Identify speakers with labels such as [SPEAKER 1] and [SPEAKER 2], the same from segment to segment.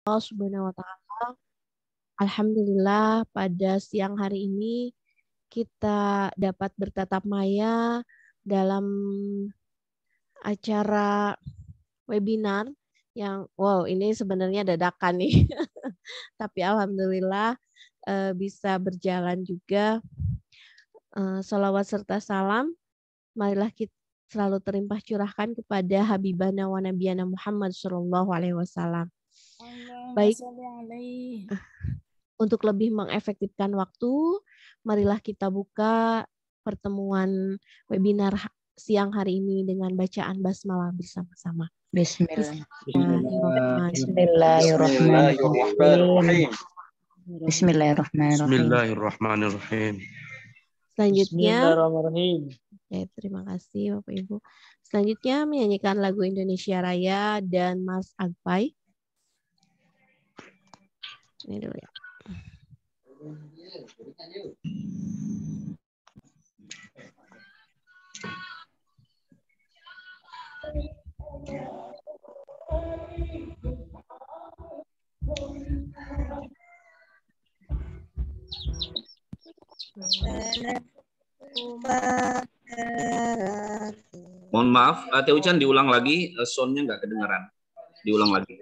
[SPEAKER 1] Allah Subhanahu wa Ta'ala. Alhamdulillah, pada siang hari ini kita dapat bertatap maya dalam acara webinar yang ini sebenarnya dadakan nih. Tapi alhamdulillah bisa berjalan juga. Salawat serta salam marilah kita selalu terlimpah curahkan kepada Habibana wa Nabiyana Muhammad sallallahu alaihi wasallam. Baik, untuk lebih mengefektifkan waktu, marilah kita buka pertemuan webinar siang hari ini dengan bacaan basmalah bersama-sama.
[SPEAKER 2] Bismillahirrahmanirrahim. Bismillahirrahmanirrahim.
[SPEAKER 1] Selanjutnya, terima kasih Bapak Ibu. Selanjutnya menyanyikan lagu Indonesia Raya dan Mas Agpai. Ini dulu ya.
[SPEAKER 3] Mohon maaf, Teh Ucan diulang lagi, soundnya nggak kedengaran. Diulang lagi.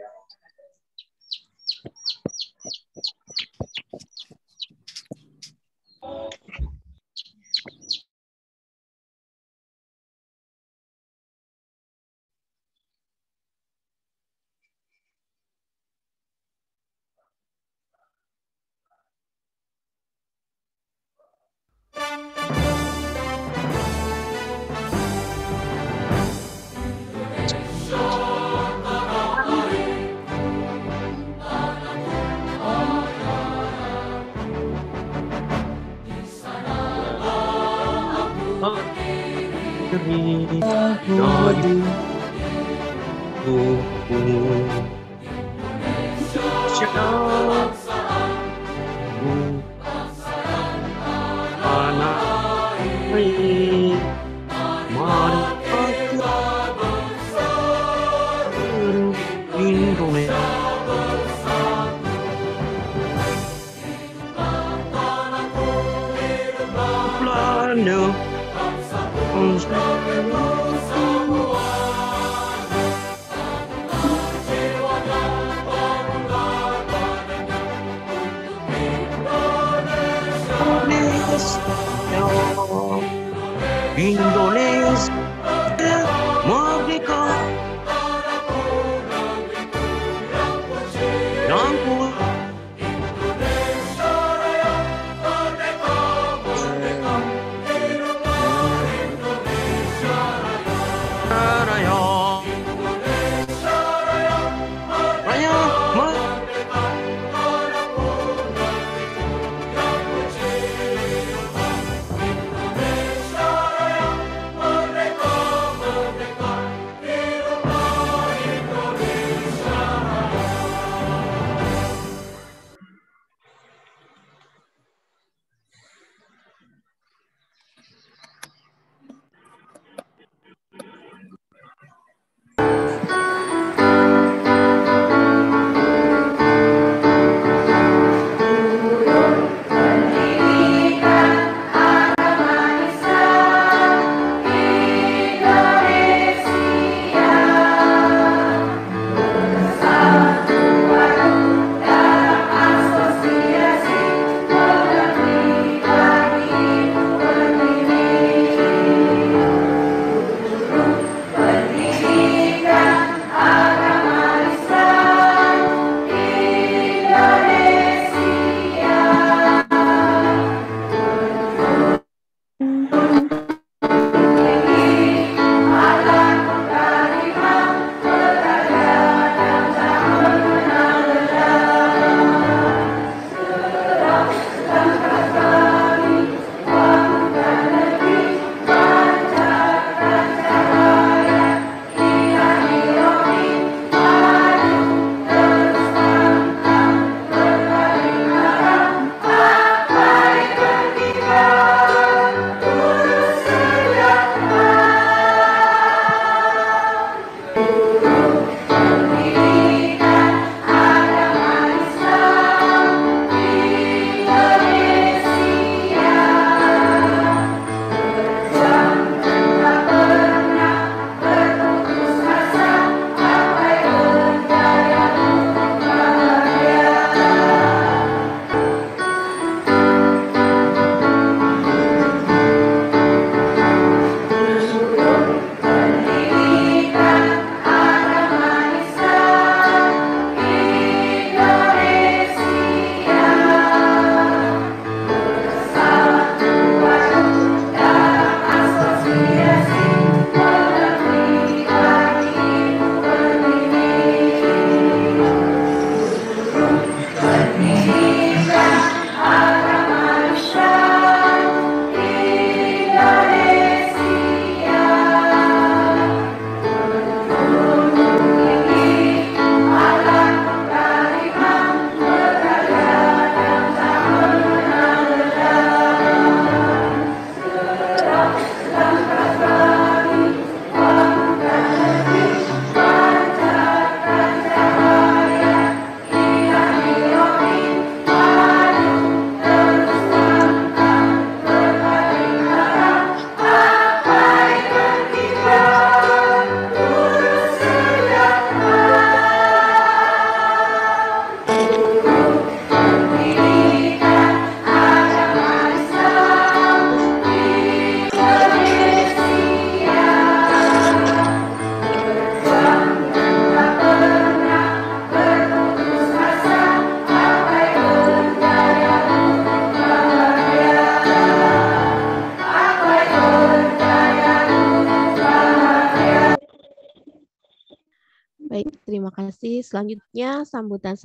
[SPEAKER 1] selanjutnya sambutan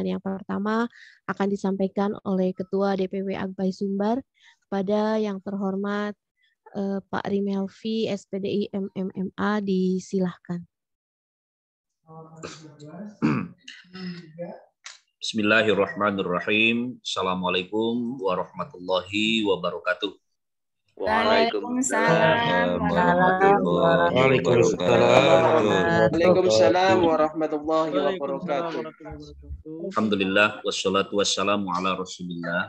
[SPEAKER 1] yang pertama akan disampaikan oleh Ketua DPW Akpai Sumbar kepada yang terhormat Pak Rimelvi SPDI MMA, disilahkan.
[SPEAKER 3] Bismillahirrahmanirrahim. Assalamualaikum warahmatullahi wabarakatuh.
[SPEAKER 4] Waalaikumsalam
[SPEAKER 2] warahmatullahi wabarakatuh.
[SPEAKER 3] Alhamdulillah wassalatu wassalamu ala Rasulillah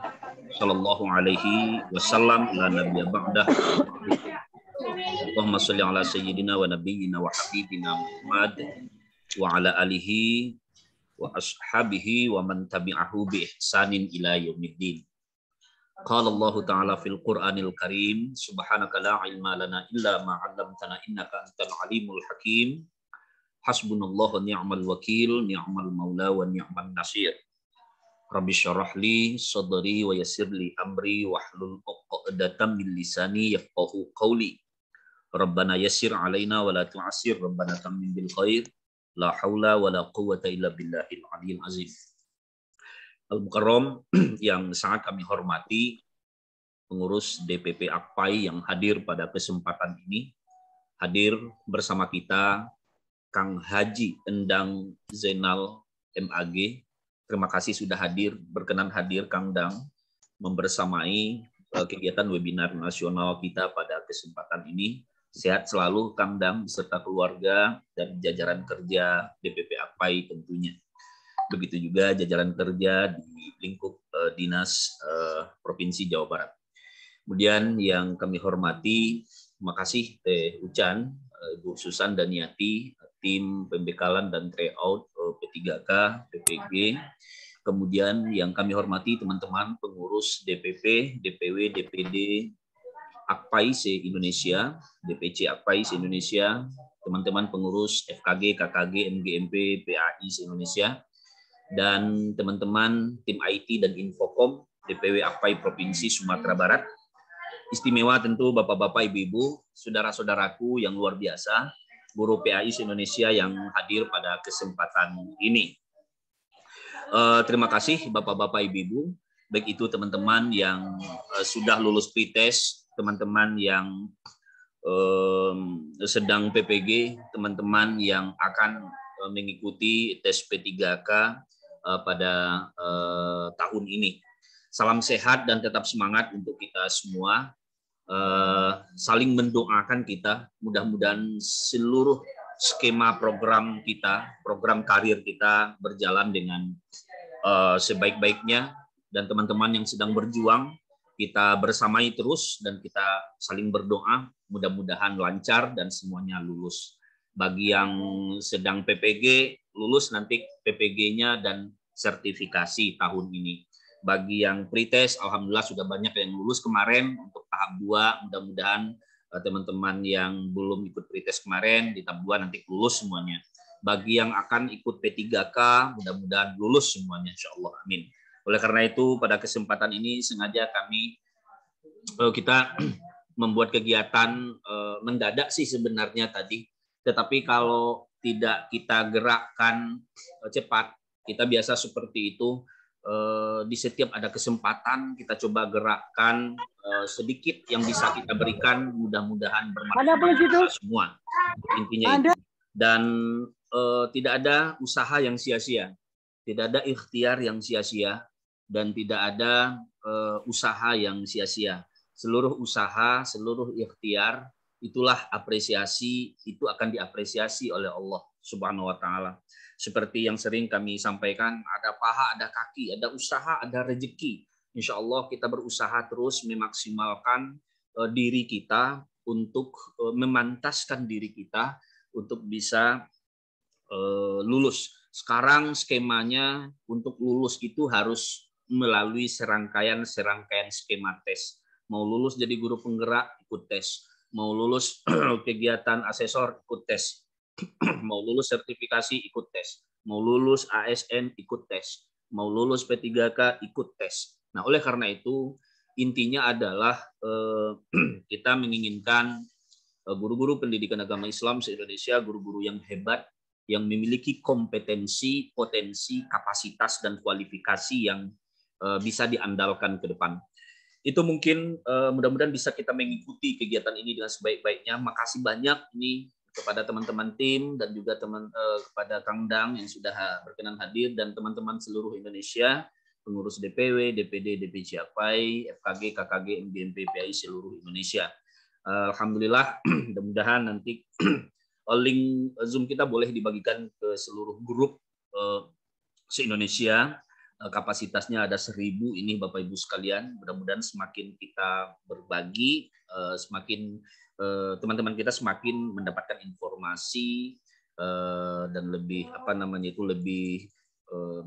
[SPEAKER 3] sallallahu alaihi wasallam ila nabiyya ba'dah. Allahumma shalli ala sayyidina wa nabiyyina wa habibina Muhammad wa ala alihi wa ashabihi wa man tabi'ahu bi ihsanin ila yaumiddin. Qala Allah Ta'ala fil Qur'anil Karim, subhanaka la ilma lana illa ma 'allamtana innaka antal alimul hakim. Hasbunallahu wa ni'mal wakil, ni'mal maula wa ni'man nasir. Rabbi syrah li sadri wa yassir li amri wahlul 'uqdatam min lisani yafqahu qawli. Rabbana yassir 'alaina wa la tu'assir, Rabbana tammin bil khair. La haula wa la quwwata illa billahil aliyyil azim. Al-Mukarram yang sangat kami hormati, pengurus DPP Akpai yang hadir pada kesempatan ini, hadir bersama kita Kang Haji Endang Zainal MAG. Terima kasih sudah hadir, berkenan hadir Kang Dang membersamai kegiatan webinar nasional kita pada kesempatan ini. Sehat selalu Kang Dang beserta keluarga dan jajaran kerja DPP Akpai tentunya. Begitu juga jajaran kerja di lingkup dinas Provinsi Jawa Barat. Kemudian yang kami hormati, terima kasih Teh Ucan, Ibu Susan dan Yati, tim pembekalan dan tryout P3K, PPG. Kemudian yang kami hormati teman-teman pengurus DPP, DPW, DPD Akpai se-Indonesia, DPC Akpai se-Indonesia, teman-teman pengurus FKG, KKG, MGMP, PAI se-Indonesia, dan teman-teman tim IT dan Infocom DPW Akpai Provinsi Sumatera Barat. Istimewa tentu Bapak-Bapak, Ibu-Ibu, saudara-saudaraku yang luar biasa, buruh PAI se-Indonesia yang hadir pada kesempatan ini. Terima kasih Bapak-Bapak, Ibu-Ibu, baik itu teman-teman yang sudah lulus pretest, teman-teman yang sedang PPG, teman-teman yang akan mengikuti tes P3K pada tahun ini. Salam sehat dan tetap semangat untuk kita semua. Saling mendoakan kita, mudah-mudahan seluruh skema program kita, program karir kita berjalan dengan sebaik-baiknya, dan teman-teman yang sedang berjuang kita bersamai terus dan kita saling berdoa mudah-mudahan lancar dan semuanya lulus. Bagi yang sedang PPG, lulus nanti PPG-nya dan sertifikasi tahun ini. Bagi yang pretest, alhamdulillah sudah banyak yang lulus kemarin untuk tahap 2. Mudah-mudahan teman-teman yang belum ikut pretest kemarin di tahap 2 nanti lulus semuanya. Bagi yang akan ikut P3K, mudah-mudahan lulus semuanya, insya Allah. Amin. Oleh karena itu, pada kesempatan ini sengaja kita membuat kegiatan mendadak sih sebenarnya tadi. Tetapi kalau tidak kita gerakkan cepat, kita biasa seperti itu, di setiap ada kesempatan kita coba gerakkan sedikit yang bisa kita berikan, mudah-mudahan bermanfaat semua. Intinya itu. Dan tidak ada usaha yang sia-sia, tidak ada ikhtiar yang sia-sia, dan tidak ada usaha yang sia-sia. Seluruh usaha, seluruh ikhtiar, itulah apresiasi, itu akan diapresiasi oleh Allah Subhanahu wa Ta'ala. Seperti yang sering kami sampaikan, ada paha, ada kaki, ada usaha, ada rezeki. Insya Allah kita berusaha terus memaksimalkan diri kita untuk memantaskan diri kita untuk bisa lulus. Sekarang skemanya untuk lulus itu harus melalui serangkaian skema tes. Mau lulus jadi guru penggerak, ikut tes. Mau lulus kegiatan asesor, ikut tes. Mau lulus sertifikasi, ikut tes. Mau lulus ASN, ikut tes. Mau lulus P3K, ikut tes. Nah, oleh karena itu, intinya adalah kita menginginkan guru-guru pendidikan agama Islam se-Indonesia, guru-guru yang hebat, yang memiliki kompetensi, potensi, kapasitas, dan kualifikasi yang bisa diandalkan ke depan. Itu mungkin mudah-mudahan bisa kita mengikuti kegiatan ini dengan sebaik-baiknya. Makasih banyak ini kepada teman-teman tim dan juga kepada Kang Dang yang sudah berkenan hadir dan teman-teman seluruh Indonesia, pengurus DPW, DPD, DPC AKPAI, FKG, KKG, MBMP, PAI seluruh Indonesia. Alhamdulillah, mudah-mudahan nanti link Zoom kita boleh dibagikan ke seluruh grup se-Indonesia. Kapasitasnya ada 1.000 ini Bapak Ibu sekalian. Mudah-mudahan semakin kita berbagi, semakin teman-teman kita semakin mendapatkan informasi dan lebih lebih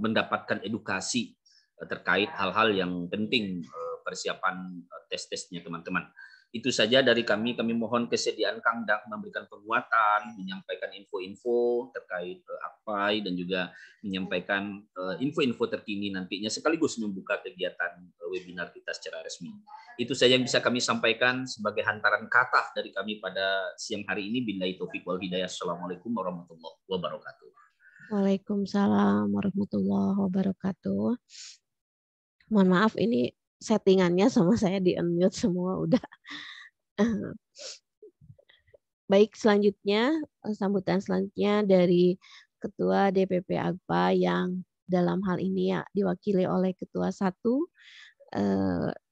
[SPEAKER 3] mendapatkan edukasi terkait hal-hal yang penting persiapan tes-tesnya teman-teman. Itu saja dari kami. Kami mohon kesediaan Kang Dang memberikan penguatan, menyampaikan info-info terkait AKPAI dan juga menyampaikan info-info terkini nantinya sekaligus membuka kegiatan webinar kita secara resmi. Itu saja yang bisa kami sampaikan sebagai hantaran kata dari kami pada siang hari ini. Billahi taufiq wal hidayah. Assalamualaikum warahmatullahi wabarakatuh.
[SPEAKER 1] Waalaikumsalam warahmatullahi wabarakatuh. Mohon maaf ini settingannya sama saya di unmute semua udah. Baik, selanjutnya sambutan selanjutnya dari Ketua DPP AKPA yang dalam hal ini ya diwakili oleh Ketua 1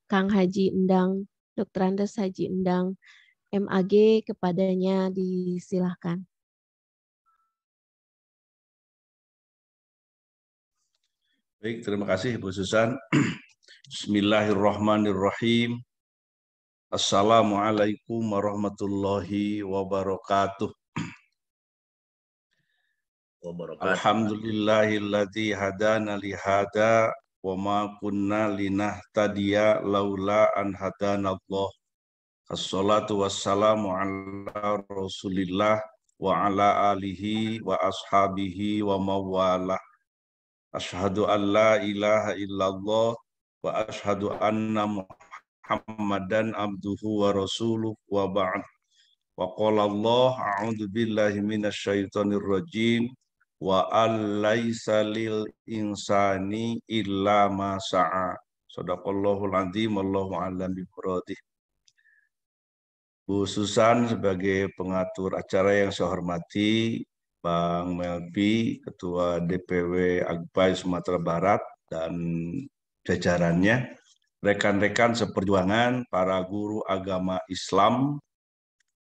[SPEAKER 1] Kang Haji Endang, Dr. Andes Haji Endang MAG, kepadanya disilahkan.
[SPEAKER 4] Baik, terima kasih Bu Susan. Bismillahirrahmanirrahim. Assalamualaikum warahmatullahi wabarakatuh. Alhamdulillahilladzi hadana lihada wa ma kunna linahtadiya laula an hadanallah. Assalatu wassalamu ala Rasulillah wa ala alihi wa ashabihi wa mawalah. Asyhadu an la ilaha illallah wa asyhadu anna Muhammadan abduhu wa rasuluh wa ba'd. Wa qala Allah a'udzu billahi minasyaitonir rajim wa alaysa lil insani illa ma sa'a. Shadaqallahul azim, wallahu a'lam bimuradi. Bu Susan sebagai pengatur acara yang saya hormati, Bang Melvi, Ketua DPW AKPAI Sumatera Barat, dan jajarannya, rekan-rekan seperjuangan, para guru agama Islam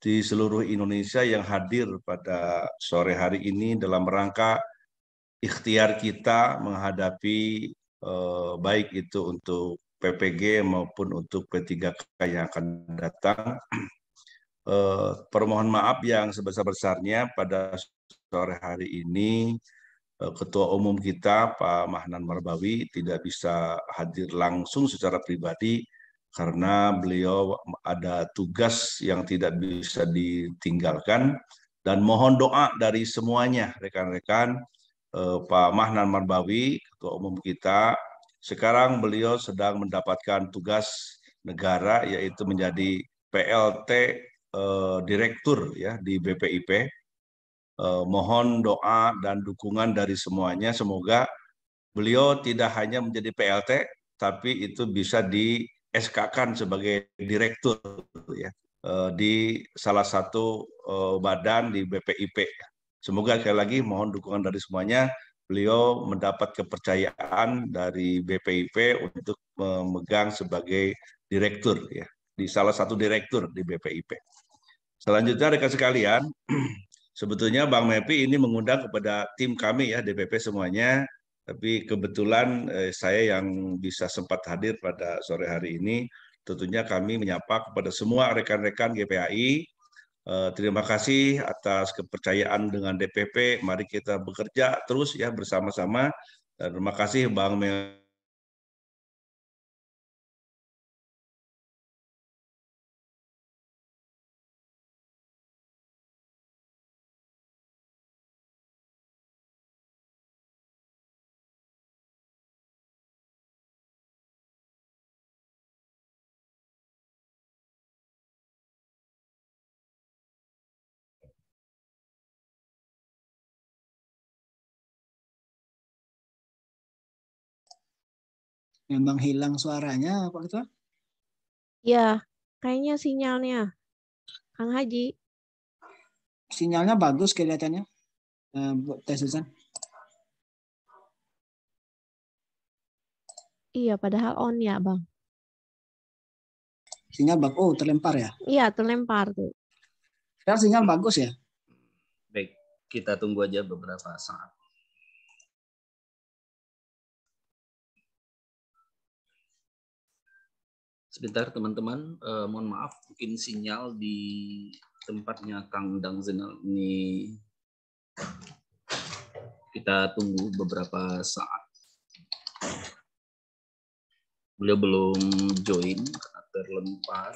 [SPEAKER 4] di seluruh Indonesia yang hadir pada sore hari ini dalam rangka ikhtiar kita menghadapi baik itu untuk PPG maupun untuk P3K yang akan datang. Permohon maaf yang sebesar-besarnya pada sore hari ini Ketua Umum kita Pak Mahnan Marbawi tidak bisa hadir langsung secara pribadi karena beliau ada tugas yang tidak bisa ditinggalkan, dan mohon doa dari semuanya rekan-rekan. Pak Mahnan Marbawi, Ketua Umum kita, sekarang beliau sedang mendapatkan tugas negara yaitu menjadi PLT Direktur ya di BPIP. Mohon doa dan dukungan dari semuanya. Semoga beliau tidak hanya menjadi PLT, tapi itu bisa di SK-kan sebagai direktur ya di salah satu badan di BPIP. Semoga sekali lagi mohon dukungan dari semuanya. Beliau mendapat kepercayaan dari BPIP untuk memegang sebagai direktur ya di salah satu direktur di BPIP. Selanjutnya rekan sekalian, sebetulnya Bang Mepi ini mengundang kepada tim kami ya DPP semuanya, tapi kebetulan saya yang bisa sempat hadir pada sore hari ini. Tentunya kami menyapa kepada semua rekan-rekan GPAI. Terima kasih atas kepercayaan dengan DPP. Mari kita bekerja terus ya bersama-sama. Terima kasih Bang Mepi.
[SPEAKER 5] Memang hilang suaranya Pak Ketua.
[SPEAKER 1] Ya, kayaknya sinyalnya. Kang Haji.
[SPEAKER 5] Sinyalnya bagus kelihatannya. Teh Susan.
[SPEAKER 1] Iya, padahal on ya, Bang.
[SPEAKER 5] Sinyal bagus. Oh, terlempar ya.
[SPEAKER 1] Iya, terlempar tuh.
[SPEAKER 5] Sekarang sinyal bagus ya.
[SPEAKER 3] Baik, kita tunggu aja beberapa saat. Sebentar teman-teman, mohon maaf, mungkin sinyal di tempatnya Kang Dang Zainal ini kita tunggu beberapa saat. Beliau belum join karena terlempar.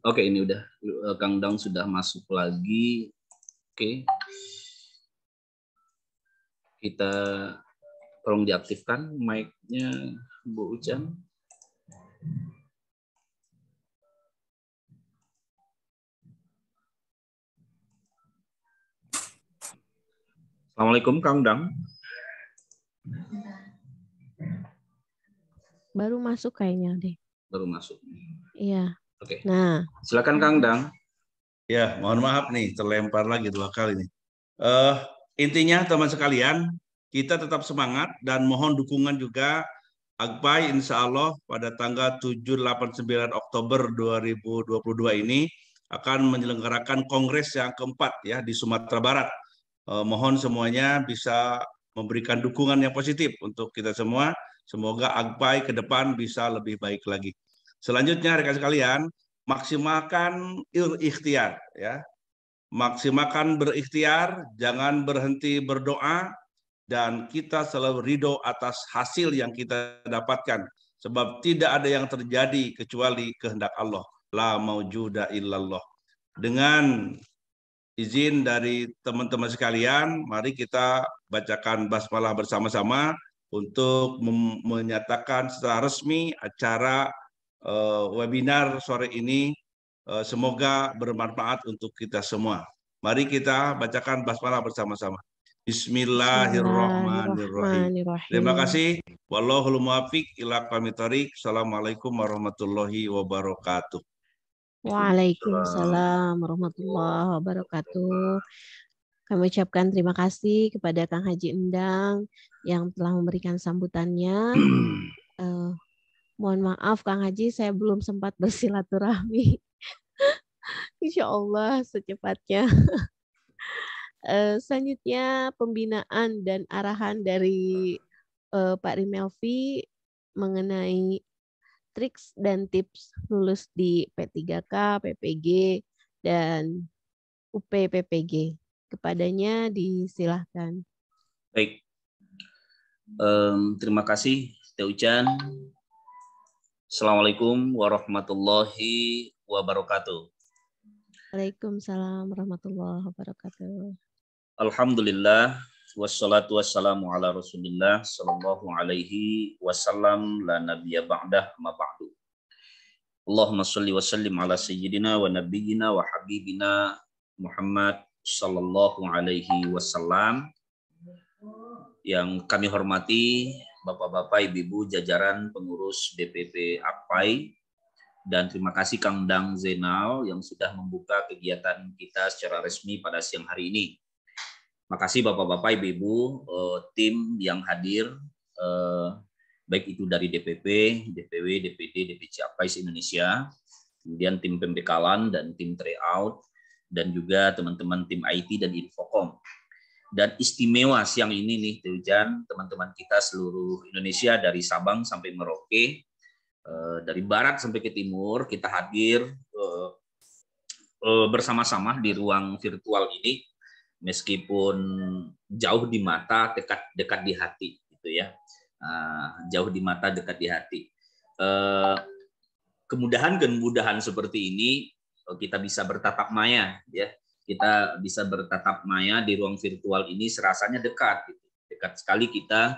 [SPEAKER 3] Oke, ini udah Kang Dang sudah masuk lagi. Oke. Kita tolong diaktifkan mic-nya Bu Ujan. Assalamualaikum Kang Dang.
[SPEAKER 1] Baru masuk kayaknya deh.
[SPEAKER 3] Baru masuk.
[SPEAKER 1] Iya.
[SPEAKER 3] Oke.
[SPEAKER 1] Nah,
[SPEAKER 3] Silakan Kang Dang.
[SPEAKER 4] Ya, mohon maaf nih, terlempar lagi 2 kali nih. Intinya teman sekalian, kita tetap semangat dan mohon dukungan juga Agpai insya Allah pada tanggal 7-8-9 Oktober 2022 ini akan menyelenggarakan kongres yang keempat ya di Sumatera Barat. Mohon semuanya bisa memberikan dukungan yang positif untuk kita semua. Semoga Agpai ke depan bisa lebih baik lagi. Selanjutnya rekan sekalian, maksimalkan ikhtiar ya. Maksimalkan berikhtiar, jangan berhenti berdoa, dan kita selalu ridho atas hasil yang kita dapatkan. Sebab tidak ada yang terjadi kecuali kehendak Allah. La maujuda illallah. Dengan izin dari teman-teman sekalian, mari kita bacakan basmalah bersama-sama untuk menyatakan secara resmi acara webinar sore ini. Semoga bermanfaat untuk kita semua. Mari kita bacakan basmalah bersama-sama. Bismillahirrahmanirrahim. Terima kasih. Wallahul muwaffiq ila aqwamit thoriq. Assalamualaikum warahmatullahi wabarakatuh.
[SPEAKER 1] Waalaikumsalam warahmatullahi wabarakatuh. Kami ucapkan terima kasih kepada Kang Haji Endang yang telah memberikan sambutannya. Mohon maaf Kang Haji, saya belum sempat bersilaturahmi. Insya Allah secepatnya. Selanjutnya pembinaan dan arahan dari Pak Rimelvi mengenai triks dan tips lulus di P3K, PPG, dan UP-PPG. Kepadanya disilahkan.
[SPEAKER 3] Baik. Terima kasih Teh Ujan. Assalamualaikum warahmatullahi wabarakatuh.
[SPEAKER 1] Waalaikumsalam warahmatullahi wabarakatuh.
[SPEAKER 3] Alhamdulillah wassalatu wassalamu ala Rasulillah sallallahu alaihi wasallam la nabiyya ba'dah ma ba'du. Allahumma shalli wa sallim ala sayyidina wa nabiyyina wa habibina Muhammad sallallahu alaihi wasallam. Yang kami hormati Bapak-bapak, Ibu-ibu jajaran pengurus DPP Agpai, dan terima kasih Kang Dang Zainal yang sudah membuka kegiatan kita secara resmi pada siang hari ini. Makasih Bapak-bapak, Ibu-ibu, tim yang hadir, baik itu dari DPP, DPW, DPD, DPC Agpai Indonesia, kemudian tim pembekalan dan tim tryout, dan juga teman-teman tim IT dan Infocom. Dan istimewa siang ini nih, Tujan, teman-teman kita seluruh Indonesia dari Sabang sampai Merauke, dari barat sampai ke timur, kita hadir bersama-sama di ruang virtual ini, meskipun jauh di mata, dekat di hati, gitu ya. Jauh di mata, dekat di hati. Kemudahan seperti ini kita bisa bertatap maya, ya. Kita bisa bertatap maya di ruang virtual ini, serasanya dekat, gitu. Dekat sekali kita.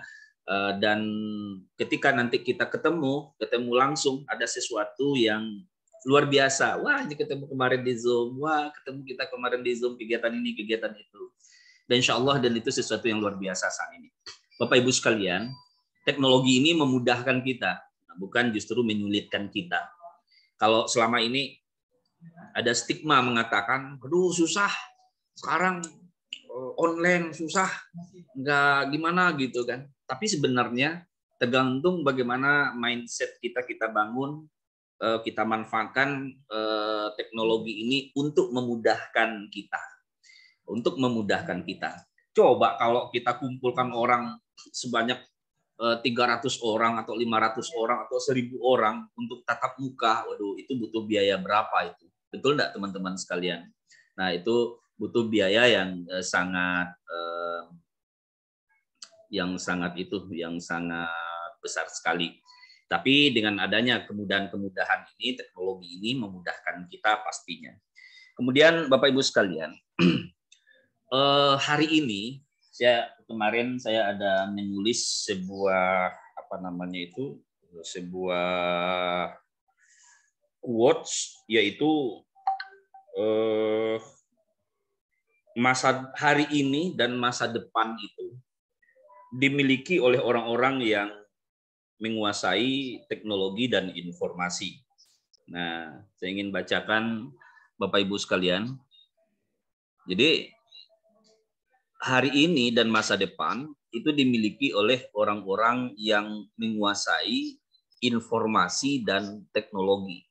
[SPEAKER 3] Dan ketika nanti kita ketemu langsung, ada sesuatu yang luar biasa. Wah, ini ketemu kemarin di Zoom. Wah, ketemu kita kemarin di Zoom, kegiatan ini, kegiatan itu. Dan insya Allah, dan itu sesuatu yang luar biasa saat ini. Bapak Ibu sekalian, teknologi ini memudahkan kita, bukan justru menyulitkan kita. Kalau selama ini ada stigma mengatakan, aduh susah, sekarang online susah, nggak gimana gitu kan. Tapi sebenarnya tergantung bagaimana mindset kita bangun, kita manfaatkan teknologi ini untuk memudahkan kita. Untuk memudahkan kita. Coba kalau kita kumpulkan orang sebanyak 300 orang atau 500 orang atau 1000 orang untuk tatap muka, waduh itu butuh biaya berapa itu? Betul enggak teman-teman sekalian? Nah, itu butuh biaya yang sangat besar sekali. Tapi dengan adanya kemudahan-kemudahan ini, teknologi ini memudahkan kita pastinya. Kemudian Bapak Ibu sekalian, hari ini kemarin saya ada menulis sebuah sebuah quotes, yaitu masa hari ini dan masa depan itu dimiliki oleh orang-orang yang menguasai teknologi dan informasi. Nah, saya ingin bacakan Bapak Ibu sekalian. Jadi hari ini dan masa depan itu dimiliki oleh orang-orang yang menguasai informasi dan teknologi.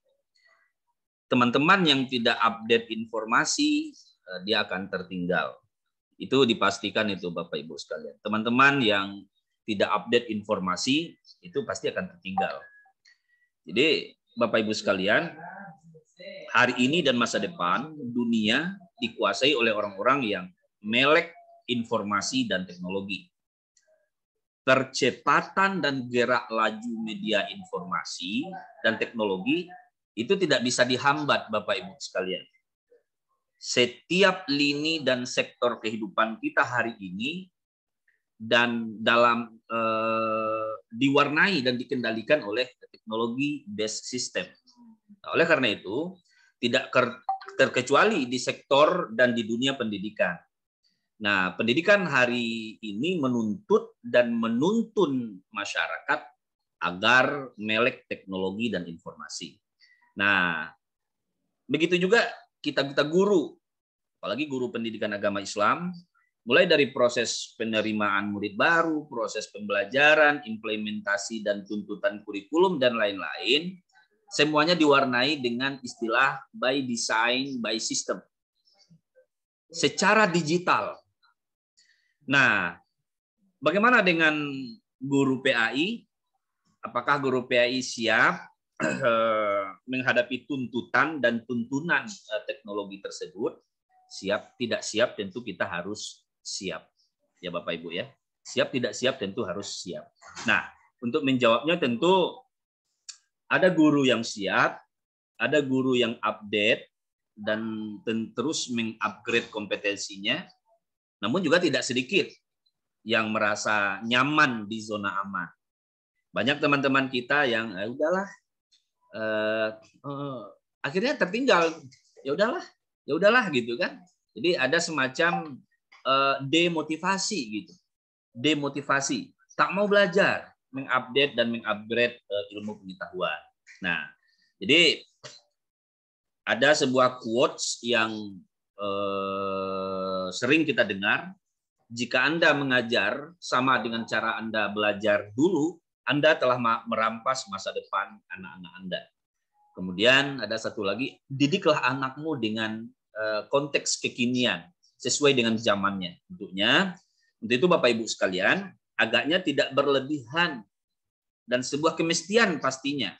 [SPEAKER 3] Teman-teman yang tidak update informasi, dia akan tertinggal. Itu dipastikan itu Bapak Ibu sekalian. Teman-teman yang tidak update informasi, itu pasti akan tertinggal. Jadi Bapak Ibu sekalian, hari ini dan masa depan, dunia dikuasai oleh orang-orang yang melek informasi dan teknologi. Percepatan dan gerak laju media informasi dan teknologi itu tidak bisa dihambat Bapak Ibu sekalian. Setiap lini dan sektor kehidupan kita hari ini dan diwarnai dan dikendalikan oleh teknologi based system. Nah, oleh karena itu tidak terkecuali di sektor dan di dunia pendidikan. Nah, pendidikan hari ini menuntut dan menuntun masyarakat agar melek teknologi dan informasi. Nah, begitu juga kita guru, apalagi guru pendidikan agama Islam, mulai dari proses penerimaan murid baru, proses pembelajaran, implementasi dan tuntutan kurikulum dan lain-lain, semuanya diwarnai dengan istilah by design, by system. Secara digital. Nah, bagaimana dengan guru PAI? Apakah guru PAI siap menghadapi tuntutan dan tuntunan teknologi tersebut? Siap, tidak siap, tentu kita harus siap. Ya Bapak Ibu ya. Siap, tidak siap, tentu harus siap. Nah, untuk menjawabnya tentu ada guru yang siap, ada guru yang update, dan terus mengupgrade kompetensinya. Namun juga tidak sedikit yang merasa nyaman di zona aman. Banyak teman-teman kita yang udahlah, akhirnya tertinggal. Ya udahlah gitu kan. Jadi ada semacam demotivasi gitu. Demotivasi, tak mau belajar, mengupdate dan mengupgrade ilmu pengetahuan. Nah, jadi ada sebuah quotes yang sering kita dengar, jika Anda mengajar sama dengan cara Anda belajar dulu, Anda telah merampas masa depan anak-anak Anda. Kemudian ada satu lagi, didiklah anakmu dengan konteks kekinian, sesuai dengan zamannya. Untuk itu Bapak Ibu sekalian, agaknya tidak berlebihan dan sebuah kemestian pastinya,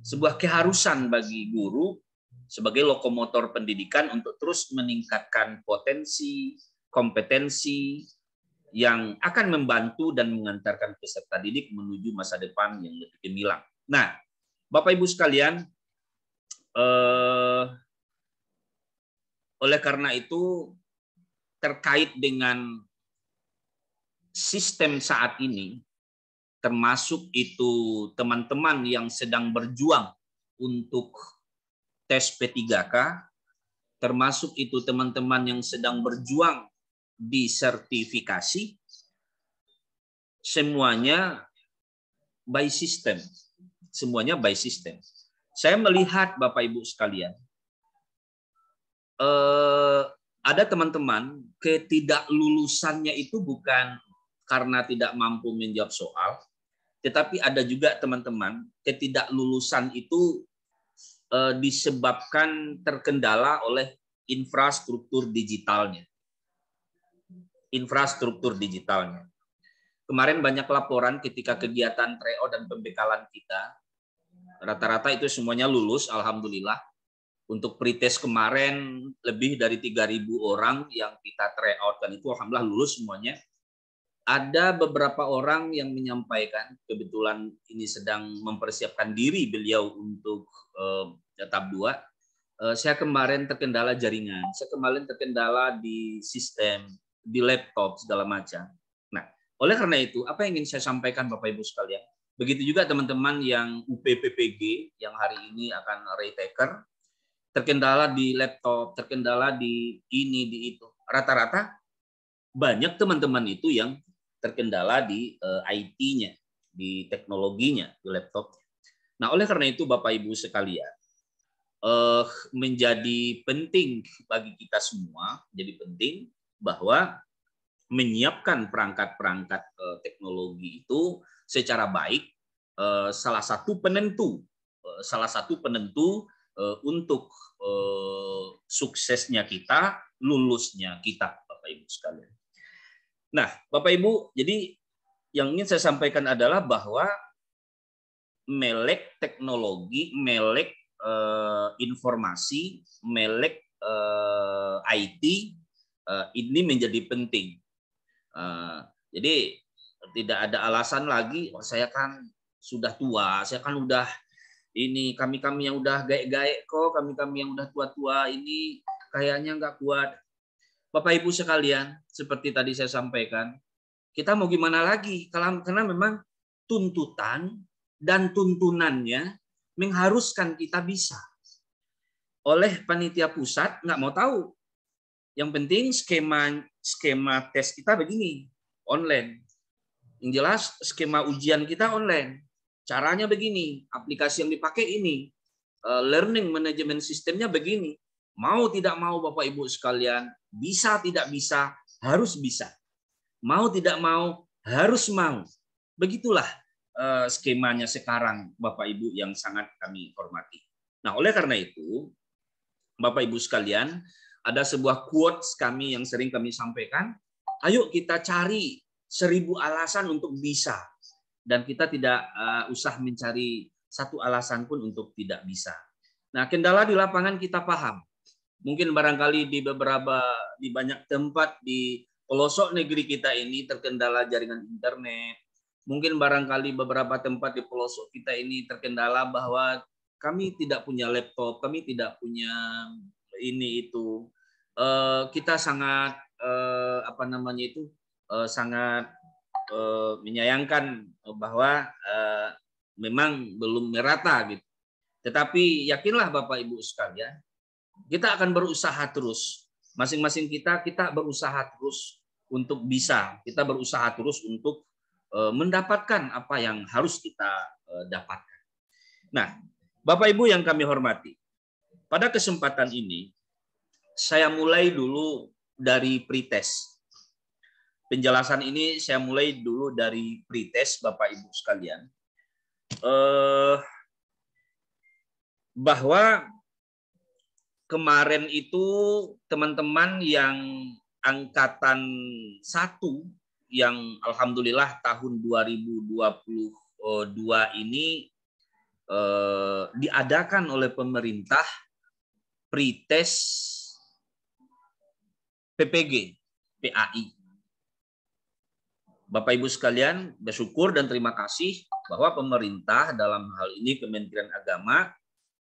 [SPEAKER 3] sebuah keharusan bagi guru sebagai lokomotor pendidikan untuk terus meningkatkan potensi, kompetensi yang akan membantu dan mengantarkan peserta didik menuju masa depan yang lebih gemilang. Nah, Bapak Ibu sekalian, oleh karena itu terkait dengan sistem saat ini, termasuk itu teman-teman yang sedang berjuang untuk tes P3K, termasuk itu teman-teman yang sedang berjuang di sertifikasi, semuanya by system. Semuanya by system. Saya melihat Bapak Ibu sekalian, ada teman-teman ketidaklulusannya itu bukan karena tidak mampu menjawab soal, tetapi ada juga teman-teman ketidaklulusan itu disebabkan terkendala oleh infrastruktur digitalnya. Infrastruktur digitalnya. Kemarin banyak laporan ketika kegiatan tryout dan pembekalan kita. Rata-rata itu semuanya lulus, alhamdulillah. Untuk pretest kemarin lebih dari 3.000 orang yang kita tryout dan itu alhamdulillah lulus semuanya. Ada beberapa orang yang menyampaikan, kebetulan ini sedang mempersiapkan diri beliau untuk tahap 2. Saya kemarin terkendala jaringan, saya kemarin terkendala di sistem, di laptop segala macam. Nah, oleh karena itu, apa yang ingin saya sampaikan Bapak Ibu sekalian, begitu juga teman-teman yang UPPPG yang hari ini akan retaker, terkendala di laptop, terkendala di ini, di itu. Rata-rata banyak teman-teman itu yang terkendala di IT-nya, di teknologinya, di laptop. Nah, oleh karena itu Bapak Ibu sekalian, menjadi penting bagi kita semua, jadi penting bahwa menyiapkan perangkat-perangkat teknologi itu secara baik salah satu penentu untuk suksesnya kita, lulusnya kita, Bapak Ibu sekalian. Nah, Bapak Ibu, jadi yang ingin saya sampaikan adalah bahwa melek teknologi, melek informasi, melek IT ini menjadi penting. Jadi tidak ada alasan lagi, oh, saya kan sudah tua, saya kan udah ini, kami yang udah gaek-gaek kok, kami yang udah tua-tua ini kayaknya nggak kuat. Bapak Ibu sekalian, seperti tadi saya sampaikan, kita mau gimana lagi? Karena memang tuntutan dan tuntunannya mengharuskan kita bisa. Oleh panitia pusat nggak mau tahu. Yang penting skema tes kita begini, online. Yang jelas skema ujian kita online. Caranya begini, aplikasi yang dipakai ini, learning management sistemnya begini. Mau tidak mau Bapak Ibu sekalian, bisa tidak bisa, harus bisa. Mau tidak mau, harus mau. Begitulah skemanya sekarang Bapak Ibu yang sangat kami hormati. Nah, oleh karena itu, Bapak Ibu sekalian, ada sebuah quotes kami yang sering kami sampaikan, ayo kita cari 1000 alasan untuk bisa. Dan kita tidak usah mencari satu alasan pun untuk tidak bisa. Nah, kendala di lapangan kita paham. Mungkin barangkali di banyak tempat di pelosok negeri kita ini terkendala jaringan internet. Mungkin barangkali beberapa tempat di pelosok kita ini terkendala bahwa kami tidak punya laptop, kami tidak punya ini itu. Kita sangat sangat menyayangkan bahwa memang belum merata gitu. Tetapi yakinlah Bapak Ibu sekalian, kita akan berusaha terus. Masing-masing kita berusaha terus untuk bisa. Kita berusaha terus untuk mendapatkan apa yang harus kita dapatkan. Nah, Bapak Ibu yang kami hormati, pada kesempatan ini saya mulai dulu dari pretest. Penjelasan ini saya mulai dulu dari pretest Bapak Ibu sekalian. Bahwa kemarin itu teman-teman yang angkatan 1 yang alhamdulillah tahun 2022 ini diadakan oleh pemerintah pretest PPG, PAI. Bapak Ibu sekalian, bersyukur dan terima kasih bahwa pemerintah dalam hal ini Kementerian Agama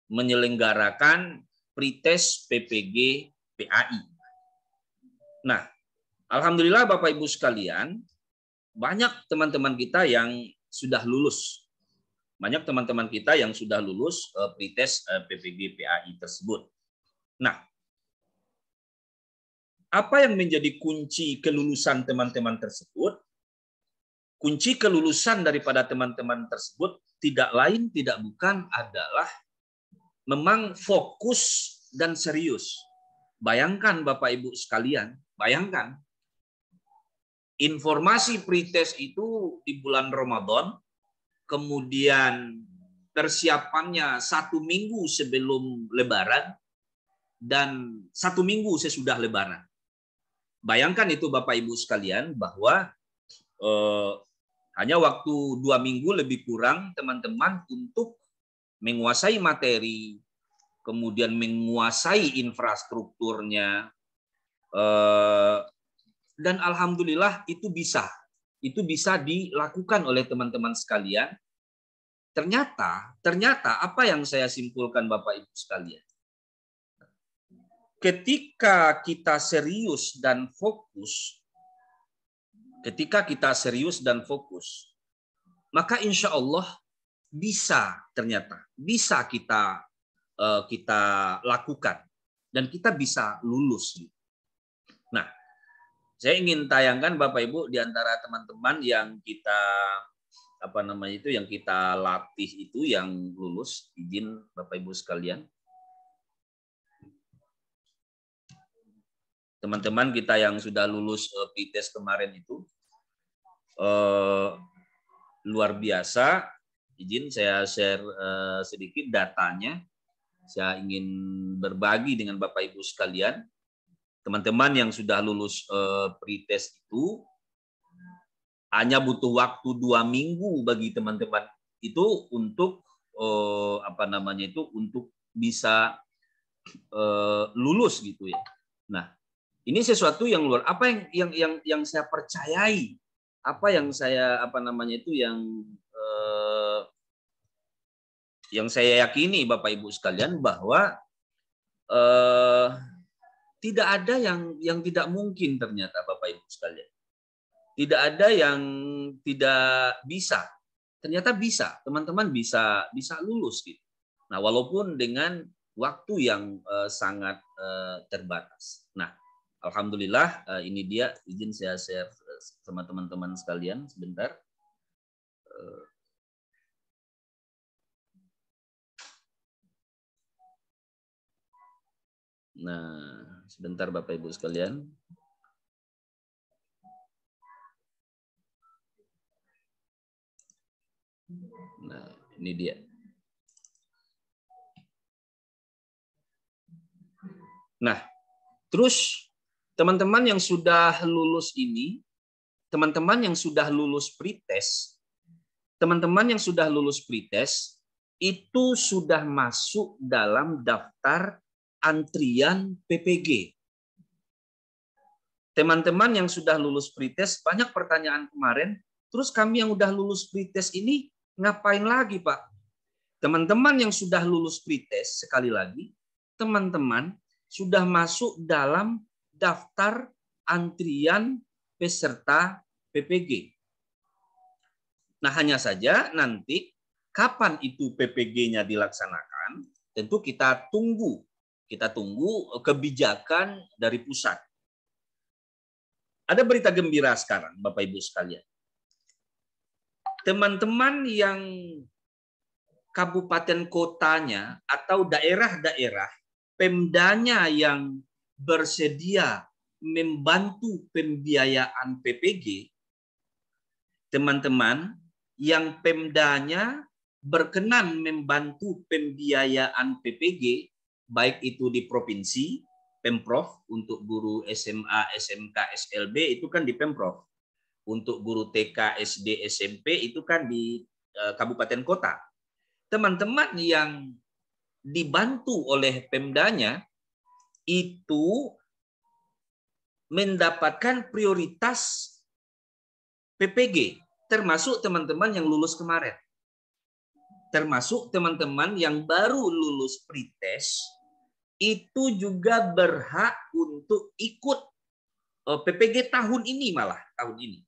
[SPEAKER 3] menyelenggarakan pretest PPG PAI. Nah, alhamdulillah Bapak Ibu sekalian, banyak teman-teman kita yang sudah lulus. Banyak teman-teman kita yang sudah lulus pretest PPG PAI tersebut. Nah, apa yang menjadi kunci kelulusan teman-teman tersebut? kunci kelulusan daripada teman-teman tersebut tidak lain tidak bukan adalah memang fokus dan serius. Bayangkan Bapak Ibu sekalian, bayangkan informasi pretest itu di bulan Ramadan, kemudian persiapannya 1 minggu sebelum Lebaran dan 1 minggu sesudah Lebaran. Bayangkan itu Bapak Ibu sekalian bahwa hanya waktu 2 minggu lebih kurang teman-teman untuk menguasai materi, kemudian menguasai infrastrukturnya, dan alhamdulillah itu bisa dilakukan oleh teman-teman sekalian. Ternyata apa yang saya simpulkan Bapak Ibu sekalian, ketika kita serius dan fokus, maka insya Allah ternyata bisa kita lakukan dan kita bisa lulus. Nah, saya ingin tayangkan Bapak Ibu di antara teman-teman yang kita yang kita latih itu yang lulus, izin Bapak Ibu sekalian. Teman-teman kita yang sudah lulus pretest kemarin itu luar biasa. Izin saya share sedikit datanya. Saya ingin berbagi dengan Bapak Ibu sekalian. Teman-teman yang sudah lulus pretest itu hanya butuh waktu 2 minggu bagi teman-teman itu untuk untuk bisa lulus gitu ya. Nah, ini sesuatu yang luar yang saya percayai, yang saya yakini Bapak Ibu sekalian bahwa tidak ada yang tidak mungkin ternyata Bapak Ibu sekalian. Tidak ada yang tidak bisa. Ternyata bisa, teman-teman bisa lulus gitu. Nah, walaupun dengan waktu yang sangat terbatas. Nah, alhamdulillah ini dia, izin saya share sama teman-teman sekalian sebentar. Nah, sebentar Bapak Ibu sekalian. Nah, ini dia. Nah, terus teman-teman yang sudah lulus ini, teman-teman yang sudah lulus pretest, itu sudah masuk dalam daftar antrian PPG. Teman-teman yang sudah lulus pretest, banyak pertanyaan kemarin, terus kami yang sudah lulus pretest ini ngapain lagi, Pak? Teman-teman yang sudah lulus pretest, sekali lagi, teman-teman sudah masuk dalam daftar antrian peserta PPG. Nah, hanya saja nanti kapan itu PPG-nya dilaksanakan, tentu kita tunggu kebijakan dari pusat. Ada berita gembira sekarang, Bapak Ibu sekalian. Teman-teman yang kabupaten kotanya atau daerah-daerah Pemdanya yang bersedia membantu pembiayaan PPG, teman-teman yang Pemdanya berkenan membantu pembiayaan PPG, baik itu di provinsi, Pemprov, untuk guru SMA, SMK, SLB itu kan di Pemprov. Untuk guru TK, SD, SMP itu kan di kabupaten kota. Teman-teman yang dibantu oleh Pemdanya itu mendapatkan prioritas PPG, termasuk teman-teman yang lulus kemarin. Termasuk teman-teman yang baru lulus pretest, itu juga berhak untuk ikut PPG tahun ini tahun ini.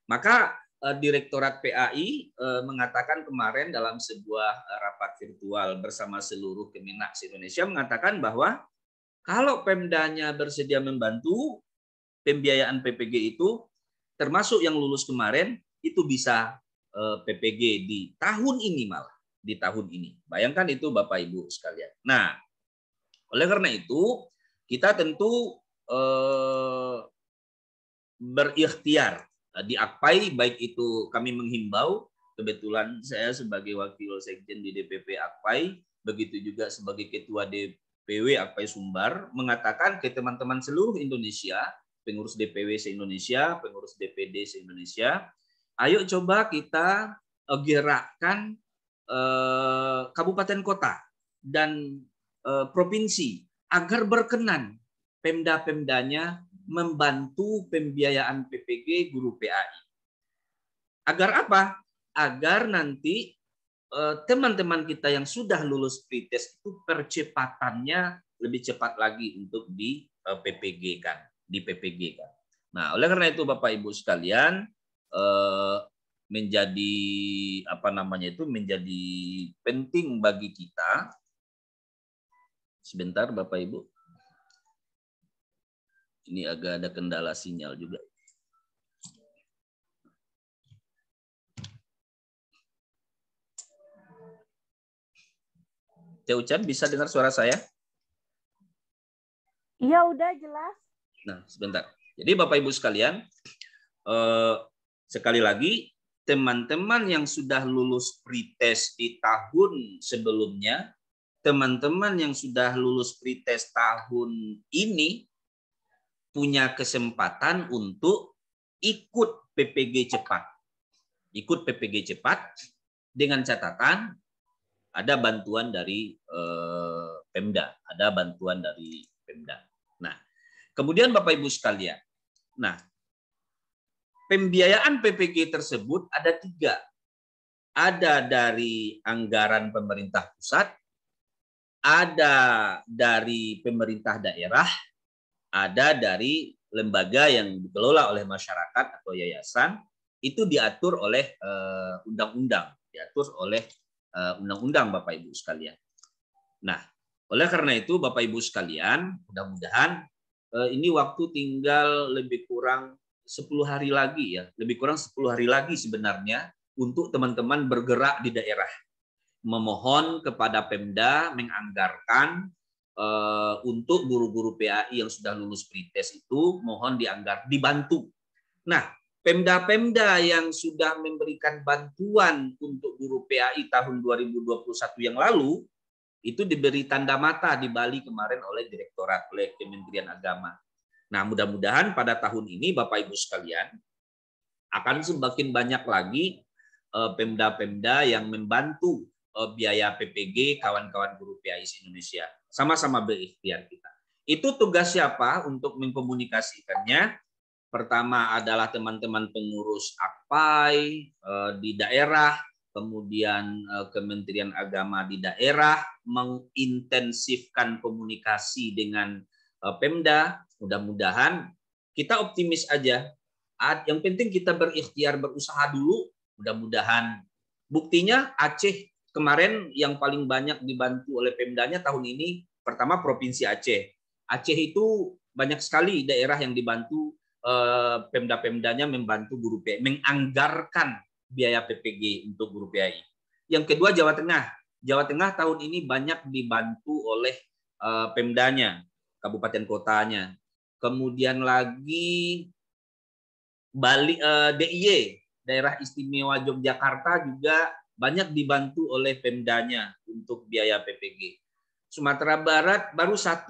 [SPEAKER 3] Maka Direktorat PAI mengatakan kemarin dalam sebuah rapat virtual bersama seluruh Kemenak Indonesia mengatakan bahwa kalau Pemdanya bersedia membantu pembiayaan PPG itu, termasuk yang lulus kemarin, itu bisa PPG di tahun ini malah. Di tahun ini. Bayangkan itu Bapak Ibu sekalian. Nah, oleh karena itu kita tentu berikhtiar di Akpai, baik itu kami menghimbau, kebetulan saya sebagai wakil sekjen di DPP Akpai, begitu juga sebagai ketua DPW Akpai Sumbar, mengatakan ke teman-teman seluruh Indonesia, pengurus DPW se-Indonesia, pengurus DPD se-Indonesia, ayo coba kita gerakkan kabupaten kota dan provinsi agar berkenan Pemda-pemdanya membantu pembiayaan PPG guru PAI. Agar apa? Agar nanti teman-teman kita yang sudah lulus pretest itu percepatannya lebih cepat lagi untuk di PPG kan, Nah, oleh karena itu Bapak Ibu sekalian, menjadi menjadi penting bagi kita. Sebentar Bapak Ibu. Ini agak ada kendala sinyal juga. Teh Ucan bisa dengar suara saya?
[SPEAKER 1] Iya, udah jelas.
[SPEAKER 3] Nah, sebentar. Jadi Bapak Ibu sekalian, sekali lagi, teman-teman yang sudah lulus pretest di tahun sebelumnya, teman-teman yang sudah lulus pretest tahun ini, punya kesempatan untuk ikut PPG cepat. Ikut PPG cepat dengan catatan ada bantuan dari Pemda, ada bantuan dari Pemda. Nah, kemudian Bapak Ibu sekalian, nah pembiayaan PPG tersebut ada 3. Ada dari anggaran pemerintah pusat, ada dari pemerintah daerah, ada dari lembaga yang dikelola oleh masyarakat atau yayasan, itu diatur oleh undang-undang, undang-undang Bapak Ibu sekalian. Nah, oleh karena itu Bapak Ibu sekalian, mudah-mudahan ini waktu tinggal lebih kurang 10 hari lagi ya, lebih kurang 10 hari lagi sebenarnya untuk teman-teman bergerak di daerah. Memohon kepada Pemda menganggarkan untuk guru-guru PAI yang sudah lulus pretest itu mohon dibantu. Nah, Pemda-pemda yang sudah memberikan bantuan untuk guru PAI tahun 2021 yang lalu itu diberi tanda mata di Bali kemarin oleh Direktorat, oleh Kementerian Agama. Nah, mudah-mudahan pada tahun ini Bapak Ibu sekalian akan semakin banyak lagi pemda-pemda yang membantu biaya PPG kawan-kawan guru PAI Indonesia. Sama-sama berikhtiar kita. Itu tugas siapa untuk mengkomunikasikannya? Pertama adalah teman-teman pengurus Akpai di daerah, kemudian Kementerian Agama di daerah, mengintensifkan komunikasi dengan Pemda. Mudah-mudahan kita optimis aja. Yang penting kita berikhtiar, berusaha dulu. Mudah-mudahan buktinya Aceh kemarin yang paling banyak dibantu oleh Pemdanya tahun ini, pertama Provinsi Aceh. Aceh itu banyak sekali daerah yang dibantu Pemda-pemdanya membantu guru PAI, menganggarkan biaya PPG untuk guru PAI. Yang kedua Jawa Tengah. Jawa Tengah tahun ini banyak dibantu oleh Pemdanya, kabupaten kotanya. Kemudian lagi Bali, DIY, Daerah Istimewa Yogyakarta juga banyak dibantu oleh Pemdanya untuk biaya PPG. Sumatera Barat baru 1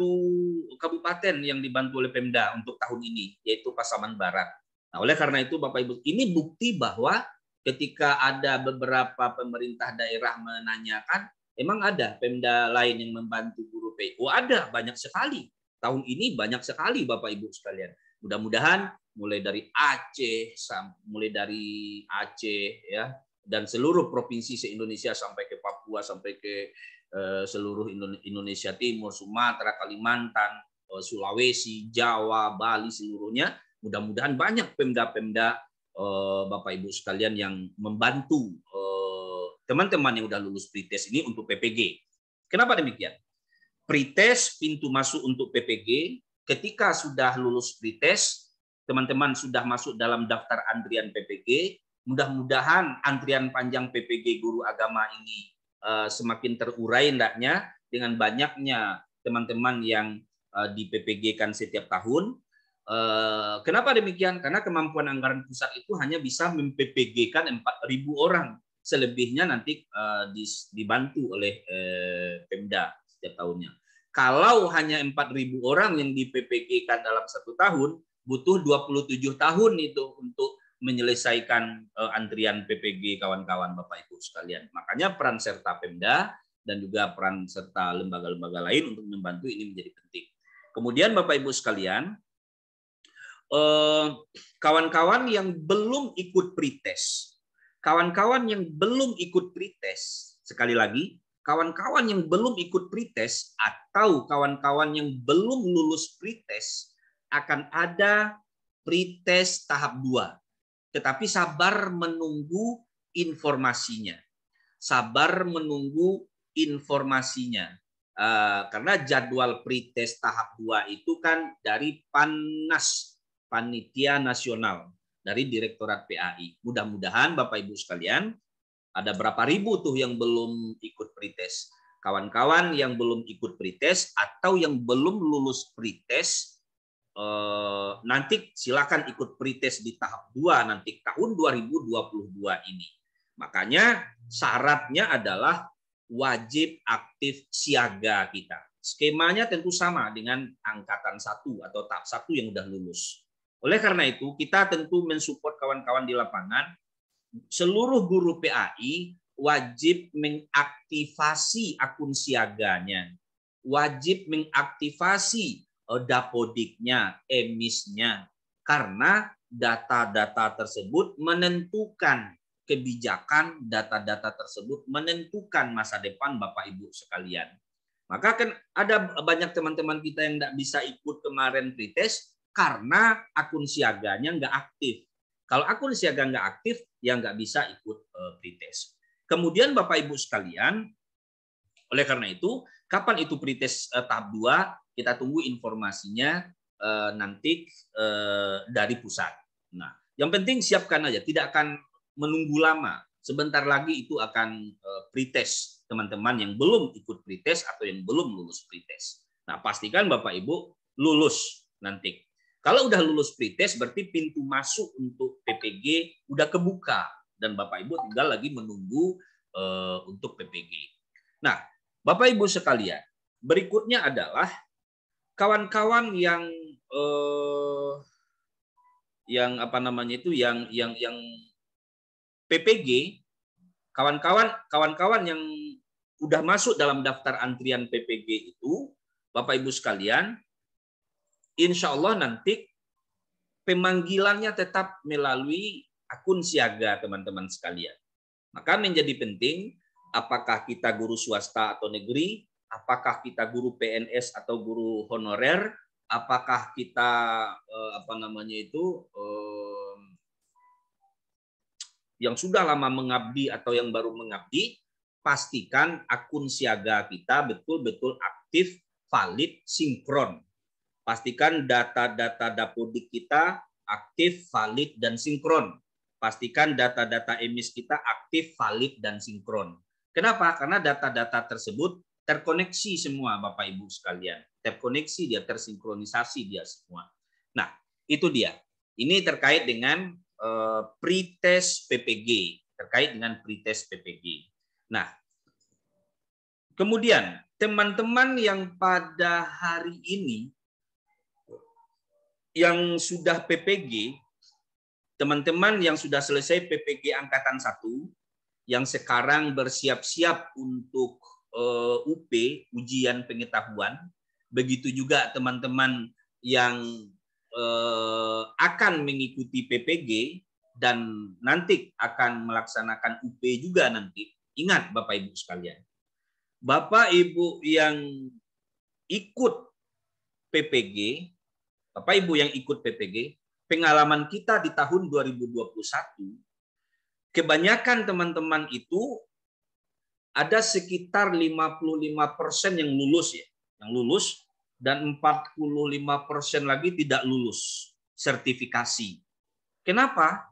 [SPEAKER 3] kabupaten yang dibantu oleh Pemda untuk tahun ini, yaitu Pasaman Barat. Nah, oleh karena itu Bapak Ibu, ini bukti bahwa ketika ada beberapa pemerintah daerah menanyakan, emang ada Pemda lain yang membantu guru PAI? Oh, ada, banyak sekali. Tahun ini banyak sekali Bapak Ibu sekalian. Mudah-mudahan mulai dari Aceh ya, dan seluruh provinsi se-Indonesia sampai ke Papua, sampai ke seluruh Indonesia Timur, Sumatera, Kalimantan, Sulawesi, Jawa, Bali seluruhnya. Mudah-mudahan banyak pemda-pemda Bapak Ibu sekalian yang membantu teman-teman yang sudah lulus pretest ini untuk PPG. Kenapa demikian? Pretest pintu masuk untuk PPG. Ketika sudah lulus pretest, teman-teman sudah masuk dalam daftar antrian PPG, Mudah-mudahan antrian panjang PPG guru agama ini semakin terurai hendaknya dengan banyaknya teman-teman yang di PPG-kan setiap tahun. Kenapa demikian? Karena kemampuan anggaran pusat itu hanya bisa mem-PPG-kan 4.000 orang. Selebihnya nanti dibantu oleh Pemda setiap tahunnya. Kalau hanya 4.000 orang yang di PPG-kan dalam 1 tahun, butuh 27 tahun itu untuk menyelesaikan antrian PPG kawan-kawan Bapak Ibu sekalian. Makanya peran serta Pemda dan juga peran serta lembaga-lembaga lain untuk membantu ini menjadi penting. Kemudian Bapak Ibu sekalian, kawan-kawan yang belum ikut pretest, sekali lagi, kawan-kawan yang belum ikut pretest atau kawan-kawan yang belum lulus pretest akan ada pretest tahap 2. Tetapi sabar menunggu informasinya. Karena jadwal pretest tahap 2 itu kan dari PANAS, Panitia Nasional, dari Direktorat PAI. Mudah-mudahan Bapak Ibu sekalian, ada berapa ribu tuh yang belum ikut pretest. Kawan-kawan yang belum ikut pretest atau yang belum lulus pretest, nanti silakan ikut pretest di tahap 2 nanti tahun 2022 ini. Makanya syaratnya adalah wajib aktif siaga kita. Skemanya tentu sama dengan angkatan 1 atau tahap 1 yang sudah lulus. Oleh karena itu, kita tentu mensupport kawan-kawan di lapangan. Seluruh guru PAI wajib mengaktifasi akun siaganya. Wajib mengaktifasi dapodiknya, emisnya, karena data-data tersebut menentukan kebijakan, data-data tersebut menentukan masa depan Bapak Ibu sekalian. Maka kan ada banyak teman-teman kita yang tidak bisa ikut kemarin pretest karena akun siaganya nggak aktif. Kalau akun siaga nggak aktif, ya nggak bisa ikut pretest. Kemudian Bapak Ibu sekalian, oleh karena itu, kapan itu pretest tahap 2? Kita tunggu informasinya nanti dari pusat. Nah, yang penting siapkan aja, tidak akan menunggu lama. Sebentar lagi itu akan pretest teman-teman yang belum ikut pretest atau yang belum lulus pretest. Nah, pastikan Bapak Ibu lulus nanti. Kalau udah lulus pretest berarti pintu masuk untuk PPG udah kebuka dan Bapak Ibu tinggal lagi menunggu untuk PPG. Nah, Bapak Ibu sekalian, berikutnya adalah kawan-kawan yang PPG, kawan-kawan yang udah masuk dalam daftar antrian PPG itu, Bapak Ibu sekalian, insya Allah nanti pemanggilannya tetap melalui akun siaga teman-teman sekalian. Maka menjadi penting apakah kita guru swasta atau negeri, apakah kita guru PNS atau guru honorer, apakah kita yang sudah lama mengabdi atau yang baru mengabdi, pastikan akun siaga kita betul-betul aktif, valid, sinkron. Pastikan data-data dapodik kita aktif, valid, dan sinkron. Pastikan data-data emis kita aktif, valid, dan sinkron. Kenapa? Karena data-data tersebut terkoneksi semua Bapak Ibu sekalian. Terkoneksi dia, tersinkronisasi dia semua. Nah, itu dia. Ini terkait dengan pretest PPG. Terkait dengan pretest PPG. Nah, kemudian teman-teman yang pada hari ini yang sudah PPG, teman-teman yang sudah selesai PPG Angkatan 1, yang sekarang bersiap-siap untuk UP, ujian pengetahuan, begitu juga teman-teman yang akan mengikuti PPG dan nanti akan melaksanakan UP juga nanti. Ingat Bapak Ibu sekalian, Bapak Ibu yang ikut PPG, Bapak Ibu yang ikut PPG, pengalaman kita di tahun 2021, kebanyakan teman-teman itu ada sekitar 55% yang lulus ya, yang lulus, dan 45% lagi tidak lulus sertifikasi. Kenapa?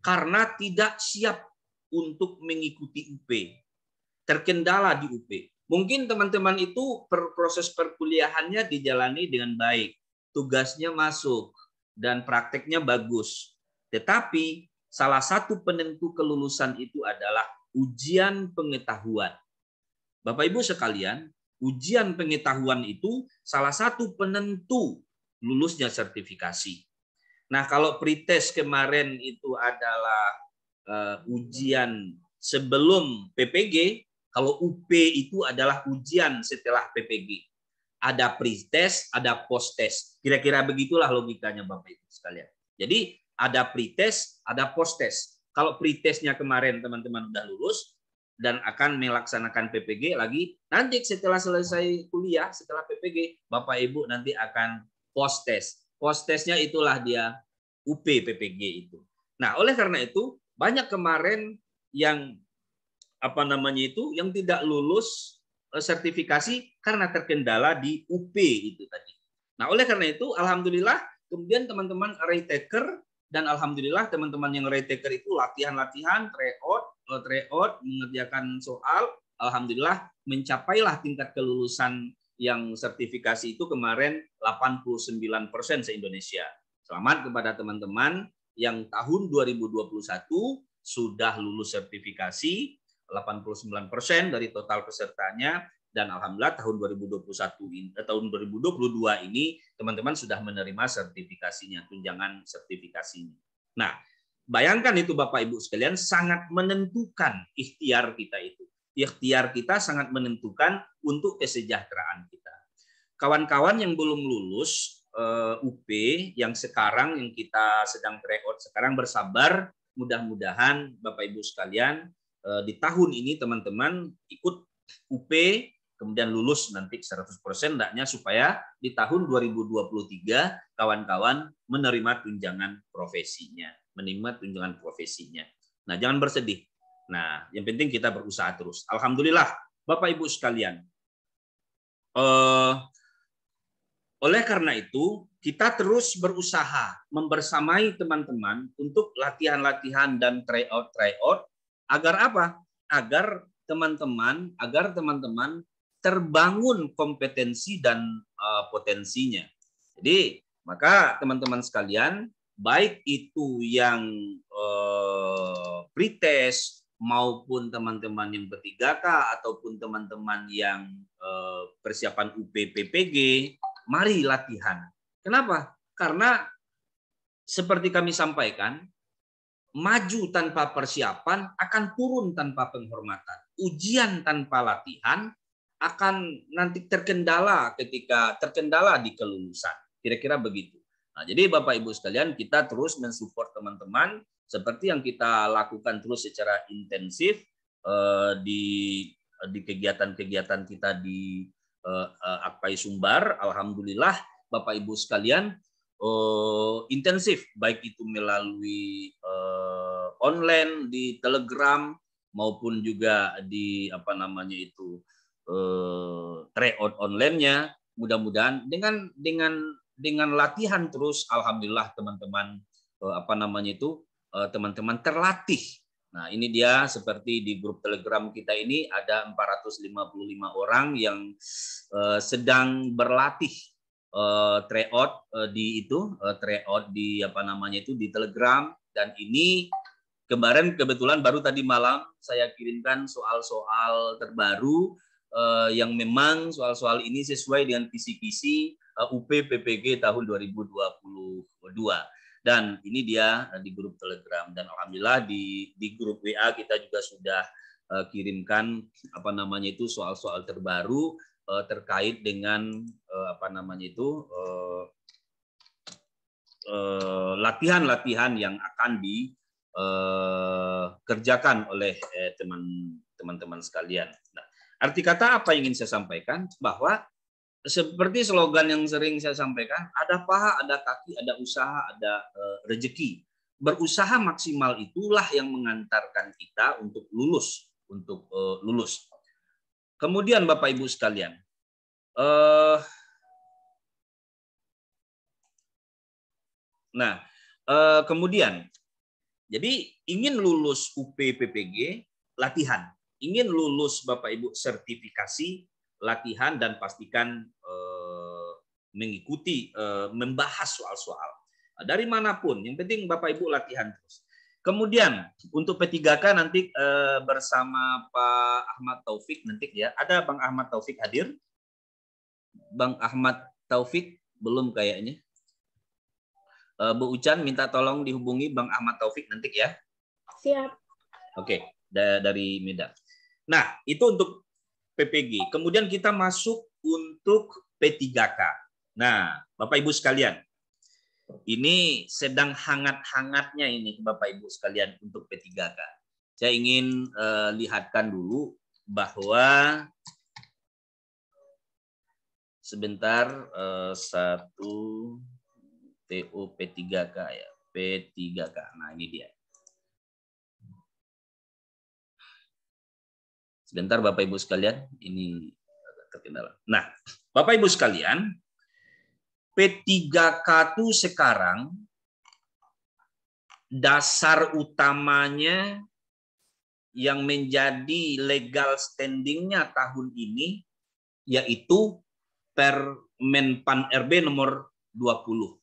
[SPEAKER 3] karena tidak siap untuk mengikuti UP, terkendala di UP. Mungkin teman-teman itu proses perkuliahannya dijalani dengan baik, tugasnya masuk, dan prakteknya bagus. Tetapi salah satu penentu kelulusan itu adalah ujian pengetahuan. Bapak Ibu sekalian, ujian pengetahuan itu salah satu penentu lulusnya sertifikasi. Nah, kalau pretest kemarin itu adalah ujian sebelum PPG, kalau UP itu adalah ujian setelah PPG. Ada pretest, ada post-test. Kira-kira begitulah logikanya Bapak Ibu sekalian. Jadi ada pretest, ada post-test. Kalau pretestnya kemarin teman-teman sudah lulus dan akan melaksanakan PPG lagi, nanti setelah selesai kuliah, setelah PPG, Bapak Ibu nanti akan post-test. Post-testnya itulah dia UP PPG itu. Nah, oleh karena itu banyak kemarin yang yang tidak lulus sertifikasi karena terkendala di UP itu tadi. Nah, oleh karena itu alhamdulillah kemudian teman-teman retaker, dan alhamdulillah teman-teman yang retaker itu latihan-latihan, tryout, mengerjakan soal, alhamdulillah mencapailah tingkat kelulusan yang sertifikasi itu kemarin 89% se-Indonesia. Selamat kepada teman-teman yang tahun 2021 sudah lulus sertifikasi, 89% dari total pesertanya, dan alhamdulillah tahun 2022 ini teman-teman sudah menerima sertifikasinya, tunjangan sertifikasinya. Nah, bayangkan itu Bapak Ibu sekalian, sangat menentukan ikhtiar kita itu. Ikhtiar kita sangat menentukan untuk kesejahteraan kita. Kawan-kawan yang belum lulus UP yang sekarang yang kita sedang tryout sekarang, bersabar, mudah-mudahan Bapak Ibu sekalian di tahun ini teman-teman ikut UP kemudian lulus nanti 100% hendaknya, supaya di tahun 2023 kawan-kawan menerima tunjangan profesinya, Nah, jangan bersedih. Nah, yang penting kita berusaha terus. Alhamdulillah Bapak Ibu sekalian. Oleh karena itu, kita terus berusaha membersamai teman-teman untuk latihan-latihan dan tryout. Agar apa? Agar teman-teman terbangun kompetensi dan potensinya. Jadi, maka teman-teman sekalian, baik itu yang pretest maupun teman-teman yang ber-3K ataupun teman-teman yang persiapan UP PPG, mari latihan. Kenapa? Karena seperti kami sampaikan, maju tanpa persiapan akan turun tanpa penghormatan. Ujian tanpa latihan akan nanti terkendala di kelulusan. Kira-kira begitu. Nah, jadi Bapak Ibu sekalian, kita terus mensupport teman-teman seperti yang kita lakukan terus secara intensif di kegiatan-kegiatan kita di Akpai Sumbar. Alhamdulillah Bapak Ibu sekalian intensif, baik itu melalui online di Telegram maupun juga di tryout online-nya. Mudah-mudahan dengan latihan terus, alhamdulillah teman-teman teman-teman terlatih. Nah, ini dia seperti di grup Telegram kita ini ada 455 orang yang sedang berlatih tryout di Telegram. Dan ini kemarin kebetulan baru tadi malam saya kirimkan soal-soal terbaru yang memang soal-soal ini sesuai dengan kisi-kisi UP PPG tahun 2022. Dan ini dia di grup Telegram, dan alhamdulillah di grup WA kita juga sudah kirimkan soal-soal terbaru terkait dengan latihan-latihan yang akan dikerjakan oleh teman-teman sekalian. Nah, arti kata apa yang ingin saya sampaikan, bahwa seperti slogan yang sering saya sampaikan, ada paha, ada kaki, ada usaha, ada rezeki. Berusaha maksimal itulah yang mengantarkan kita untuk lulus. Kemudian Bapak Ibu sekalian, kemudian Jadi ingin lulus UP PPG, latihan. Ingin lulus Bapak Ibu sertifikasi, latihan, dan pastikan mengikuti, membahas soal-soal. Dari manapun, yang penting Bapak Ibu latihan terus. Kemudian untuk P3K nanti bersama Pak Ahmad Taufik nanti ya. Ada Bang Ahmad Taufik hadir? Bang Ahmad Taufik belum kayaknya. Bu Ucan minta tolong dihubungi Bang Ahmad Taufik nanti ya.
[SPEAKER 1] Siap.
[SPEAKER 3] Oke, dari Medan. Nah, itu untuk PPG. Kemudian kita masuk untuk P3K. Nah, Bapak Ibu sekalian, ini sedang hangat-hangatnya ini Bapak Ibu sekalian untuk P3K. Saya ingin lihatkan dulu bahwa sebentar satu TO P3K ya, P3K. Nah, ini dia. Sebentar Bapak Ibu sekalian, ini terkendala. Nah, Bapak Ibu sekalian, P3K itu sekarang dasar utamanya yang menjadi legal standingnya tahun ini yaitu Permenpan RB nomor 20.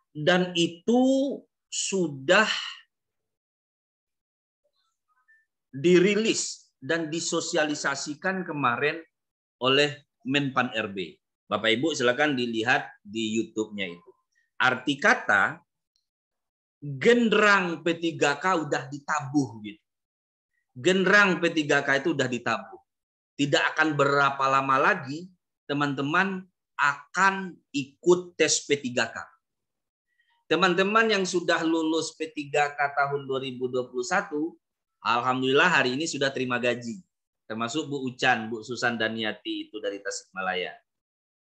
[SPEAKER 3] Dan itu sudah dirilis dan disosialisasikan kemarin oleh Menpan RB. Bapak Ibu silakan dilihat di YouTube-nya itu. Arti kata genderang P3K udah ditabuh gitu. Genderang P3K itu udah ditabuh. Tidak akan berapa lama lagi teman-teman akan ikut tes P3K. Teman-teman yang sudah lulus P3K tahun 2021, alhamdulillah hari ini sudah terima gaji. Termasuk Bu Ucan, Bu Susan Daniati itu dari Tasikmalaya.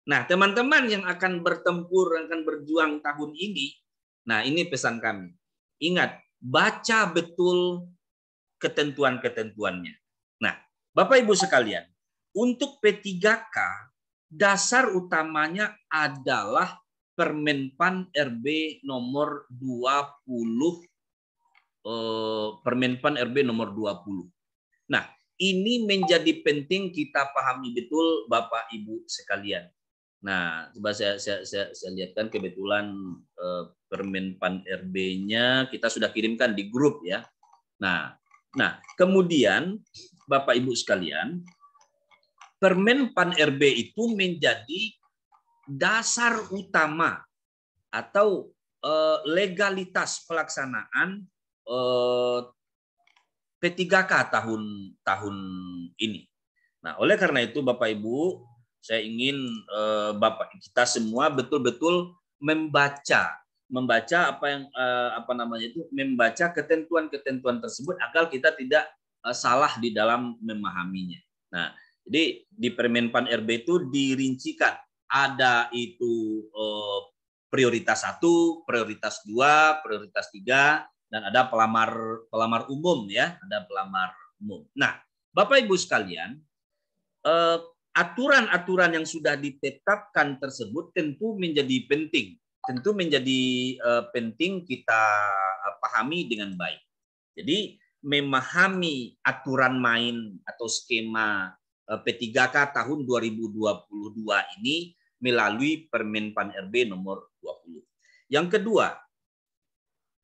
[SPEAKER 3] Nah, teman-teman yang akan bertempur, akan berjuang tahun ini, nah ini pesan kami. Ingat, baca betul ketentuan-ketentuannya. Nah, Bapak Ibu sekalian, untuk P3K, dasar utamanya adalah Permenpan RB nomor 20. Permenpan RB nomor 20. Nah, ini menjadi penting kita pahami betul Bapak Ibu sekalian. Nah, coba saya lihatkan kebetulan Permenpan RB-nya kita sudah kirimkan di grup ya. Nah, kemudian Bapak Ibu sekalian, Permenpan RB itu menjadi dasar utama atau legalitas pelaksanaan P3K tahun ini. Nah, oleh karena itu Bapak Ibu, saya ingin Bapak kita semua betul-betul membaca apa yang membaca ketentuan-ketentuan tersebut agar kita tidak salah di dalam memahaminya. Nah, jadi di Permenpan RB itu dirincikan ada itu prioritas 1, prioritas 2, prioritas 3, dan ada pelamar umum ya, ada pelamar umum. Nah, Bapak Ibu sekalian, aturan-aturan yang sudah ditetapkan tersebut tentu menjadi penting. Tentu menjadi penting kita pahami dengan baik. Jadi, memahami aturan main atau skema P3K tahun 2022 ini melalui Permenpan RB nomor 20. Yang kedua,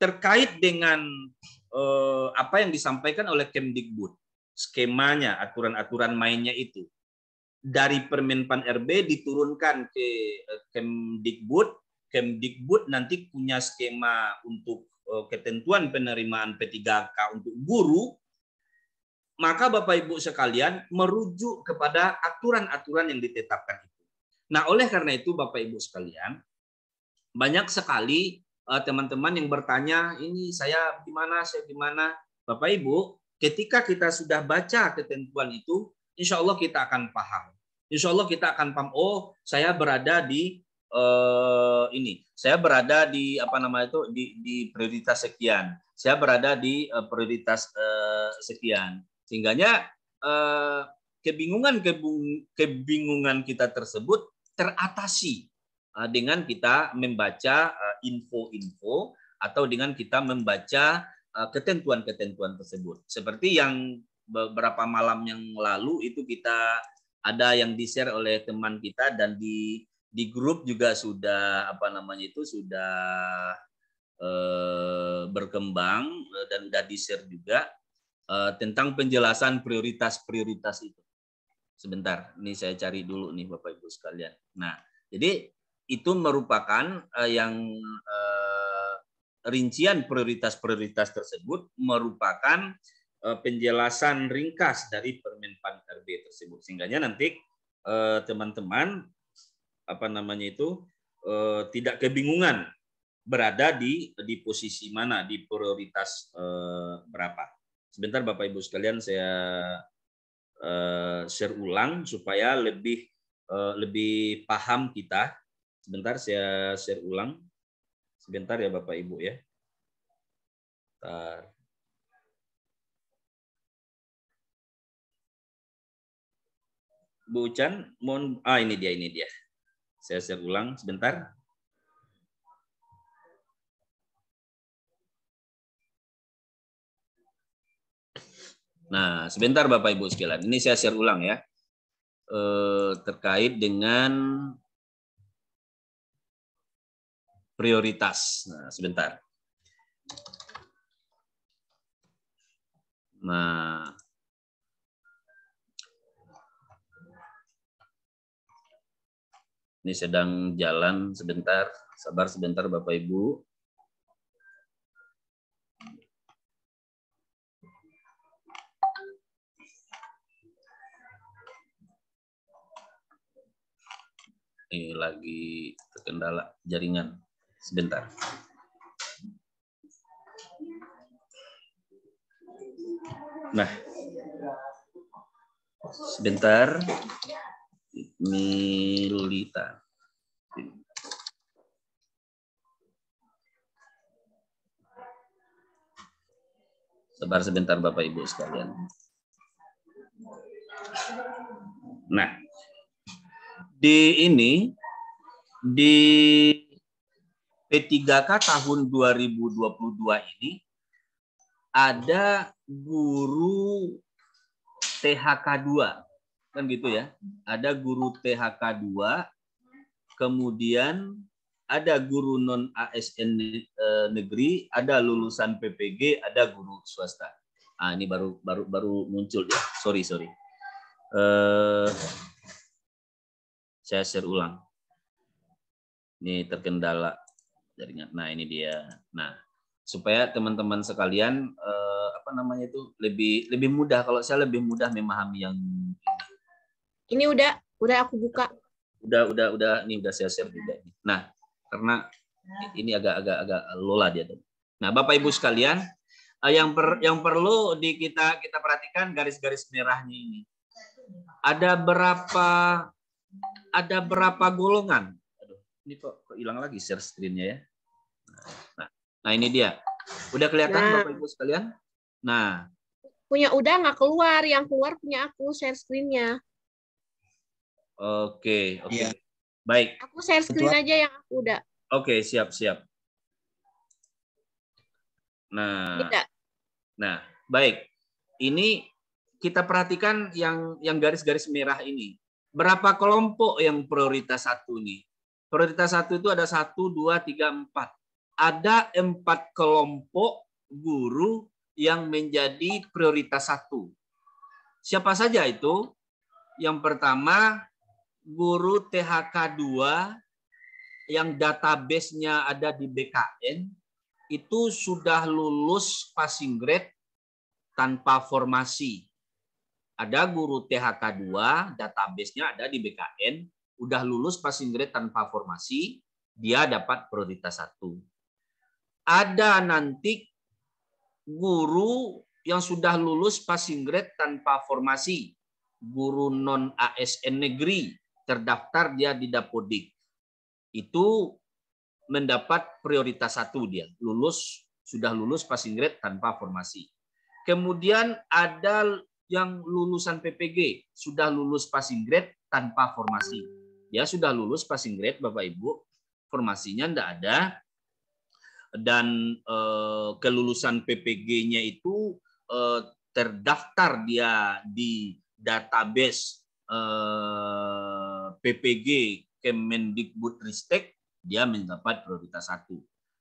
[SPEAKER 3] terkait dengan apa yang disampaikan oleh Kemdikbud, skemanya, aturan-aturan mainnya itu. Dari Permenpan RB diturunkan ke Kemdikbud, Kemdikbud nanti punya skema untuk ketentuan penerimaan P3K untuk guru, maka Bapak Ibu sekalian merujuk kepada aturan-aturan yang ditetapkan itu. Nah, oleh karena itu Bapak Ibu sekalian, banyak sekali teman-teman yang bertanya, ini saya gimana, Bapak Ibu, ketika kita sudah baca ketentuan itu, insya Allah kita akan paham. Insya Allah kita akan paham, oh saya berada di saya berada di di prioritas sekian. Saya berada di prioritas sekian. Sehingganya kebingungan kita tersebut teratasi dengan kita membaca info-info atau dengan kita membaca ketentuan-ketentuan tersebut. Seperti yang beberapa malam yang lalu itu kita ada yang di-share oleh teman kita, dan di grup juga sudah sudah berkembang dan sudah di-share juga tentang penjelasan prioritas-prioritas itu. Sebentar, ini saya cari dulu nih Bapak Ibu sekalian. Nah, jadi itu merupakan yang rincian prioritas-prioritas tersebut merupakan penjelasan ringkas dari Permen-Pan RB tersebut. Sehingga nanti teman-teman tidak kebingungan berada di posisi mana, di prioritas berapa. Sebentar Bapak Ibu sekalian, saya share ulang supaya lebih paham kita. Sebentar saya share ulang. Sebentar ya Bapak Ibu ya. Bentar. Bu Ucan, mohon ini dia. Saya share ulang sebentar. Nah, sebentar Bapak Ibu sekalian. Ini saya share ulang ya. Terkait dengan prioritas. Nah, sebentar. Nah, ini sedang jalan sebentar. Sabar sebentar Bapak Ibu. Ini lagi terkendala jaringan. Sebentar. Nah, sebentar. Milita. Sabar sebentar Bapak Ibu sekalian. Nah, di P3K tahun 2022 ini ada guru THK 2, kan gitu ya. Ada guru THK 2, kemudian ada guru non ASN negeri, ada lulusan PPG, ada guru swasta. Ini baru muncul ya. Sorry. Saya share ulang. Ini terkendala jaringan. Nah, ini dia. Nah, supaya teman-teman sekalian lebih mudah. Kalau saya lebih mudah memahami yang
[SPEAKER 1] ini udah aku buka.
[SPEAKER 3] Udah ini udah saya share juga. Nah, karena ini agak lola dia. Nah, Bapak Ibu sekalian, yang perlu kita perhatikan garis-garis merahnya ini. Ada berapa golongan? Aduh, ini kok hilang lagi share screen-nya ya. Nah, ini dia. Udah kelihatan Bapak Ibu sekalian? Nah,
[SPEAKER 1] punya udah nggak keluar, yang keluar punya aku share screen-nya.
[SPEAKER 3] Oke.
[SPEAKER 5] Ya.
[SPEAKER 3] Baik.
[SPEAKER 1] Aku share screen aja yang aku udah.
[SPEAKER 3] Oke, siap. Nah, baik. Ini kita perhatikan yang garis-garis merah ini. Berapa kelompok yang prioritas 1 nih? Prioritas 1 itu ada 1, 2, 3, 4. Ada 4 kelompok guru yang menjadi prioritas 1. Siapa saja itu? Yang pertama, guru THK 2 yang database-nya ada di BKN, itu sudah lulus passing grade tanpa formasi. Ada guru THK 2, database-nya ada di BKN, udah lulus passing grade tanpa formasi, dia dapat prioritas 1. Ada nanti guru yang sudah lulus passing grade tanpa formasi, guru non ASN negeri, terdaftar dia di Dapodik. Itu mendapat prioritas 1 dia, sudah lulus passing grade tanpa formasi. Kemudian ada yang lulusan PPG, sudah lulus passing grade tanpa formasi. Dia sudah lulus passing grade Bapak Ibu, formasinya enggak ada. dan kelulusan PPG-nya itu terdaftar dia di database PPG Kemendikbudristek, dia mendapat prioritas 1.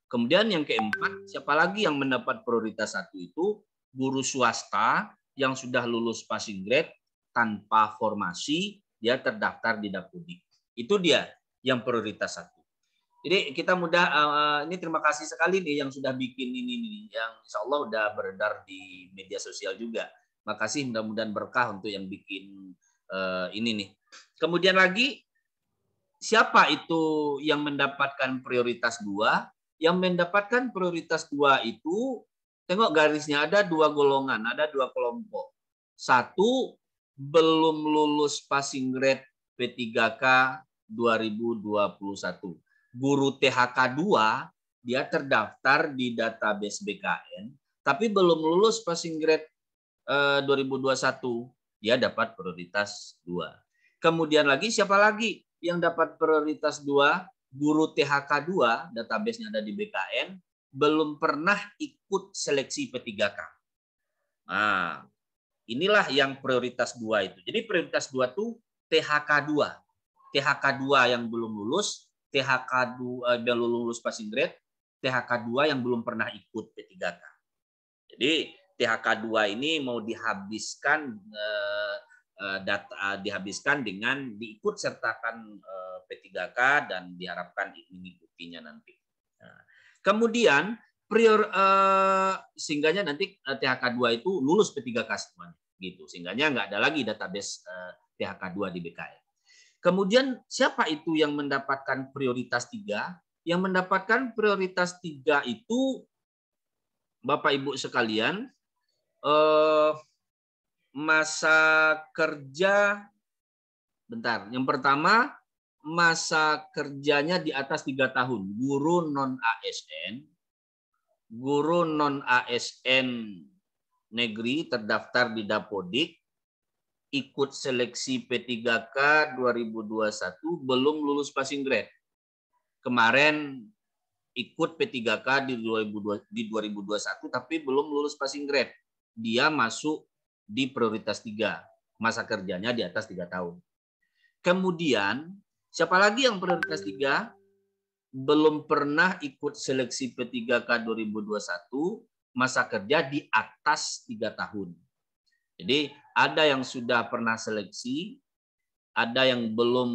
[SPEAKER 3] Kemudian yang keempat, siapa lagi yang mendapat prioritas 1 itu? Guru swasta yang sudah lulus passing grade tanpa formasi, dia terdaftar di Dapodik. Itu dia yang prioritas 1. Jadi kita mudah, ini terima kasih sekali nih yang sudah bikin ini, yang insya Allah udah beredar di media sosial juga. Makasih, mudah-mudahan berkah untuk yang bikin ini nih. Kemudian lagi, siapa itu yang mendapatkan prioritas 2? Yang mendapatkan prioritas 2 itu, tengok garisnya, ada 2 golongan, ada 2 kelompok. 1, belum lulus passing grade P3K 2021. Guru THK 2, dia terdaftar di database BKN, tapi belum lulus passing grade 2021, dia dapat prioritas 2. Kemudian lagi, siapa lagi yang dapat prioritas 2? Guru THK 2, database-nya ada di BKN, belum pernah ikut seleksi P3K. Nah, inilah yang prioritas 2 itu. Jadi prioritas 2 itu THK 2. THK 2 yang belum lulus, THK 2 yang lulus passing grade, THK 2 yang belum pernah ikut P3K. Jadi THK 2 ini mau dihabiskan dihabiskan dengan diikut sertakan P3K dan diharapkan mengikutinya nanti. Nah, kemudian sehingganya nanti THK 2 itu lulus P3K semuanya gitu. Sehingganya nggak ada lagi database THK 2 di BKN. Kemudian siapa itu yang mendapatkan prioritas 3? Yang mendapatkan prioritas 3 itu Bapak Ibu sekalian, masa kerja, bentar. Yang pertama, masa kerjanya di atas 3 tahun. Guru non-ASN negeri terdaftar di Dapodik, ikut seleksi P3K 2021, belum lulus passing grade. Kemarin ikut P3K di 2021, tapi belum lulus passing grade. Dia masuk di prioritas 3. Masa kerjanya di atas 3 tahun. Kemudian, siapa lagi yang prioritas 3? Belum pernah ikut seleksi P3K 2021, masa kerja di atas 3 tahun. Jadi, ada yang sudah pernah seleksi, ada yang belum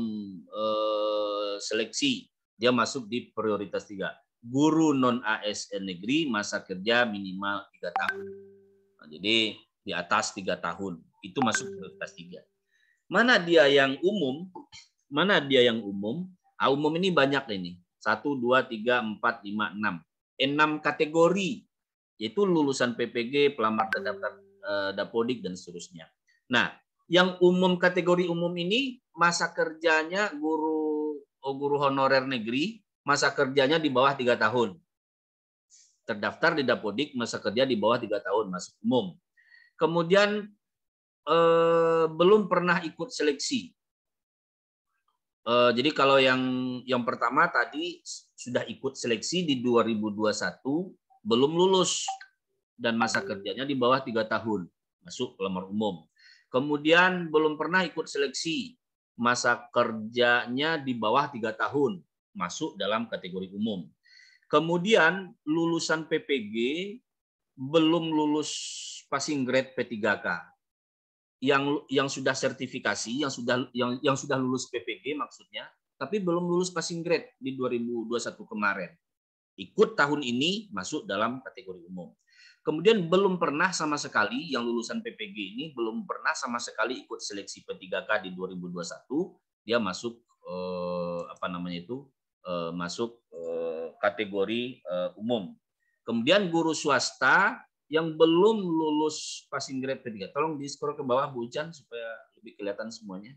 [SPEAKER 3] seleksi. Dia masuk di prioritas 3. Guru non-ASN negeri, masa kerja minimal 3 tahun. Nah, jadi, di atas 3 tahun. Itu masuk prioritas 3. Mana dia yang umum? Mana dia yang umum? Umum ini banyak ini. 1, 2, 3, 4, 5, 6. 6 kategori. Yaitu lulusan PPG, pelamar terdaftar Dapodik, dan seterusnya. Nah, yang umum, kategori umum ini, masa kerjanya guru honorer negeri, masa kerjanya di bawah 3 tahun. Terdaftar di Dapodik, masa kerja di bawah 3 tahun, masuk umum. Kemudian belum pernah ikut seleksi. Jadi kalau yang pertama tadi sudah ikut seleksi di 2021, belum lulus dan masa kerjanya di bawah 3 tahun, masuk pelamar umum. Kemudian belum pernah ikut seleksi, masa kerjanya di bawah 3 tahun, masuk dalam kategori umum. Kemudian lulusan PPG belum lulus passing grade P3K. Yang sudah sertifikasi, yang sudah lulus PPG maksudnya, tapi belum lulus passing grade di 2021 kemarin. Ikut tahun ini masuk dalam kategori umum. Kemudian belum pernah sama sekali, yang lulusan PPG ini belum pernah sama sekali ikut seleksi P3K di 2021, dia masuk masuk kategori umum. Kemudian guru swasta yang belum lulus passing grade P3. Tolong di-scroll ke bawah Bu Ucan supaya lebih kelihatan semuanya.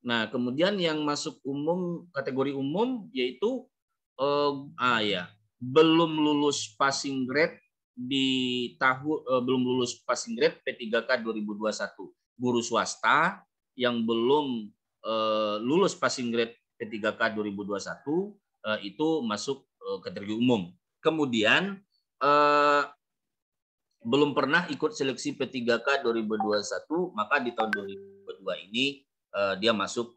[SPEAKER 3] Nah, kemudian yang masuk umum, kategori umum yaitu belum lulus passing grade di tahun belum lulus passing grade P3K 2021. Guru swasta yang belum lulus passing grade P3K 2021 itu masuk kategori umum. kemudian belum pernah ikut seleksi P3K 2021, maka di tahun 2022 ini dia masuk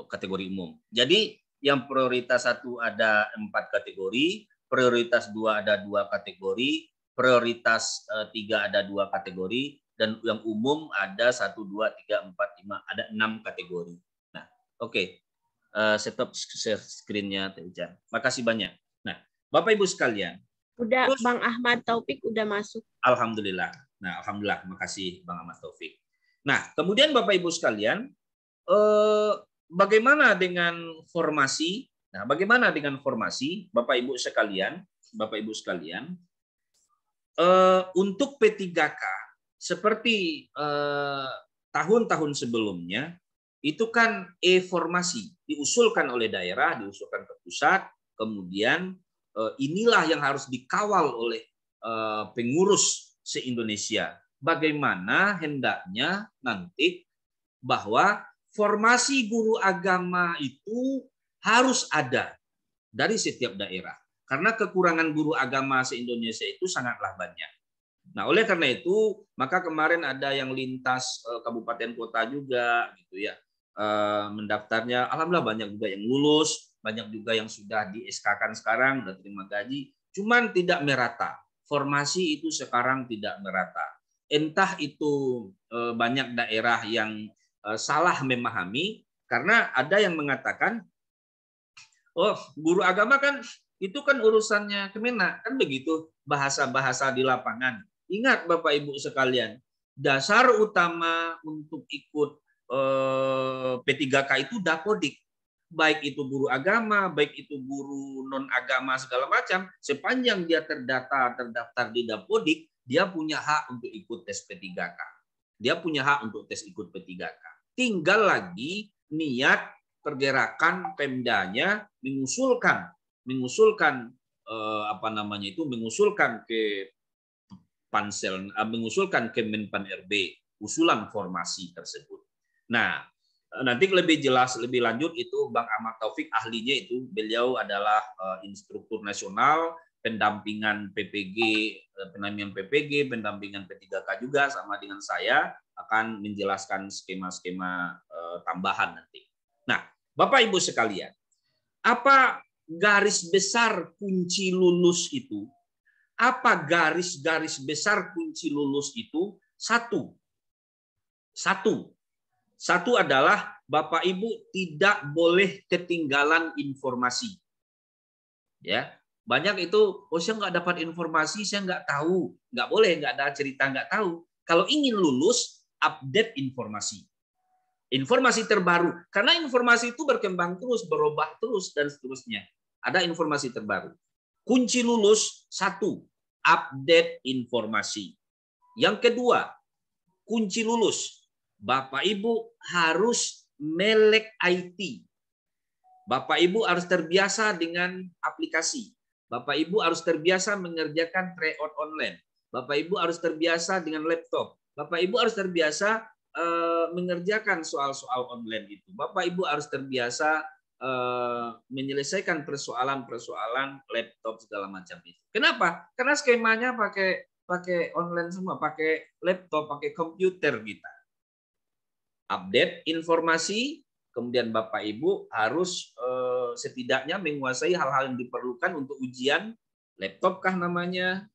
[SPEAKER 3] kategori umum. Jadi yang prioritas 1 ada 4 kategori, prioritas 2 ada 2 kategori, prioritas 3 ada 2 kategori, dan yang umum ada 1, 2, 3, 4, 5, ada 6 kategori. Nah, oke. Stop share screen-nya, Teh Ujan. Makasih banyak. Nah, Bapak Ibu sekalian.
[SPEAKER 1] Udah,
[SPEAKER 3] Terus,
[SPEAKER 1] Bang Ahmad Taufik udah masuk.
[SPEAKER 3] Alhamdulillah. Nah, alhamdulillah. Makasih Bang Ahmad Taufik. Nah, kemudian Bapak Ibu sekalian, bagaimana dengan formasi? Nah, bagaimana dengan formasi, Bapak Ibu sekalian? Bapak Ibu sekalian, untuk P3K seperti tahun-tahun sebelumnya, itu kan e-formasi diusulkan oleh daerah, diusulkan ke pusat, kemudian inilah yang harus dikawal oleh pengurus se-Indonesia. Bagaimana hendaknya nanti bahwa formasi guru agama itu harus ada dari setiap daerah. Karena kekurangan guru agama se-Indonesia itu sangatlah banyak. Nah, oleh karena itu, maka kemarin ada yang lintas kabupaten kota juga, gitu ya, mendaftarnya. Alhamdulillah banyak juga yang lulus, banyak juga yang sudah di SK-kan sekarang, sudah terima gaji. Cuman tidak merata. Formasi itu sekarang tidak merata. Entah itu banyak daerah yang salah memahami, karena ada yang mengatakan, oh, guru agama kan itu kan urusannya Kemenak, kan begitu bahasa-bahasa di lapangan. Ingat Bapak Ibu sekalian, dasar utama untuk ikut P3K itu dapodik. Baik itu guru agama, baik itu guru non-agama segala macam, sepanjang dia terdaftar di dapodik, dia punya hak untuk ikut tes P3K. Dia punya hak untuk tes ikut P3K. Tinggal lagi niat pergerakan Pemdanya mengusulkan mengusulkan ke Pansel, mengusulkan ke Menpan RB usulan formasi tersebut. Nah, nanti lebih jelas lebih lanjut itu Bang Ahmad Taufik ahlinya, itu beliau adalah instruktur nasional pendampingan PPG, pendampingan P3K juga, sama dengan saya akan menjelaskan skema-skema tambahan nanti. Nah, Bapak Ibu sekalian, apa garis besar kunci lulus itu? Apa garis-garis besar kunci lulus itu? Satu adalah Bapak Ibu tidak boleh ketinggalan informasi. Ya, banyak itu, oh saya nggak dapat informasi, saya nggak tahu, nggak boleh, nggak ada cerita nggak tahu. Kalau ingin lulus, update informasi. Informasi terbaru, karena informasi itu berkembang terus, berubah terus, dan seterusnya. Ada informasi terbaru. Kunci lulus, 1, update informasi. Yang kedua, kunci lulus, Bapak Ibu harus melek IT. Bapak Ibu harus terbiasa dengan aplikasi. Bapak Ibu harus terbiasa mengerjakan tryout online. Bapak Ibu harus terbiasa dengan laptop. Bapak Ibu harus terbiasa mengerjakan soal-soal online itu. Bapak Ibu harus terbiasa menyelesaikan persoalan-persoalan laptop segala macam itu. Kenapa? Karena skemanya pakai online semua, pakai laptop, pakai komputer kita. Update informasi, kemudian Bapak Ibu harus setidaknya menguasai hal-hal yang diperlukan untuk ujian, laptop kah namanya,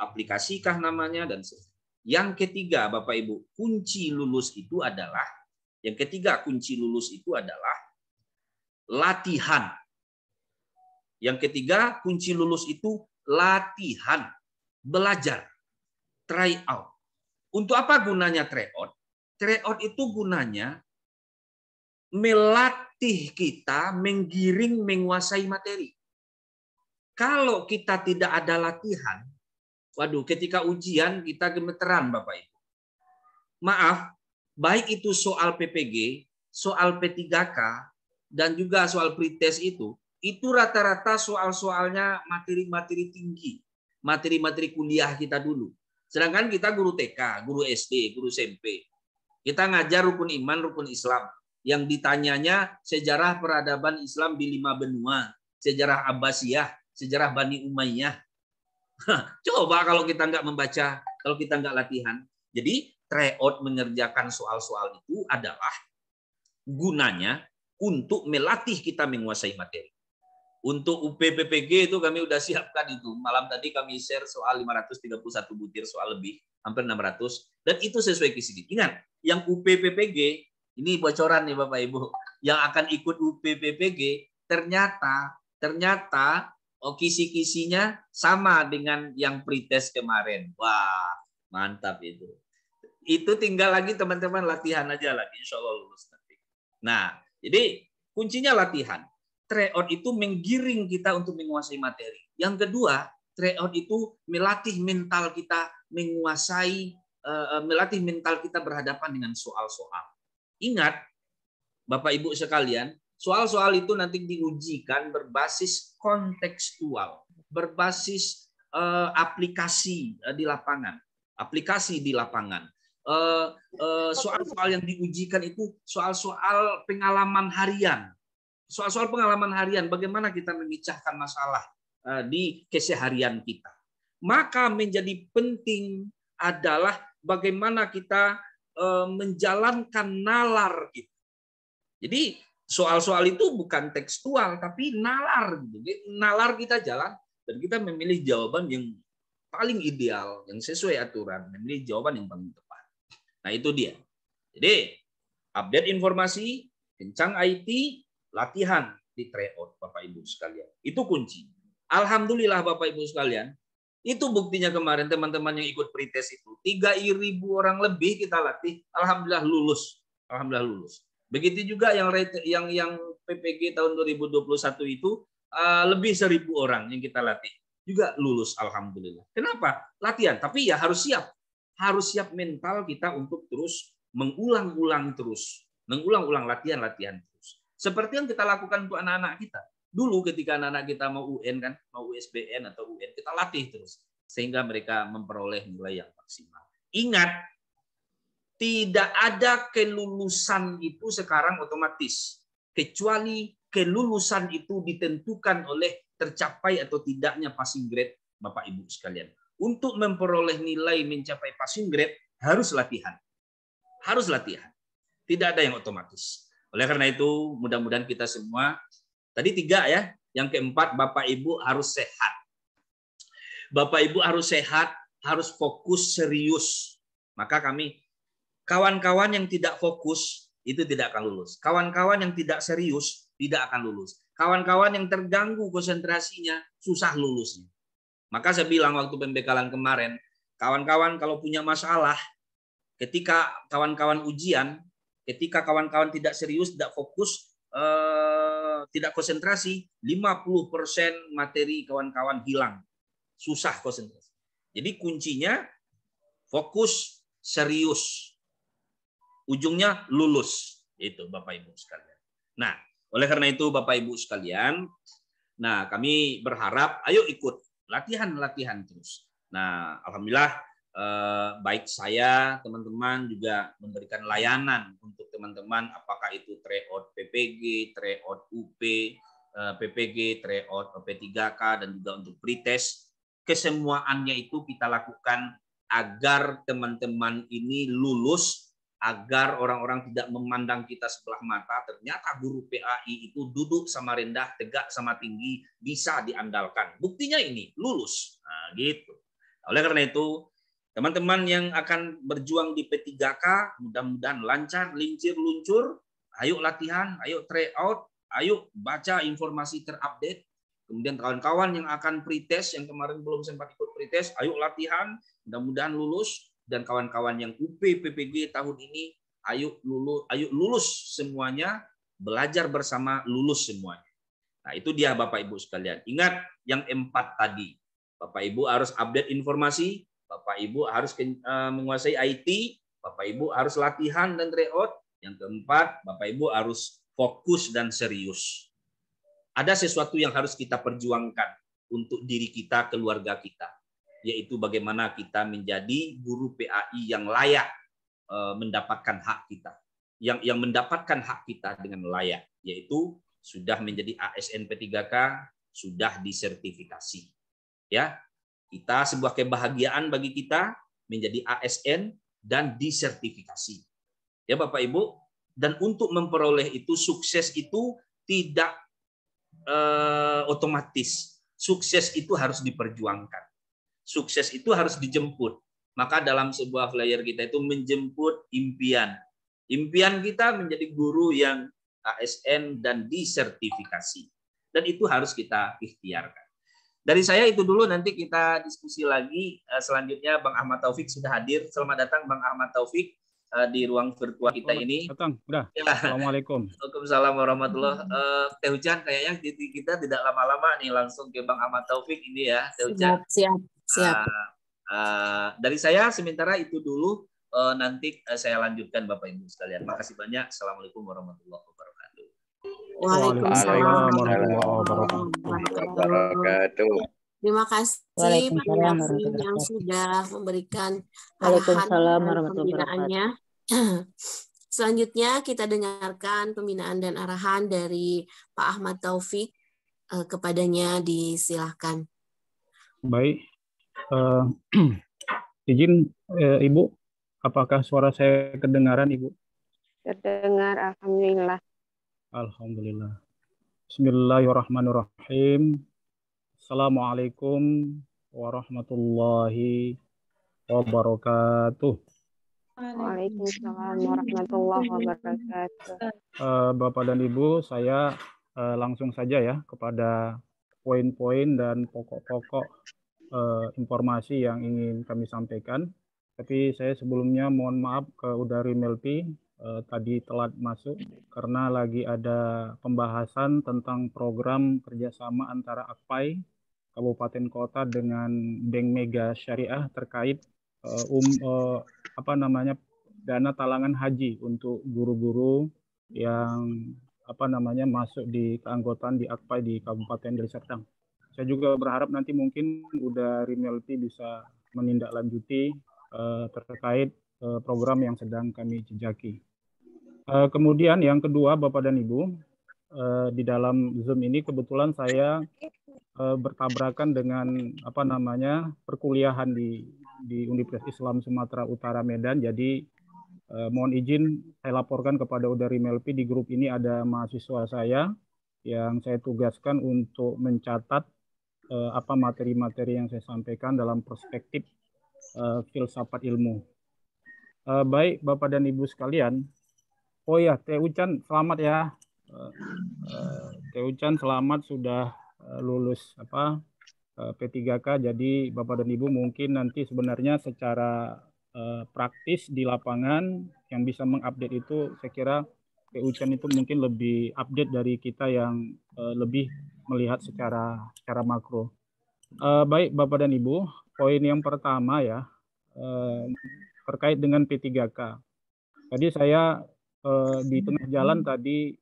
[SPEAKER 3] aplikasi kah namanya, dan sebagainya. Yang ketiga, Bapak Ibu, kunci lulus itu adalah latihan. Yang ketiga, kunci lulus itu latihan, belajar, try out. Untuk apa gunanya try out? Try out itu gunanya melatih kita menggiring, menguasai materi. Kalau kita tidak ada latihan, waduh, ketika ujian kita gemeteran, Bapak Ibu. Maaf, baik itu soal PPG, soal P3K, dan juga soal pretest itu rata-rata soal-soalnya materi-materi tinggi, materi-materi kuliah kita dulu. Sedangkan kita guru TK, guru SD, guru SMP. Kita ngajar rukun iman, rukun Islam. Yang ditanyanya sejarah peradaban Islam di 5 benua. sejarah Abbasiyah, sejarah Bani Umayyah. Coba kalau kita nggak membaca, kalau kita nggak latihan. Jadi tryout mengerjakan soal-soal itu adalah gunanya untuk melatih kita menguasai materi. Untuk UPPPG itu kami udah siapkan itu. Malam tadi kami share soal 531 butir soal lebih, hampir 600. Dan itu sesuai kisi. Ingat, yang UPPPG, ini bocoran nih Bapak Ibu, yang akan ikut UPPPG, ternyata kisi-kisinya sama dengan yang pretest kemarin. Wah, mantap itu. Itu tinggal lagi teman-teman latihan aja lagi, insya Allah lulus nanti. Nah, jadi kuncinya latihan. Tryout itu menggiring kita untuk menguasai materi. Yang kedua, tryout itu melatih mental kita menguasai, melatih mental kita berhadapan dengan soal-soal. Ingat, Bapak Ibu sekalian, soal-soal itu nanti diujikan berbasis kontekstual, berbasis aplikasi di lapangan. Aplikasi di lapangan. Soal-soal yang diujikan itu soal-soal pengalaman harian. Soal-soal pengalaman harian, bagaimana kita memecahkan masalah di keseharian kita. Maka menjadi penting adalah bagaimana kita menjalankan nalar kita. Jadi soal-soal itu bukan tekstual, tapi nalar. Jadi, nalar kita jalan dan kita memilih jawaban yang paling ideal, yang sesuai aturan, memilih jawaban yang paling tepat. Nah itu dia. Jadi update informasi, kencang IT, latihan di tryout Bapak Ibu sekalian. Itu kunci. Alhamdulillah Bapak Ibu sekalian, itu buktinya kemarin teman-teman yang ikut pretest itu 3.000 orang lebih kita latih, alhamdulillah lulus. Alhamdulillah lulus. Begitu juga yang PPG tahun 2021 itu lebih 1.000 orang yang kita latih juga lulus alhamdulillah. Kenapa? Latihan, tapi ya harus siap. Harus siap mental kita untuk terus mengulang-ulang terus. Mengulang-ulang latihan-latihan terus. Seperti yang kita lakukan untuk anak-anak kita. Dulu ketika anak-anak kita mau UN kan, mau USBN atau UN, kita latih terus sehingga mereka memperoleh nilai yang maksimal. Ingat, tidak ada kelulusan itu sekarang otomatis, kecuali kelulusan itu ditentukan oleh tercapai atau tidaknya passing grade Bapak Ibu sekalian. Untuk memperoleh nilai mencapai passing grade harus latihan. Harus latihan. Tidak ada yang otomatis. Oleh karena itu, mudah-mudahan kita semua, tadi 3 ya, yang keempat Bapak Ibu harus sehat. Bapak Ibu harus sehat, harus fokus serius. Maka kami kawan-kawan yang tidak fokus itu tidak akan lulus. Kawan-kawan yang tidak serius tidak akan lulus. Kawan-kawan yang terganggu konsentrasinya susah lulusnya. Maka saya bilang waktu pembekalan kemarin, kawan-kawan kalau punya masalah, ketika kawan-kawan ujian, ketika kawan-kawan tidak serius, tidak fokus, tidak konsentrasi, 50% materi kawan-kawan hilang. Susah konsentrasi. Jadi kuncinya fokus, serius. Ujungnya lulus. Itu Bapak Ibu sekalian. Nah, oleh karena itu Bapak Ibu sekalian, nah kami berharap ayo ikut latihan-latihan terus. Nah, alhamdulillah baik saya, teman-teman juga memberikan layanan untuk teman-teman apakah itu tryout PPG, tryout UP, PPG, tryout P3K dan juga untuk pretest. Kesemuaannya itu kita lakukan agar teman-teman ini lulus, agar orang-orang tidak memandang kita sebelah mata. Ternyata guru PAI itu duduk sama rendah, tegak sama tinggi, bisa diandalkan. Buktinya ini, lulus. Nah, gitu. Oleh karena itu, teman-teman yang akan berjuang di P3K, mudah-mudahan lancar, lincir, luncur. Ayo latihan, ayo tryout, ayo baca informasi terupdate. Kemudian kawan-kawan yang akan pretest, yang kemarin belum sempat ikut pretest, ayo latihan, mudah-mudahan lulus. Dan kawan-kawan yang UP PPG tahun ini, ayo lulus semuanya, belajar bersama, lulus semuanya. Nah itu dia Bapak Ibu sekalian. Ingat yang 4 tadi. Bapak Ibu harus update informasi, Bapak Ibu harus menguasai IT, Bapak Ibu harus latihan dan tryout. Yang keempat, Bapak Ibu harus fokus dan serius. Ada sesuatu yang harus kita perjuangkan untuk diri kita, keluarga kita. Yaitu bagaimana kita menjadi guru PAI yang layak mendapatkan hak kita. Yang mendapatkan hak kita dengan layak. Yaitu sudah menjadi ASN P3K, sudah disertifikasi. Ya, kita sebuah kebahagiaan bagi kita menjadi ASN dan disertifikasi. Ya Bapak Ibu, dan untuk memperoleh itu, sukses itu tidak otomatis. Sukses itu harus diperjuangkan. Sukses itu harus dijemput. Maka dalam sebuah flyer kita itu menjemput impian. Impian kita menjadi guru yang ASN dan disertifikasi. Dan itu harus kita ikhtiarkan. Dari saya itu dulu, nanti kita diskusi lagi. Selanjutnya Bang Ahmad Taufik sudah hadir. Selamat datang Bang Ahmad Taufik di ruang virtual kita ini.
[SPEAKER 6] Datang, udah.
[SPEAKER 3] Ya.
[SPEAKER 6] Assalamualaikum.
[SPEAKER 3] Waalaikumsalam warahmatullahi wabarakatuh. Teh Hujan, kayaknya kita tidak lama-lama nih, langsung ke Bang Ahmad Taufik ini ya, Teh Hujan.
[SPEAKER 7] Siap.
[SPEAKER 3] Dari saya sementara itu dulu, nanti saya lanjutkan Bapak Ibu sekalian. Makasih banyak. Assalamualaikum warahmatullahi wabarakatuh.
[SPEAKER 7] Waalaikumsalam
[SPEAKER 6] warahmatullahi
[SPEAKER 7] wabarakatuh. Terima kasih Pak Davi yang sudah memberikan arahan pembinaannya. Selanjutnya kita dengarkan pembinaan dan arahan dari Pak Ahmad Taufik. Kepadanya disilahkan.
[SPEAKER 6] Baik. Izin Ibu, apakah suara saya kedengaran Ibu?
[SPEAKER 8] Terdengar, alhamdulillah.
[SPEAKER 6] Alhamdulillah. Bismillahirrahmanirrahim. Assalamualaikum warahmatullahi wabarakatuh.
[SPEAKER 8] Waalaikumsalam warahmatullahi wabarakatuh.
[SPEAKER 6] Bapak dan Ibu, saya langsung saja ya kepada poin-poin dan pokok-pokok informasi yang ingin kami sampaikan. Tapi saya sebelumnya mohon maaf ke Udari Melpi, tadi telat masuk karena lagi ada pembahasan tentang program kerjasama antara AKPAI Kabupaten Kota dengan Bank Mega Syariah terkait dana talangan haji untuk guru-guru yang masuk di keanggotaan di AKPAI di Kabupaten Deli Serdang. Saya juga berharap nanti mungkin Udari Melpi bisa menindaklanjuti terkait program yang sedang kami jejaki. Kemudian yang kedua, Bapak dan Ibu, di dalam Zoom ini kebetulan saya bertabrakan dengan perkuliahan di Universitas Islam Sumatera Utara Medan. Jadi mohon izin saya laporkan kepada Udari Melpi, di grup ini ada mahasiswa saya yang saya tugaskan untuk mencatat materi-materi yang saya sampaikan dalam perspektif filsafat ilmu. Baik Bapak dan Ibu sekalian. Oh ya, Teh Ucan selamat ya. Teh Ucan selamat sudah lulus P3K. Jadi Bapak dan Ibu mungkin nanti sebenarnya secara praktis di lapangan yang bisa mengupdate itu, saya kira Teh Ucan itu mungkin lebih update dari kita yang lebih melihat secara makro. Baik Bapak dan Ibu, poin yang pertama ya terkait dengan P3K. Tadi saya di tengah jalan tadi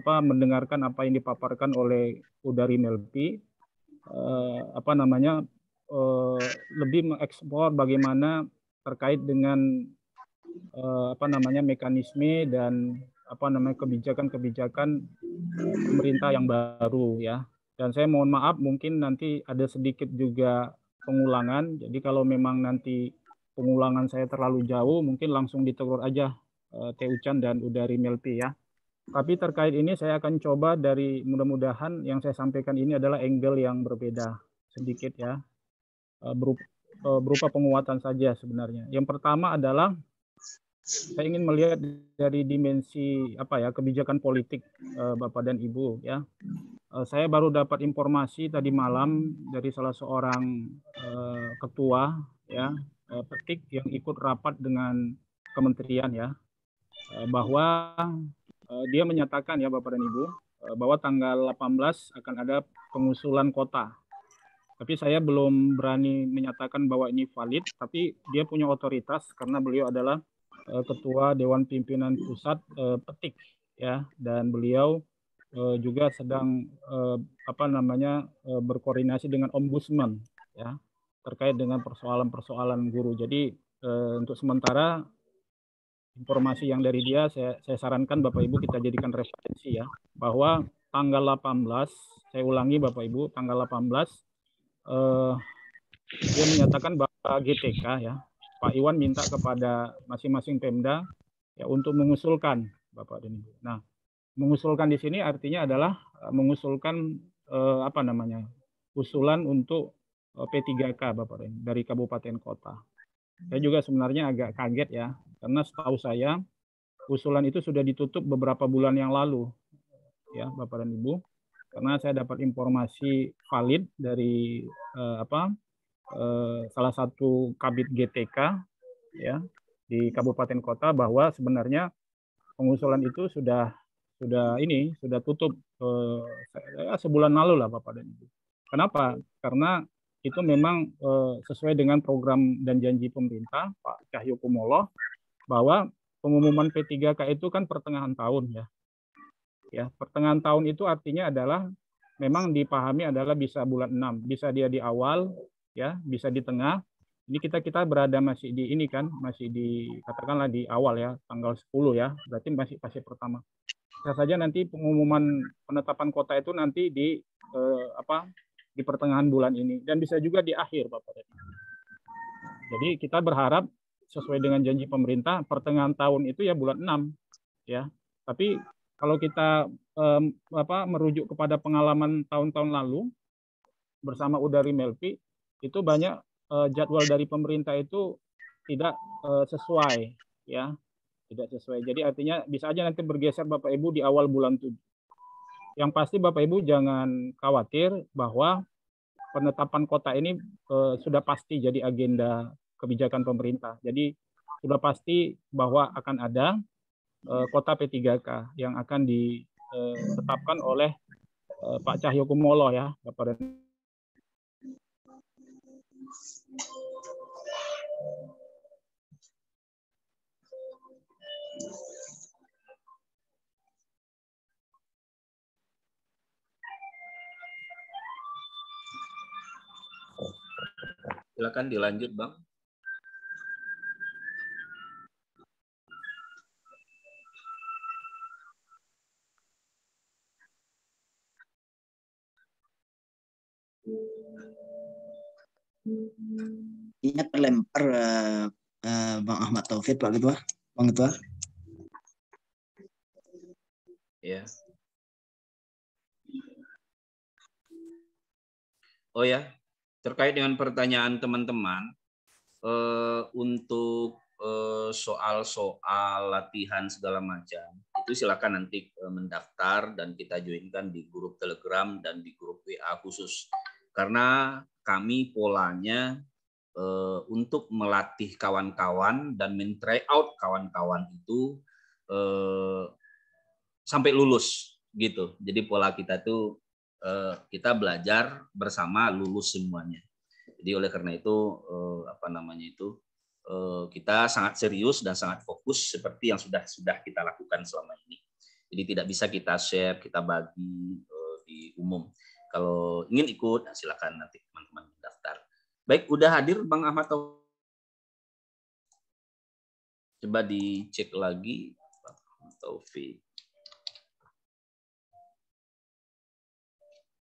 [SPEAKER 6] mendengarkan apa yang dipaparkan oleh Udari Melpi, lebih mengeksplor bagaimana terkait dengan mekanisme dan kebijakan-kebijakan pemerintah yang baru ya. Dan saya mohon maaf mungkin nanti ada sedikit juga pengulangan. Jadi kalau memang nanti pengulangan saya terlalu jauh, mungkin langsung ditegur aja Teh Ucan dan Udari Melpi ya. Tapi terkait ini saya akan coba dari, mudah-mudahan yang saya sampaikan ini adalah angle yang berbeda sedikit ya, berupa penguatan saja sebenarnya. Yang pertama adalah saya ingin melihat dari dimensi kebijakan politik Bapak dan Ibu ya. Saya baru dapat informasi tadi malam dari salah seorang ketua ya Petik yang ikut rapat dengan kementerian ya, bahwa dia menyatakan ya Bapak dan Ibu bahwa tanggal 18 akan ada pengusulan kota. Tapi saya belum berani menyatakan bahwa ini valid, tapi dia punya otoritas karena beliau adalah Ketua Dewan Pimpinan Pusat Petik ya, dan beliau juga sedang berkoordinasi dengan Ombudsman ya terkait dengan persoalan-persoalan guru. Jadi untuk sementara informasi yang dari dia, saya sarankan Bapak Ibu kita jadikan referensi ya, bahwa tanggal 18, saya ulangi Bapak Ibu, tanggal 18 dia menyatakan bahwa GTK ya, Pak Iwan minta kepada masing-masing Pemda ya untuk mengusulkan Bapak dan Ibu. Nah, mengusulkan di sini artinya adalah mengusulkan usulan untuk P3K Bapak dan Ibu dari kabupaten kota. Saya juga sebenarnya agak kaget ya, karena setahu saya usulan itu sudah ditutup beberapa bulan yang lalu ya Bapak dan Ibu. Karena saya dapat informasi valid dari salah satu kabid GTK ya di kabupaten kota bahwa sebenarnya pengusulan itu sudah tutup sebulan lalu lah Bapak dan Ibu. Kenapa? Karena itu memang sesuai dengan program dan janji pemerintah Pak Cahyokumolo bahwa pengumuman P3K itu kan pertengahan tahun ya. Ya, pertengahan tahun itu artinya adalah memang dipahami adalah bisa bulan 6, bisa dia di awal ya, bisa di tengah. Ini kita berada masih di ini kan, masih di katakanlah di awal ya, tanggal 10 ya. Berarti masih fase pertama. Bisa saja nanti pengumuman penetapan kota itu nanti di pertengahan bulan ini dan bisa juga di akhir Bapak. Jadi kita berharap sesuai dengan janji pemerintah pertengahan tahun itu ya bulan 6 ya. Tapi kalau kita merujuk kepada pengalaman tahun-tahun lalu bersama Udari Melpi, itu banyak jadwal dari pemerintah itu tidak sesuai ya, tidak sesuai. Jadi artinya bisa aja nanti bergeser Bapak Ibu di awal bulan 7. Yang pasti Bapak Ibu jangan khawatir bahwa penetapan kota ini sudah pasti jadi agenda kebijakan pemerintah. Jadi sudah pasti bahwa akan ada kota P3K yang akan ditetapkan oleh Pak Cahyokumolo ya, Bapak dan
[SPEAKER 3] Silakan dilanjut, Bang.
[SPEAKER 5] Ini terlempar Bang Ahmad Taufik Pak Ketua. Bang Ketua.
[SPEAKER 3] Ya. Oh ya, terkait dengan pertanyaan teman-teman untuk soal-soal latihan segala macam, itu silakan nanti mendaftar dan kita joinkan di grup Telegram dan di grup WA khusus. Karena kami polanya untuk melatih kawan-kawan dan men-try out kawan-kawan itu sampai lulus gitu. Jadi pola kita tuh kita belajar bersama lulus semuanya. Jadi oleh karena itu kita sangat serius dan sangat fokus seperti yang sudah kita lakukan selama ini. Jadi tidak bisa kita share, kita bagi di umum. Kalau ingin ikut, silakan nanti teman-teman mendaftar. Baik, udah hadir Bang Ahmad Taufik. Coba dicek lagi Bang Ahmad Taufik.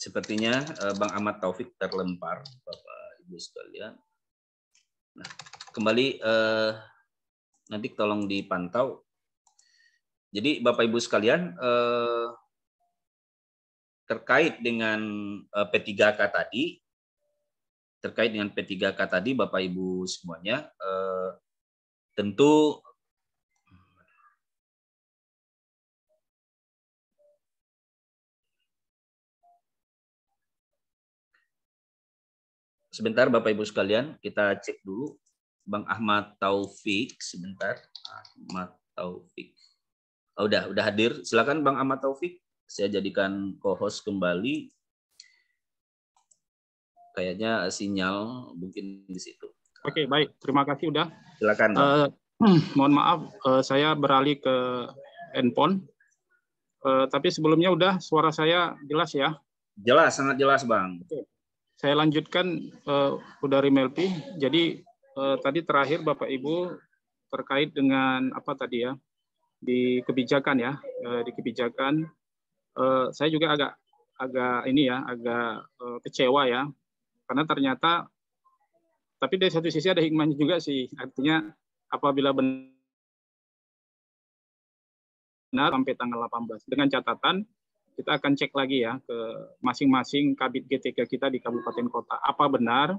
[SPEAKER 3] Sepertinya Bang Ahmad Taufik terlempar, Bapak Ibu sekalian. Nah, kembali nanti tolong dipantau. Jadi Bapak Ibu sekalian, terkait dengan P3K tadi, Bapak Ibu semuanya, tentu sebentar Bapak Ibu sekalian, kita cek dulu Bang Ahmad Taufik sebentar. Ahmad Taufik. Oh, udah hadir. Silakan Bang Ahmad Taufik. Saya jadikan co-host kembali. Kayaknya sinyal mungkin di situ.
[SPEAKER 6] Oke, baik. Terima kasih udah.
[SPEAKER 3] Silakan.
[SPEAKER 6] Mohon maaf, saya beralih ke handphone. Tapi sebelumnya udah suara saya jelas ya?
[SPEAKER 3] Jelas, sangat jelas, Bang.
[SPEAKER 6] Oke. Saya lanjutkan Udari Melpi. Jadi tadi terakhir Bapak Ibu terkait dengan apa tadi ya, di kebijakan ya, di kebijakan saya juga agak ini ya, agak kecewa ya, karena ternyata, tapi dari satu sisi ada hikmahnya juga sih, artinya apabila benar sampai tanggal 18 dengan catatan kita akan cek lagi ya ke masing-masing kabit GTK kita di kabupaten kota, apa benar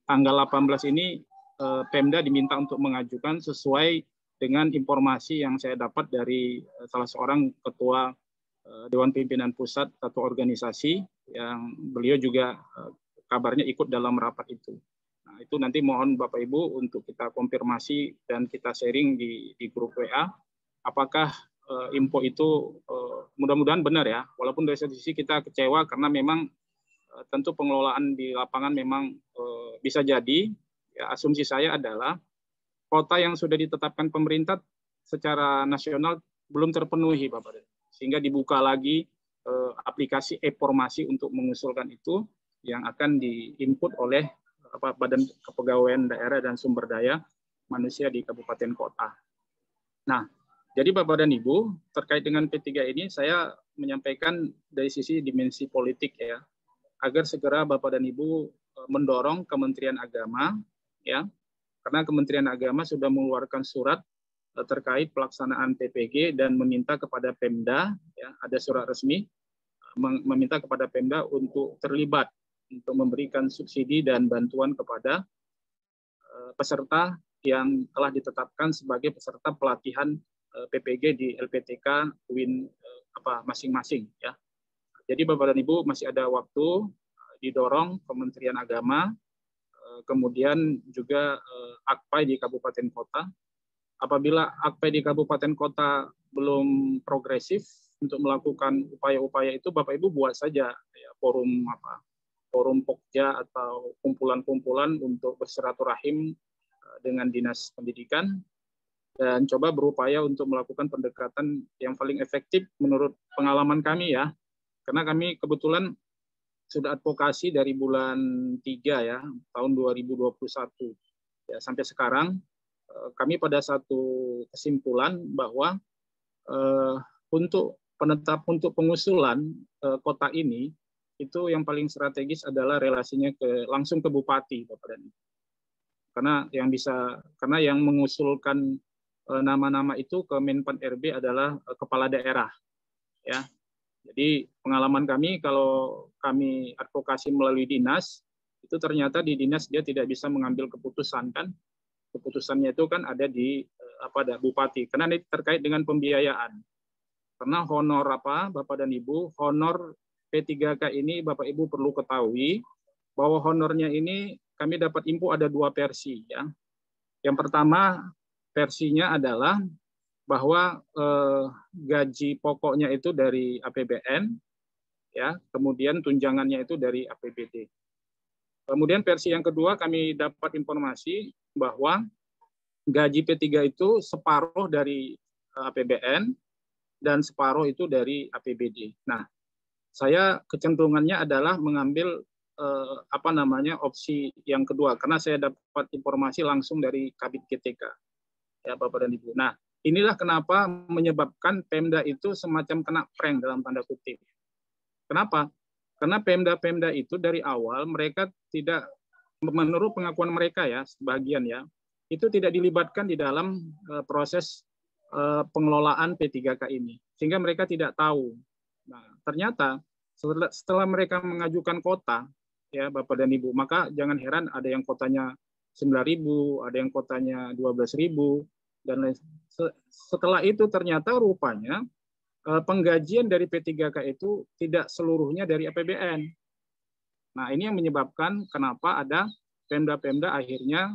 [SPEAKER 6] tanggal 18 ini Pemda diminta untuk mengajukan sesuai dengan informasi yang saya dapat dari salah seorang ketua Dewan Pimpinan Pusat satu organisasi yang beliau juga kabarnya ikut dalam rapat itu. Nah, itu nanti mohon Bapak Ibu untuk kita konfirmasi dan kita sharing di grup WA apakah info itu mudah-mudahan benar ya, walaupun dari sisi kita kecewa karena memang tentu pengelolaan di lapangan memang bisa jadi ya, asumsi saya adalah kota yang sudah ditetapkan pemerintah secara nasional belum terpenuhi Bapak, sehingga dibuka lagi aplikasi e-formasi untuk mengusulkan itu yang akan diinput oleh Badan Kepegawaian Daerah dan Sumber Daya Manusia di kabupaten kota. Nah, jadi Bapak dan Ibu, terkait dengan P3 ini saya menyampaikan dari sisi dimensi politik ya, agar segera Bapak dan Ibu mendorong Kementerian Agama ya, karena Kementerian Agama sudah mengeluarkan surat terkait pelaksanaan PPG dan meminta kepada Pemda ya, ada surat resmi meminta kepada Pemda untuk terlibat untuk memberikan subsidi dan bantuan kepada peserta yang telah ditetapkan sebagai peserta pelatihan PPG di LPTK UIN masing-masing ya. Jadi Bapak dan Ibu masih ada waktu didorong Kementerian Agama, kemudian juga AKPAI di kabupaten kota. Apabila AKPAI di kabupaten kota belum progresif untuk melakukan upaya-upaya itu, Bapak Ibu buat saja ya, forum Pokja atau kumpulan-kumpulan untuk bersilaturahim dengan Dinas Pendidikan dan coba berupaya untuk melakukan pendekatan yang paling efektif menurut pengalaman kami ya. Karena kami kebetulan sudah advokasi dari bulan 3 ya, tahun 2021. Ya, sampai sekarang kami pada satu kesimpulan bahwa untuk pengusulan kota ini itu yang paling strategis adalah relasinya langsung ke bupati, Bapak dan Ibu. Karena yang mengusulkan nama-nama itu ke Menpan RB adalah kepala daerah ya. Jadi pengalaman kami kalau kami advokasi melalui dinas, itu ternyata di dinas dia tidak bisa mengambil keputusan kan. Keputusannya itu kan ada di bupati. Karena ini terkait dengan pembiayaan. Karena honor Bapak dan Ibu, honor P3K ini Bapak Ibu perlu ketahui bahwa honornya ini kami dapat info ada 2 versi ya. Yang pertama versinya adalah bahwa gaji pokoknya itu dari APBN, ya, kemudian tunjangannya itu dari APBD. Kemudian versi yang kedua kami dapat informasi bahwa gaji P3 itu separuh dari APBN dan separuh itu dari APBD. Nah, saya kecenderungannya adalah mengambil opsi yang kedua karena saya dapat informasi langsung dari Kabid GTK, ya Bapak dan Ibu. Nah, inilah kenapa menyebabkan Pemda itu semacam kena prank dalam tanda kutip. Kenapa? Karena Pemda-Pemda itu dari awal mereka tidak, menurut pengakuan mereka ya, sebagian ya, itu tidak dilibatkan di dalam proses pengelolaan P3K ini. Sehingga mereka tidak tahu. Nah, ternyata setelah mereka mengajukan kota, ya Bapak dan Ibu, maka jangan heran ada yang kotanya 9.000, ada yang kotanya 12.000, dan setelah itu ternyata rupanya penggajian dari P3K itu tidak seluruhnya dari APBN. Nah, ini yang menyebabkan kenapa ada Pemda-Pemda akhirnya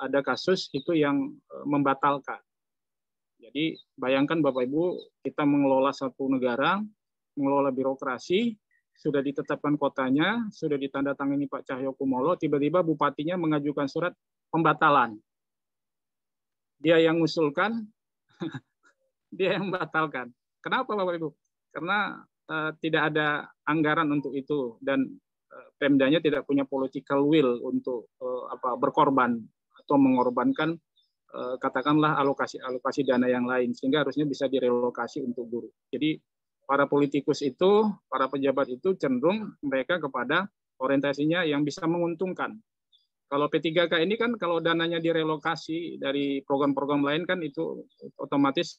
[SPEAKER 6] ada kasus itu yang membatalkan. Jadi bayangkan Bapak Ibu, kita mengelola satu negara, mengelola birokrasi, sudah ditetapkan kotanya, sudah ditandatangani Pak Cahyokumolo, tiba-tiba bupatinya mengajukan surat pembatalan. Dia yang mengusulkan, dia yang membatalkan. Kenapa Bapak Ibu? Karena tidak ada anggaran untuk itu dan Pemdanya tidak punya political will untuk berkorban atau mengorbankan katakanlah alokasi dana yang lain, sehingga harusnya bisa direlokasi untuk guru. Jadi para politikus itu, para pejabat itu cenderung mereka kepada orientasinya yang bisa menguntungkan. Kalau P3K ini kan kalau dananya direlokasi dari program-program lain kan itu otomatis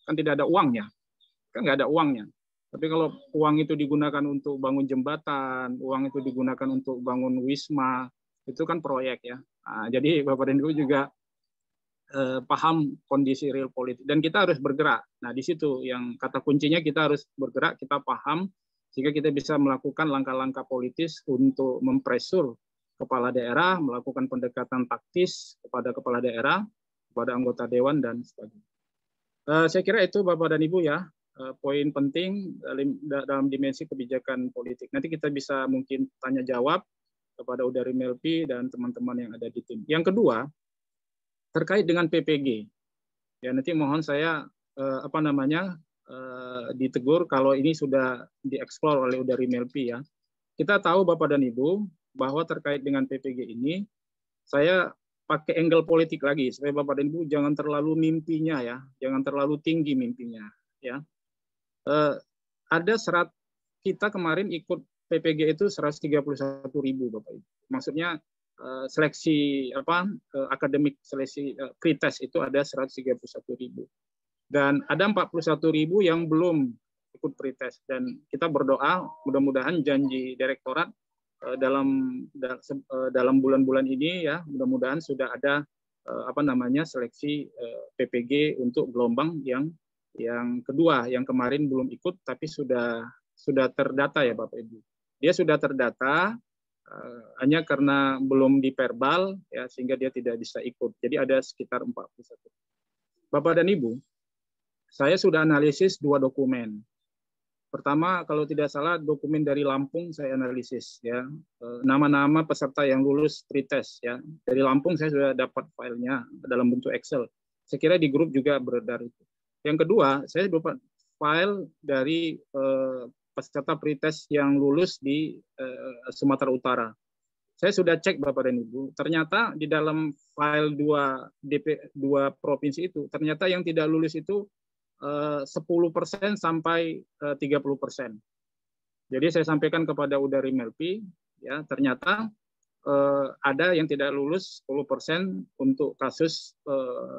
[SPEAKER 6] kan tidak ada uangnya, kan nggak ada uangnya. Tapi kalau uang itu digunakan untuk bangun jembatan, uang itu digunakan untuk bangun wisma, itu kan proyek ya. Nah, jadi Bapak dan Ibu juga paham kondisi real politik dan kita harus bergerak. Nah, di situ yang kata kuncinya kita harus bergerak, kita paham sehingga kita bisa melakukan langkah-langkah politis untuk mempresur kepala daerah, melakukan pendekatan taktis kepada kepala daerah, kepada anggota dewan dan sebagainya. Saya kira itu Bapak dan Ibu ya, poin penting dalam dimensi kebijakan politik. Nanti kita bisa mungkin tanya jawab kepada Udari Melpi dan teman-teman yang ada di tim. Yang kedua, terkait dengan PPG. Ya, nanti mohon saya ditegur kalau ini sudah dieksplor oleh Udari Melpi ya. Kita tahu Bapak dan Ibu bahwa terkait dengan PPG ini saya pakai angle politik lagi supaya Bapak dan Ibu jangan terlalu mimpinya ya, jangan terlalu tinggi mimpinya ya. Ada kita kemarin ikut PPG itu 131.000 Bapak Ibu. Maksudnya seleksi akademik seleksi pretest itu ada 131.000 dan ada 41.000 yang belum ikut pretest dan kita berdoa mudah-mudahan janji direktorat dalam bulan-bulan ini ya mudah-mudahan sudah ada seleksi PPG untuk gelombang yang kedua yang kemarin belum ikut tapi sudah terdata ya Bapak Ibu. Dia sudah terdata hanya karena belum diperbal ya sehingga dia tidak bisa ikut. Jadi ada sekitar 41. Bapak dan Ibu, saya sudah analisis 2 dokumen. Pertama, kalau tidak salah dokumen dari Lampung saya analisis ya. Nama-nama peserta yang lulus pretest ya. Dari Lampung saya sudah dapat filenya dalam bentuk Excel. Saya kira di grup juga beredar itu. Yang kedua, saya dapat file dari peserta pretest yang lulus di Sumatera Utara. Saya sudah cek Bapak dan Ibu, ternyata di dalam file 2 provinsi itu, ternyata yang tidak lulus itu 10% sampai 30%. Jadi saya sampaikan kepada Udari Melpi, ya ternyata ada yang tidak lulus 10% untuk kasus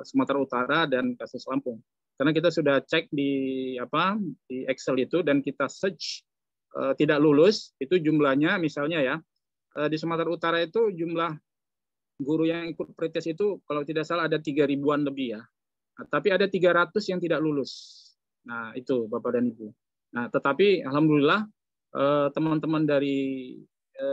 [SPEAKER 6] Sumatera Utara dan kasus Lampung. Karena kita sudah cek di Excel itu dan kita search tidak lulus itu jumlahnya misalnya ya di Sumatera Utara itu jumlah guru yang ikut pretest itu kalau tidak salah ada 3.000-an lebih ya. Nah, tapi ada 300 yang tidak lulus. Nah, itu Bapak dan Ibu. Nah, tetapi alhamdulillah teman-teman dari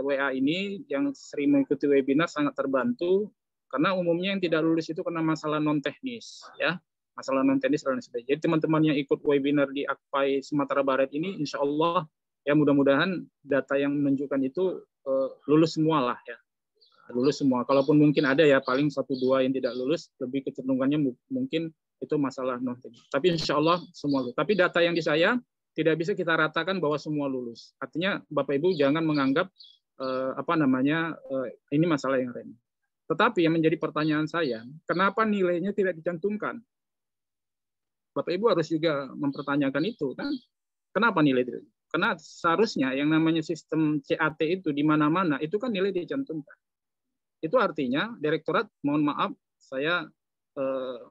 [SPEAKER 6] WA ini yang sering mengikuti webinar sangat terbantu karena umumnya yang tidak lulus itu karena masalah non teknis ya. Masalah non teknis dan sebagainya. Jadi teman-teman yang ikut webinar di Akpai Sumatera Barat ini insya Allah ya mudah-mudahan data yang menunjukkan itu lulus semua lah ya. Lulus semua. Kalaupun mungkin ada ya paling 1-2 yang tidak lulus, lebih kecenderungannya mungkin itu masalah non teknis. Tapi insya Allah semua lulus. Tapi data yang di saya tidak bisa kita ratakan bahwa semua lulus. Artinya Bapak Ibu jangan menganggap ini masalah yang remeh. Tetapi yang menjadi pertanyaan saya, kenapa nilainya tidak dicantumkan? Bapak Ibu harus juga mempertanyakan itu kan. Kenapa nilai itu? Karena seharusnya yang namanya sistem CAT itu di mana-mana itu kan nilai dicantumkan. Itu artinya direktorat, mohon maaf, saya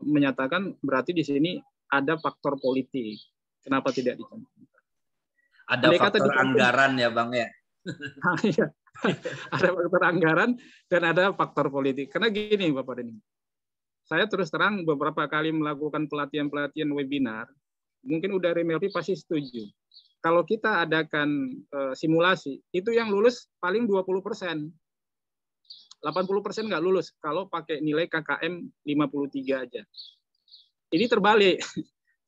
[SPEAKER 6] menyatakan berarti di sini ada faktor politik. Kenapa tidak dicantumkan?
[SPEAKER 3] Ada faktor anggaran ya Bang ya?
[SPEAKER 6] Iya. Ada faktor anggaran dan ada faktor politik. Karena gini Bapak dan Ibu, saya terus terang beberapa kali melakukan pelatihan-pelatihan webinar, mungkin udah Melpi pasti setuju. Kalau kita adakan simulasi, itu yang lulus paling 20%. 80% nggak lulus kalau pakai nilai KKM 53 aja. Ini terbalik.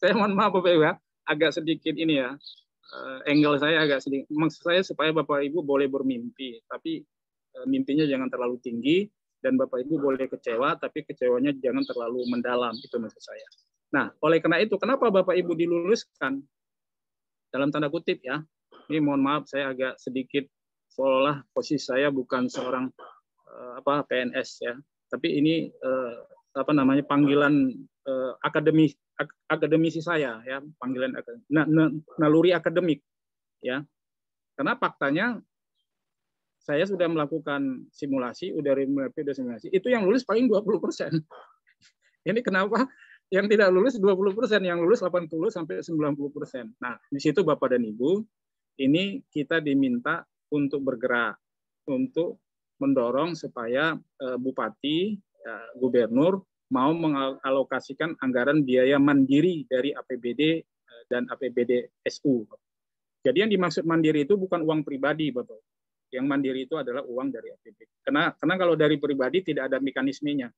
[SPEAKER 6] Saya mohon maaf Bapak Ibu, agak sedikit ini ya, angle saya agak sedikit. Maksud saya supaya Bapak Ibu boleh bermimpi, tapi mimpinya jangan terlalu tinggi, dan Bapak Ibu boleh kecewa, tapi kecewanya jangan terlalu mendalam, itu maksud saya. Nah, oleh karena itu, kenapa Bapak Ibu diluluskan? Dalam tanda kutip ya, ini mohon maaf saya agak sedikit seolah posisi saya bukan seorang PNS ya, tapi ini panggilan akademisi saya, ya, panggilan naluri akademik, ya. Karena faktanya saya sudah melakukan simulasi, udara simulasi, itu yang lulus paling 20%. Ini kenapa yang tidak lulus 20%, yang lulus 80 sampai 90%. Nah, di situ Bapak dan Ibu, ini kita diminta untuk bergerak, untuk mendorong supaya bupati, gubernur mau mengalokasikan anggaran biaya mandiri dari APBD dan APBD SU. Jadi yang dimaksud mandiri itu bukan uang pribadi, Bapak. Yang mandiri itu adalah uang dari APBD. Karena kalau dari pribadi tidak ada mekanismenya.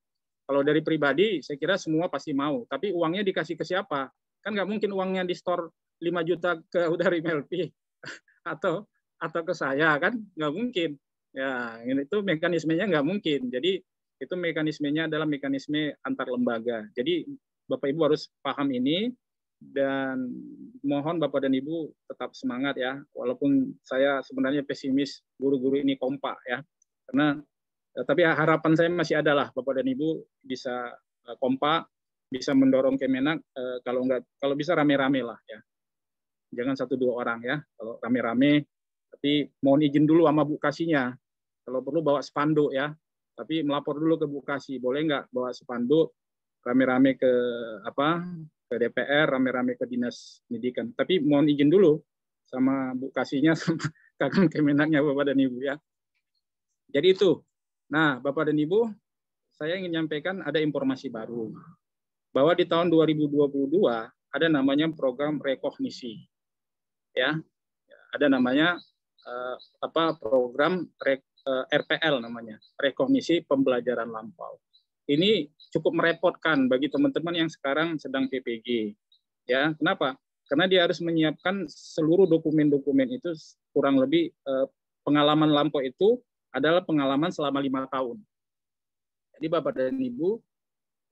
[SPEAKER 6] Kalau dari pribadi, saya kira semua pasti mau. Tapi uangnya dikasih ke siapa? Kan nggak mungkin uangnya di store 5 juta ke Udari Melpi atau ke saya, kan? Nggak mungkin. Ya, itu mekanismenya nggak mungkin. Jadi itu mekanismenya adalah mekanisme antar lembaga. Jadi Bapak Ibu harus paham ini. Dan mohon Bapak dan Ibu tetap semangat, ya, walaupun saya sebenarnya pesimis guru-guru ini kompak, ya, karena tapi harapan saya masih adalah Bapak dan Ibu bisa kompak, bisa mendorong Kemenak, kalau bisa rame-rame lah, ya, jangan 1-2 orang, ya, kalau rame-rame, tapi mohon izin dulu sama Bu Kasinya, kalau perlu bawa spanduk, ya, tapi melapor dulu ke Bu Kasi, boleh nggak bawa spanduk rame-rame ke DPR, rame-rame ke Dinas Pendidikan. Tapi mohon izin dulu sama Bu Kasinya, sama Kakang Kemenaknya, Bapak dan Ibu, ya. Jadi itu. Nah, Bapak dan Ibu, saya ingin menyampaikan ada informasi baru. Bahwa di tahun 2022 ada namanya program rekognisi. Ya. Ada namanya program RPL namanya, rekognisi pembelajaran lampau. Ini cukup merepotkan bagi teman-teman yang sekarang sedang PPG. Ya, kenapa? Karena dia harus menyiapkan seluruh dokumen-dokumen itu, kurang lebih pengalaman lampau itu adalah pengalaman selama 5 tahun. Jadi Bapak dan Ibu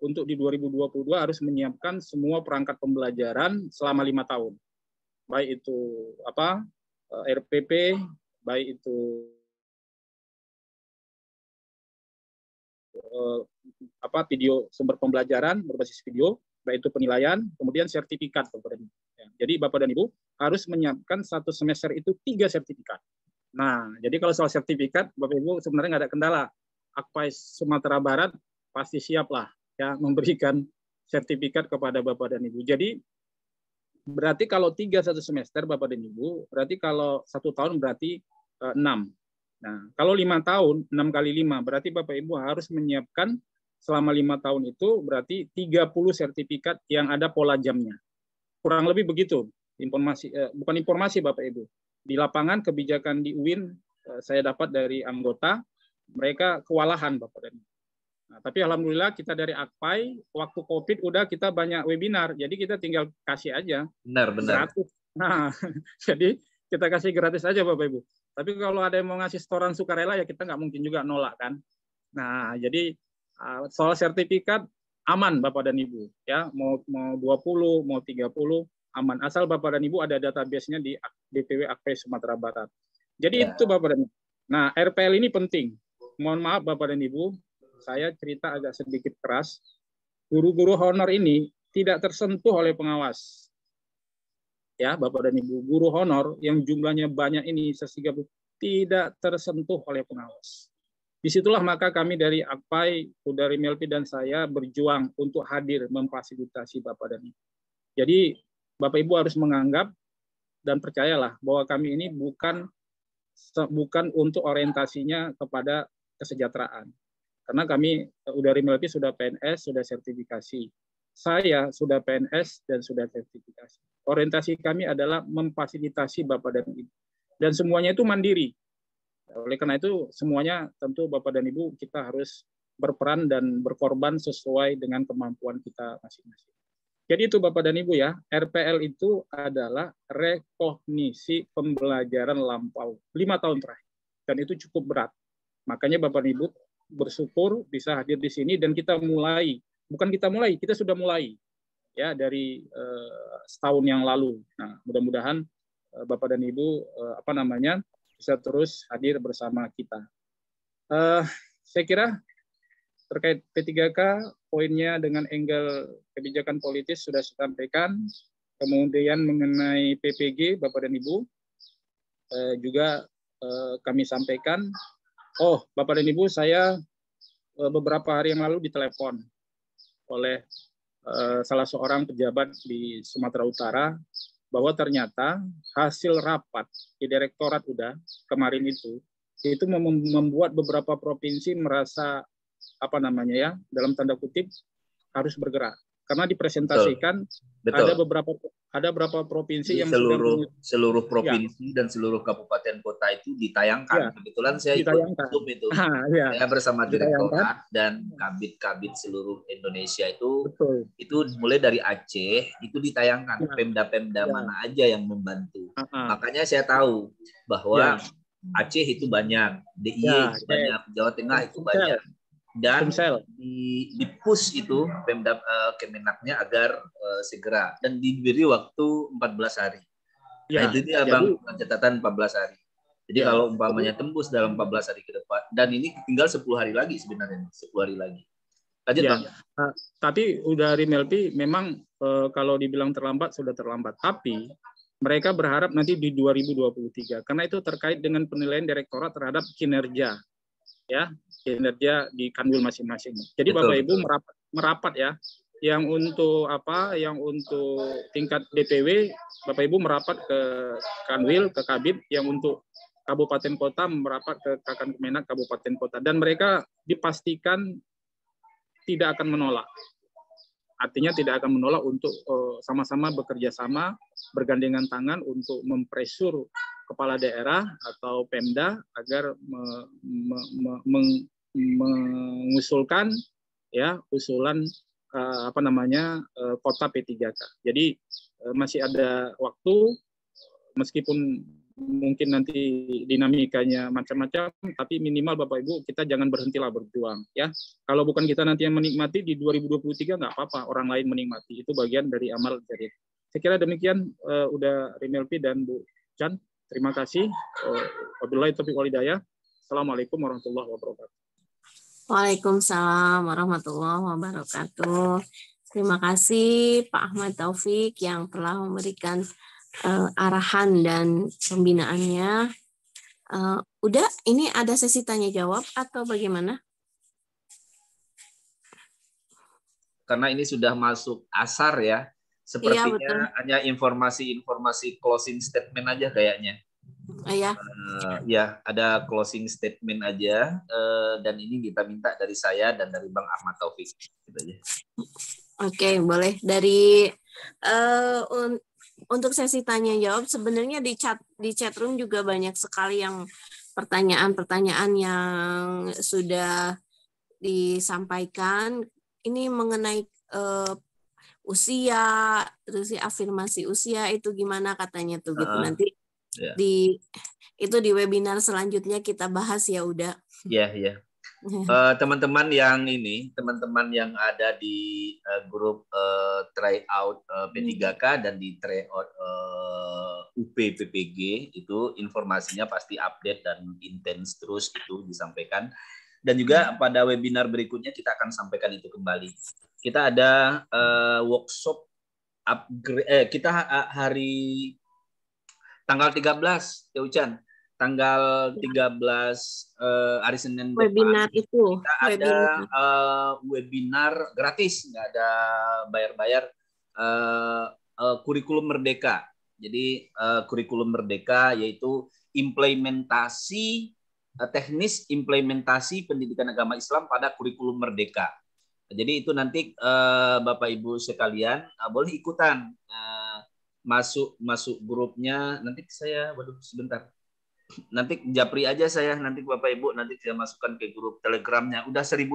[SPEAKER 6] untuk di 2022 harus menyiapkan semua perangkat pembelajaran selama 5 tahun. Baik itu RPP, baik itu video sumber pembelajaran berbasis video, baik itu penilaian, kemudian sertifikat, Bapak dan Ibu. Jadi Bapak dan Ibu harus menyiapkan 1 semester itu 3 sertifikat. Nah, jadi kalau soal sertifikat, Bapak Ibu sebenarnya nggak ada kendala. Akpai Sumatera Barat pasti siap lah, ya, memberikan sertifikat kepada Bapak dan Ibu. Jadi berarti kalau 3 1 semester Bapak dan Ibu, berarti kalau 1 tahun berarti 6. Nah, kalau 5 tahun, 6 kali 5, berarti Bapak Ibu harus menyiapkan selama 5 tahun itu berarti 30 sertifikat yang ada pola jamnya. Kurang lebih begitu, bukan informasi Bapak Ibu. Di lapangan kebijakan di UIN, saya dapat dari anggota, mereka kewalahan Bapak dan Ibu. Nah, tapi alhamdulillah kita dari Akpai, waktu COVID udah kita banyak webinar, jadi kita tinggal kasih aja.
[SPEAKER 3] Benar.
[SPEAKER 6] Gratis. Nah, jadi kita kasih gratis aja Bapak Ibu. Tapi kalau ada yang mau ngasih setoran sukarela, ya kita nggak mungkin juga nolak, kan. Nah, jadi soal sertifikat aman Bapak dan Ibu, ya, mau 20, mau 30 aman, asal Bapak dan Ibu ada database-nya di DPW Akpai Sumatera Barat. Jadi itu Bapak dan Ibu. Nah, RPL ini penting. Mohon maaf Bapak dan Ibu, saya cerita agak sedikit keras. Guru-guru honor ini tidak tersentuh oleh pengawas. Ya, Bapak dan Ibu, guru honor yang jumlahnya banyak ini 130 tidak tersentuh oleh pengawas. Disitulah maka kami dari Akpai, Udari Melpi dan saya berjuang untuk hadir memfasilitasi Bapak dan Ibu. Jadi Bapak Ibu harus menganggap dan percayalah bahwa kami ini bukan untuk orientasinya kepada kesejahteraan. Karena kami Udari Melpi sudah PNS, sudah sertifikasi. Saya sudah PNS dan sudah sertifikasi. Orientasi kami adalah memfasilitasi Bapak dan Ibu. Dan semuanya itu mandiri. Oleh karena itu, semuanya tentu Bapak dan Ibu kita harus berperan dan berkorban sesuai dengan kemampuan kita masing-masing. Jadi itu Bapak dan Ibu, ya, RPL itu adalah rekognisi pembelajaran lampau 5 tahun terakhir. Dan itu cukup berat. Makanya Bapak dan Ibu bersyukur bisa hadir di sini dan kita mulai. Bukan kita mulai, kita sudah mulai, ya, dari setahun yang lalu. Nah, mudah-mudahan Bapak dan Ibu bisa terus hadir bersama kita. Saya kira terkait P3K, poinnya dengan angle kebijakan politis sudah saya sampaikan. Kemudian mengenai PPG, Bapak dan Ibu, juga kami sampaikan. Oh, Bapak dan Ibu, saya beberapa hari yang lalu ditelepon oleh salah seorang pejabat di Sumatera Utara bahwa ternyata hasil rapat di Direktorat udah kemarin itu membuat beberapa provinsi merasa dalam tanda kutip harus bergerak karena dipresentasikan.
[SPEAKER 3] Betul.
[SPEAKER 6] ada beberapa provinsi
[SPEAKER 3] Jadi
[SPEAKER 6] yang
[SPEAKER 3] seluruh provinsi dan seluruh kabupaten kota itu ditayangkan. Kebetulan saya ikut Zoom itu. Saya bersama Direktorat dan kabit-kabit seluruh Indonesia itu mulai dari Aceh itu ditayangkan. Pemda-pemda mana aja yang membantu. Makanya saya tahu bahwa Aceh itu banyak, DIY itu banyak, Jawa Tengah itu banyak. Dan di push itu Pemda Kemenaknya agar segera dan diberi waktu 14 hari. Nah, itu dia Bang, catatan 14 hari. Jadi kalau umpamanya tembus dalam 14 hari ke depan, dan ini tinggal 10 hari lagi sebenarnya, 10 hari lagi. Lanjut Bang.
[SPEAKER 6] Tapi udah Rimelpi memang kalau dibilang terlambat sudah terlambat. Tapi mereka berharap nanti di 2023 karena itu terkait dengan penilaian Direktorat terhadap kinerja kinerja di Kanwil masing-masing. Jadi Bapak Ibu merapat ya. Yang untuk tingkat DPW Bapak Ibu merapat ke Kanwil, ke Kabid, yang untuk kabupaten kota merapat ke Kakan Kemenak kabupaten kota, dan mereka dipastikan tidak akan menolak. Artinya tidak akan menolak untuk sama-sama bekerja sama, bergandengan tangan untuk mempresur kepala daerah atau Pemda agar mengusulkan usulan kota P3K. Jadi masih ada waktu, meskipun mungkin nanti dinamikanya macam-macam, tapi minimal Bapak Ibu kita jangan berhentilah berjuang ya. Kalau bukan kita nanti yang menikmati di 2023 nggak apa-apa, orang lain menikmati, itu bagian dari amal jariah. Saya kira demikian udah Rimelpi dan Bu Chan. Terima kasih. Wabillahi taufiq wal hidayah. Assalamualaikum warahmatullahi wabarakatuh.
[SPEAKER 7] Waalaikumsalam warahmatullahi wabarakatuh. Terima kasih Pak Ahmad Taufik yang telah memberikan arahan dan pembinaannya. Udah, ini ada sesi tanya jawab atau bagaimana?
[SPEAKER 3] Karena ini sudah masuk asar ya. Sepertinya hanya informasi closing statement aja kayaknya. Ya, ada closing statement aja, dan ini kita minta dari saya dan dari Bang Ahmad Taufik. Gitu aja.
[SPEAKER 7] Oke, boleh. Dari untuk sesi tanya jawab, sebenarnya di chat room juga banyak sekali yang pertanyaan-pertanyaan yang sudah disampaikan. Ini mengenai usia, terus afirmasi usia itu gimana katanya tuh gitu. Nanti di webinar selanjutnya kita bahas ya udah.
[SPEAKER 3] Iya. Teman-teman yang ada di grup tryout P3K dan di tryout UP PPG itu informasinya pasti update dan intens terus itu disampaikan. Dan juga pada webinar berikutnya kita akan sampaikan itu kembali. Kita ada workshop upgrade. Kita hari tanggal 13, ya Ucan. Tanggal 13 hari Senin
[SPEAKER 7] webinar
[SPEAKER 3] depan,
[SPEAKER 7] itu
[SPEAKER 3] kita ada webinar gratis, nggak ada bayar-bayar, kurikulum merdeka. Jadi kurikulum merdeka yaitu implementasi teknis implementasi pendidikan agama Islam pada kurikulum merdeka. Jadi itu nanti Bapak Ibu sekalian boleh ikutan, masuk grupnya. Nanti saya sebentar. Nanti japri aja saya, nanti Bapak Ibu nanti saya masukkan ke grup Telegramnya. Udah 1.500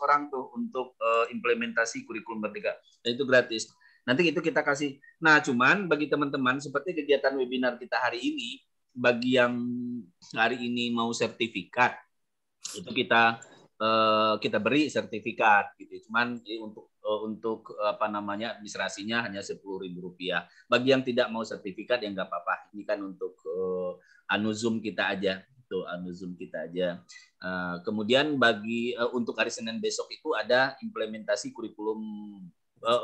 [SPEAKER 3] orang tuh untuk implementasi kurikulum merdeka. Dan itu gratis. Nanti itu kita kasih. Nah, cuman bagi teman-teman seperti kegiatan webinar kita hari ini, bagi yang hari ini mau sertifikat, itu kita beri sertifikat gitu. Cuman untuk administrasinya hanya Rp10.000. Bagi yang tidak mau sertifikat ya nggak apa-apa. Ini kan untuk Zoom kita aja. Tuh, Zoom kita aja. Kemudian bagi untuk hari Senin besok itu ada implementasi kurikulum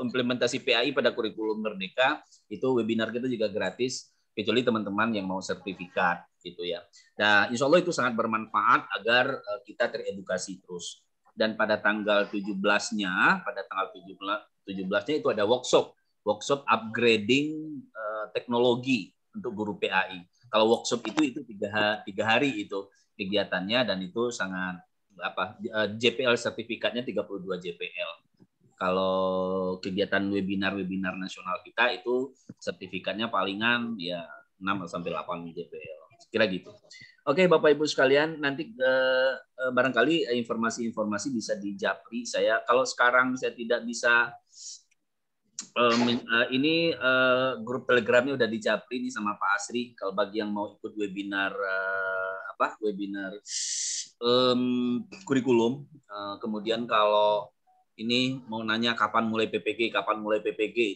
[SPEAKER 3] implementasi PAI pada kurikulum Merdeka. Itu webinar kita juga gratis, kecuali teman-teman yang mau sertifikat gitu ya. Nah, insya Allah itu sangat bermanfaat agar kita teredukasi terus. Dan pada tanggal 17-nya, itu ada workshop upgrading teknologi untuk guru PAI. Kalau workshop itu 3 hari itu kegiatannya, dan itu sangat JPL sertifikatnya 32 JPL. Kalau kegiatan webinar nasional kita itu sertifikatnya palingan ya 6 sampai 8 JPL. Kira gitu. Oke, Bapak Ibu sekalian, nanti barangkali informasi-informasi bisa dijapri saya. Kalau sekarang saya tidak bisa, ini grup Telegramnya udah dijapri nih sama Pak Asri. Kalau bagi yang mau ikut webinar kurikulum, kemudian kalau ini mau nanya kapan mulai PPG,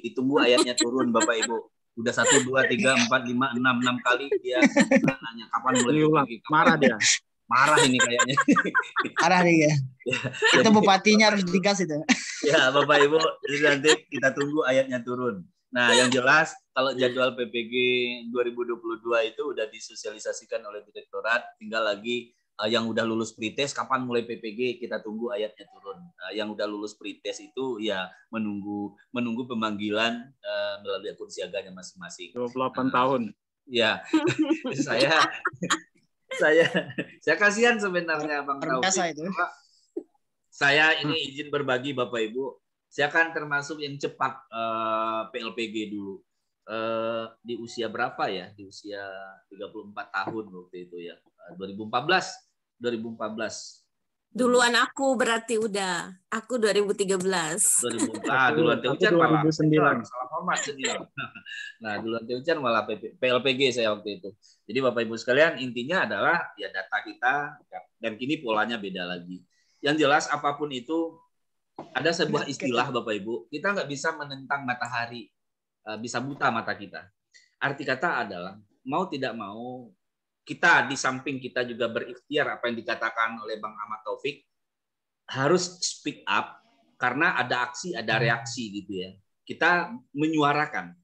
[SPEAKER 3] ditunggu ayatnya turun, Bapak Ibu. Udah 1, 2, 3, 4, 5, 6 kali dia nanya kapan mulai PPG.
[SPEAKER 6] Marah dia.
[SPEAKER 3] Marah ini kayaknya.
[SPEAKER 5] Marah nih ya. Itu bupatinya harus digas itu.
[SPEAKER 3] Ya, Bapak Ibu, nanti kita tunggu ayatnya turun. Nah, yang jelas kalau jadwal PPG 2022 itu udah disosialisasikan oleh Direktorat, tinggal lagi yang udah lulus pretest kapan mulai PPG, kita tunggu ayatnya turun. Yang udah lulus pretest itu ya menunggu pemanggilan melalui akun siaganya masing-masing.
[SPEAKER 6] 28 tahun.
[SPEAKER 3] Ya. saya kasihan sebenarnya Bang Taufik. Saya ini izin berbagi Bapak Ibu. Saya kan termasuk yang cepat PLPG dulu. Di usia berapa ya? Di usia 34 tahun waktu itu ya. 2014.
[SPEAKER 7] Duluan aku berarti udah. Aku 2013.
[SPEAKER 3] Duluan Teucan malah.
[SPEAKER 6] 2009.
[SPEAKER 3] Salah hormat senior. Nah, duluan Teucan malah PLPG saya waktu itu. Jadi Bapak Ibu sekalian, intinya adalah ya data kita, dan kini polanya beda lagi. Yang jelas apapun itu, ada sebuah istilah Bapak Ibu, kita nggak bisa menentang matahari, bisa buta mata kita. Arti kata adalah, mau tidak mau, kita di samping kita juga berikhtiar apa yang dikatakan oleh Bang Ahmad Taufik, harus speak up karena ada aksi, ada reaksi gitu ya. Kita menyuarakan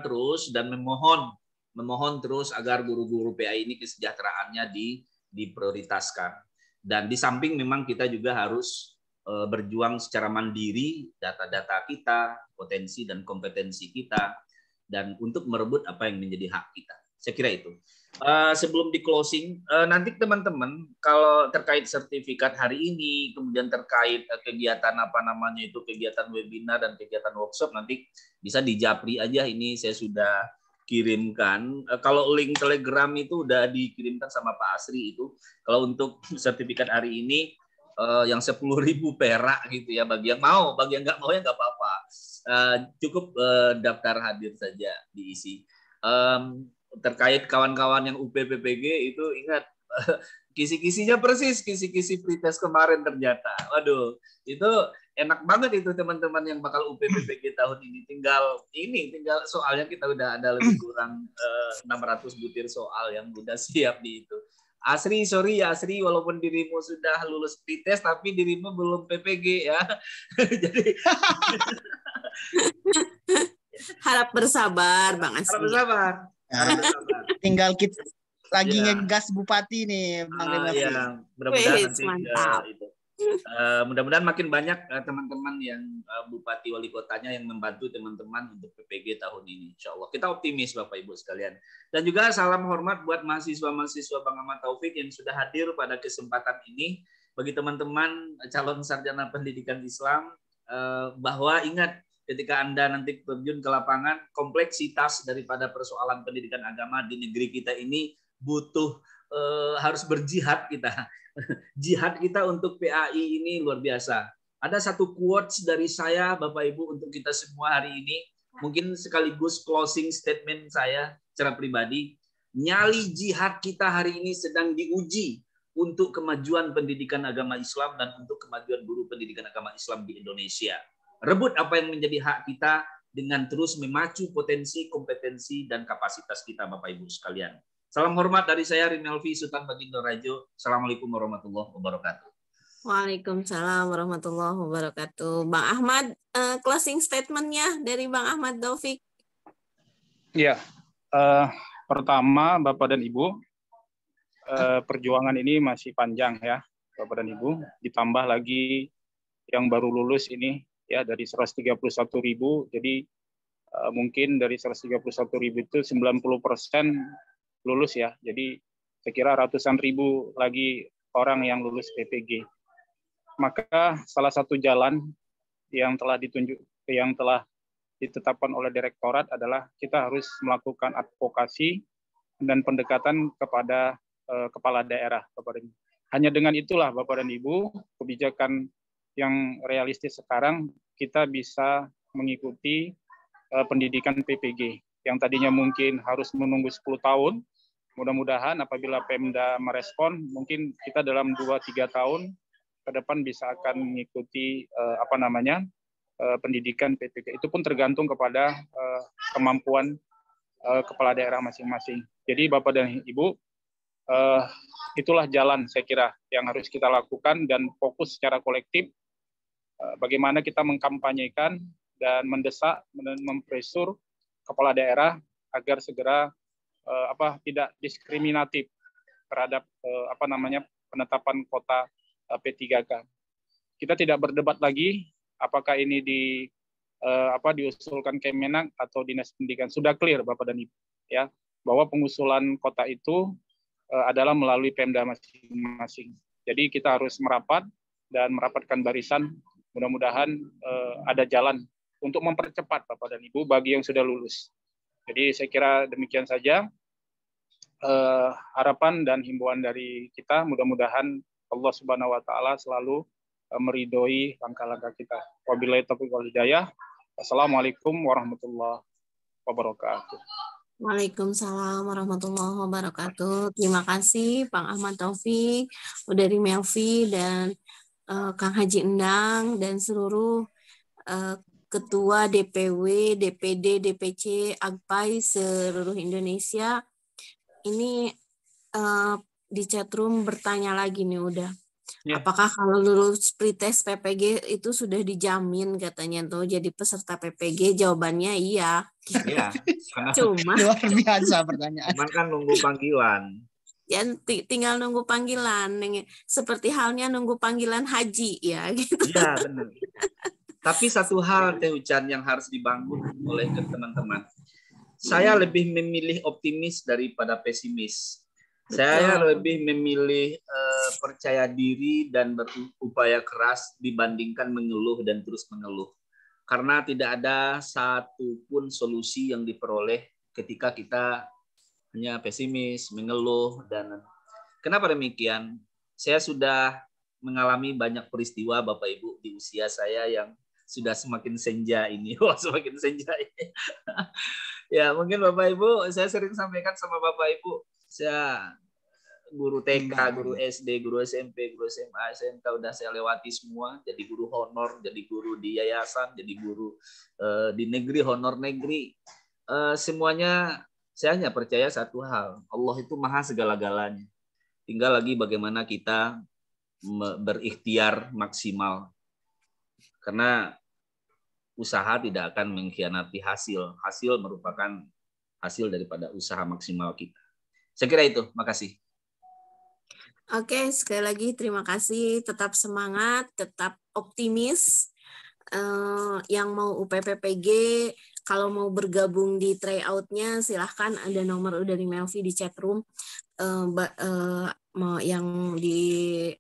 [SPEAKER 3] terus dan memohon terus agar guru-guru PAI ini kesejahteraannya diprioritaskan. Dan di samping memang kita juga harus berjuang secara mandiri data-data kita, potensi dan kompetensi kita, dan untuk merebut apa yang menjadi hak kita. Saya kira itu. Sebelum di closing, nanti teman-teman kalau terkait sertifikat hari ini, kemudian terkait kegiatan kegiatan webinar dan kegiatan workshop, nanti bisa dijapri aja, ini saya sudah kirimkan. Kalau link Telegram itu udah dikirimkan sama Pak Asri itu. Kalau untuk sertifikat hari ini yang 10.000 perak gitu ya, bagi yang mau, bagi yang nggak mau ya nggak apa-apa. Cukup daftar hadir saja diisi. Terkait kawan-kawan yang UPPPG itu ingat kisi-kisinya persis kisi-kisi pretest kemarin ternyata. Waduh, itu enak banget itu teman-teman yang bakal UPPPG tahun ini. Tinggal soalnya kita udah ada lebih kurang 600 butir soal yang udah siap di itu. Asri, sorry ya Asri, walaupun dirimu sudah lulus pretest tapi dirimu belum PPG ya. Jadi
[SPEAKER 7] harap bersabar Bang Asri.
[SPEAKER 3] Harap bersabar.
[SPEAKER 5] Tinggal kita lagi ngegas Bupati nih, Bang Remafi.
[SPEAKER 3] Ya, mudah-mudahan nanti
[SPEAKER 7] mantap.
[SPEAKER 3] mudah-mudahan makin banyak teman-teman yang Bupati Wali Kotanya yang membantu teman-teman untuk PPG tahun ini. Insya Allah kita optimis Bapak Ibu sekalian. Dan juga salam hormat buat mahasiswa-mahasiswa Bang Ahmad Taufik yang sudah hadir pada kesempatan ini. Bagi teman-teman calon sarjana pendidikan Islam, bahwa ingat, ketika Anda nanti terjun ke lapangan, kompleksitas daripada persoalan pendidikan agama di negeri kita ini butuh harus berjihad kita. Jihad kita untuk PAI ini luar biasa. Ada satu quotes dari saya Bapak Ibu untuk kita semua hari ini, mungkin sekaligus closing statement saya secara pribadi. Nyali jihad kita hari ini sedang diuji untuk kemajuan pendidikan agama Islam dan untuk kemajuan guru pendidikan agama Islam di Indonesia. Rebut apa yang menjadi hak kita dengan terus memacu potensi, kompetensi, dan kapasitas kita Bapak Ibu sekalian. Salam hormat dari saya Rinalvi Sultan Bagindo Rajo. Assalamualaikum warahmatullahi wabarakatuh.
[SPEAKER 7] Waalaikumsalam warahmatullahi wabarakatuh. Bang Ahmad, closing statement-nya dari Bang Ahmad Taufik.
[SPEAKER 6] Ya, pertama Bapak dan Ibu, perjuangan ini masih panjang ya, Bapak dan Ibu. Ditambah lagi yang baru lulus ini ya dari 131.000, jadi mungkin dari 131.000 itu 90% lulus ya. Jadi saya kira ratusan ribu lagi orang yang lulus PPG. Maka salah satu jalan yang telah ditetapkan oleh direktorat adalah kita harus melakukan advokasi dan pendekatan kepada kepala daerah. Hanya dengan itulah Bapak dan Ibu, kebijakan yang realistis sekarang kita bisa mengikuti pendidikan PPG yang tadinya mungkin harus menunggu 10 tahun. Mudah-mudahan apabila Pemda merespon, mungkin kita dalam 2-3 tahun ke depan bisa akan mengikuti pendidikan PPG. Itu pun tergantung kepada kemampuan kepala daerah masing-masing. Jadi Bapak dan Ibu, itulah jalan saya kira yang harus kita lakukan dan fokus secara kolektif. Bagaimana kita mengkampanyekan dan mendesak, mempresur kepala daerah agar segera tidak diskriminatif terhadap penetapan kota P3K. Kita tidak berdebat lagi apakah ini diusulkan Kemenak atau Dinas Pendidikan. Sudah clear Bapak dan Ibu ya bahwa pengusulan kota itu adalah melalui Pemda masing-masing. Jadi kita harus merapat dan merapatkan barisan. Mudah-mudahan ada jalan untuk mempercepat Bapak dan Ibu bagi yang sudah lulus. Jadi saya kira demikian saja harapan dan himbauan dari kita. Mudah-mudahan Allah Subhanahu wa taala selalu meridhoi langkah-langkah kita. Wabillahi taufiq wal hidayah. Assalamualaikum warahmatullahi wabarakatuh.
[SPEAKER 7] Waalaikumsalam warahmatullahi wabarakatuh. Terima kasih Bang Ahmad Taufik, dari Melvi dan Kang Haji Endang dan seluruh Ketua DPW, DPD, DPC, AGPAI seluruh Indonesia. Ini di chatroom bertanya lagi nih udah. Ya. Apakah kalau lulus pretest PPG itu sudah dijamin katanya tuh jadi peserta PPG? Jawabannya iya.
[SPEAKER 3] Iya.
[SPEAKER 7] Cuma
[SPEAKER 5] luar biasa pertanyaan.
[SPEAKER 3] Cuman kan nunggu panggilan.
[SPEAKER 7] Ya, tinggal nunggu panggilan. Seperti halnya nunggu panggilan haji ya gitu.
[SPEAKER 3] Iya benar. Tapi satu hal Teh Ucan yang harus dibangun oleh teman-teman. Saya lebih memilih optimis daripada pesimis. Saya lebih memilih percaya diri dan berupaya keras dibandingkan mengeluh dan terus mengeluh. Karena tidak ada satupun solusi yang diperoleh ketika kita hanya pesimis, mengeluh. Dan kenapa demikian? Saya sudah mengalami banyak peristiwa Bapak Ibu di usia saya yang sudah semakin senja ini. Semakin senja ini. Ya, mungkin Bapak Ibu, saya sering sampaikan sama Bapak Ibu, saya guru TK, guru SD, guru SMP, guru SMA, SMK udah saya lewati semua. Jadi guru honor, jadi guru di yayasan, jadi guru di negeri, honor negeri. Semuanya saya hanya percaya satu hal, Allah itu maha segala-galanya. Tinggal lagi bagaimana kita berikhtiar maksimal. Karena usaha tidak akan mengkhianati hasil. Hasil merupakan hasil daripada usaha maksimal kita. Saya kira itu. Makasih.
[SPEAKER 7] Oke, sekali lagi terima kasih. Tetap semangat, tetap optimis. Yang mau UPPPG, kalau mau bergabung di tryout-nya, silahkan ada nomor dari Melvi di chat room. Yang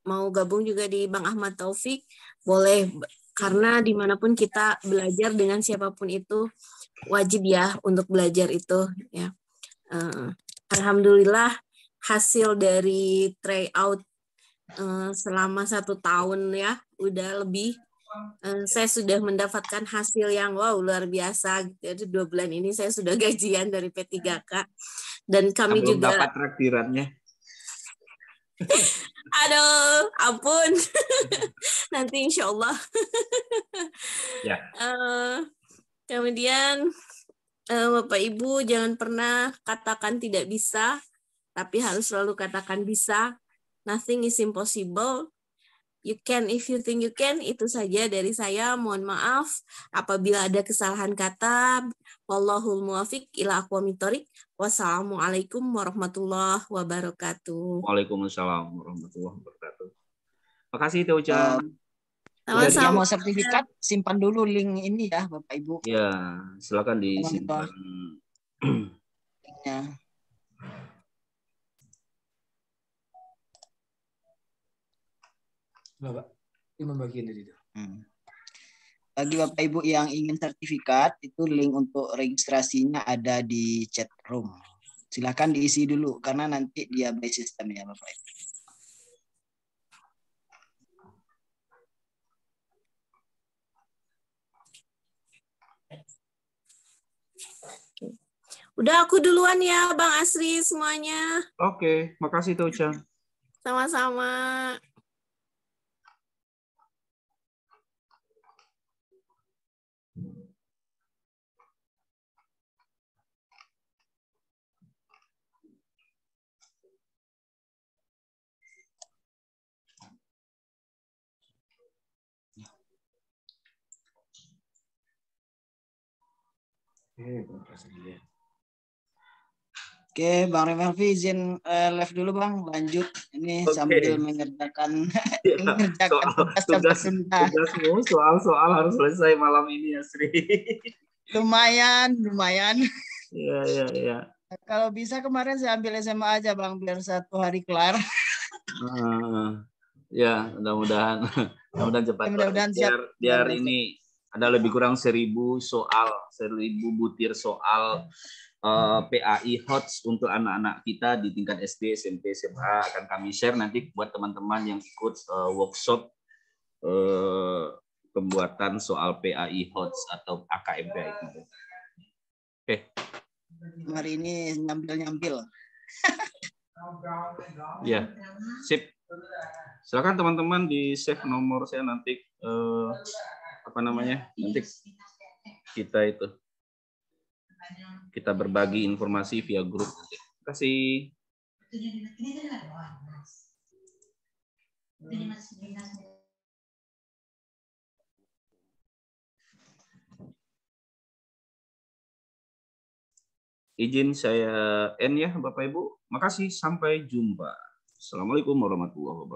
[SPEAKER 7] mau gabung juga di Bang Ahmad Taufik, boleh. Karena dimanapun kita belajar dengan siapapun itu wajib ya untuk belajar itu ya. Alhamdulillah hasil dari tryout selama 1 tahun ya udah lebih. Saya sudah mendapatkan hasil yang wow luar biasa. Jadi 2 bulan ini saya sudah gajian dari P3K dan kami
[SPEAKER 3] belum
[SPEAKER 7] juga
[SPEAKER 3] dapat traktirannya.
[SPEAKER 7] Aduh, ampun. Nanti insya Allah.
[SPEAKER 3] Ya.
[SPEAKER 7] Kemudian Bapak Ibu jangan pernah katakan tidak bisa. tapi harus selalu katakan bisa. Nothing is impossible. You can if you think you can. Itu saja dari saya. Mohon maaf apabila ada kesalahan kata. Wallahul muwafiq ila aqwamit thoriq. Wassalamualaikum warahmatullahi wabarakatuh.
[SPEAKER 3] Waalaikumsalam warahmatullahi wabarakatuh. Makasih Teh Ucang.
[SPEAKER 5] Yang
[SPEAKER 7] Sama-sama.
[SPEAKER 5] mau sertifikat simpan dulu link ini ya Bapak Ibu.
[SPEAKER 3] Ya, silakan disimpan.
[SPEAKER 5] Linknya.
[SPEAKER 9] Bapak, ini bagian dari itu.
[SPEAKER 5] Bagi Bapak Ibu yang ingin sertifikat, itu link untuk registrasinya ada di chat room. Silakan diisi dulu karena nanti dia by system ya Bapak Ibu.
[SPEAKER 7] Udah aku duluan ya Bang Asri semuanya.
[SPEAKER 3] Oke, makasih Teh Ucang.
[SPEAKER 7] Sama-sama.
[SPEAKER 5] Oke, Bang Remelvi izin live dulu Bang, lanjut. Ini
[SPEAKER 3] Oke.
[SPEAKER 5] sambil mengerjakan
[SPEAKER 3] Ya,
[SPEAKER 5] tugas-tugas
[SPEAKER 3] tugasmu soal-soal harus selesai malam ini ya Sri.
[SPEAKER 5] Lumayan.
[SPEAKER 3] Iya.
[SPEAKER 5] Kalau bisa kemarin saya ambil SMA aja Bang, biar 1 hari kelar.
[SPEAKER 3] Ya, mudah-mudahan cepat.
[SPEAKER 5] Mudah-mudahan siap.
[SPEAKER 3] Biar ini ada lebih kurang 1000 soal, 1000 butir soal PAI HOTS untuk anak-anak kita di tingkat SD, SMP, SMA akan kami share nanti buat teman-teman yang ikut workshop pembuatan soal PAI HOTS atau AKMPI. Oke.
[SPEAKER 5] Hari ini nyambil.
[SPEAKER 3] Ya, sip. Silakan teman-teman di save nomor saya nanti nanti kita berbagi informasi via grup. Terima kasih. Izin saya end ya Bapak Ibu. Makasih, sampai jumpa. Assalamualaikum warahmatullahi wabarakatuh.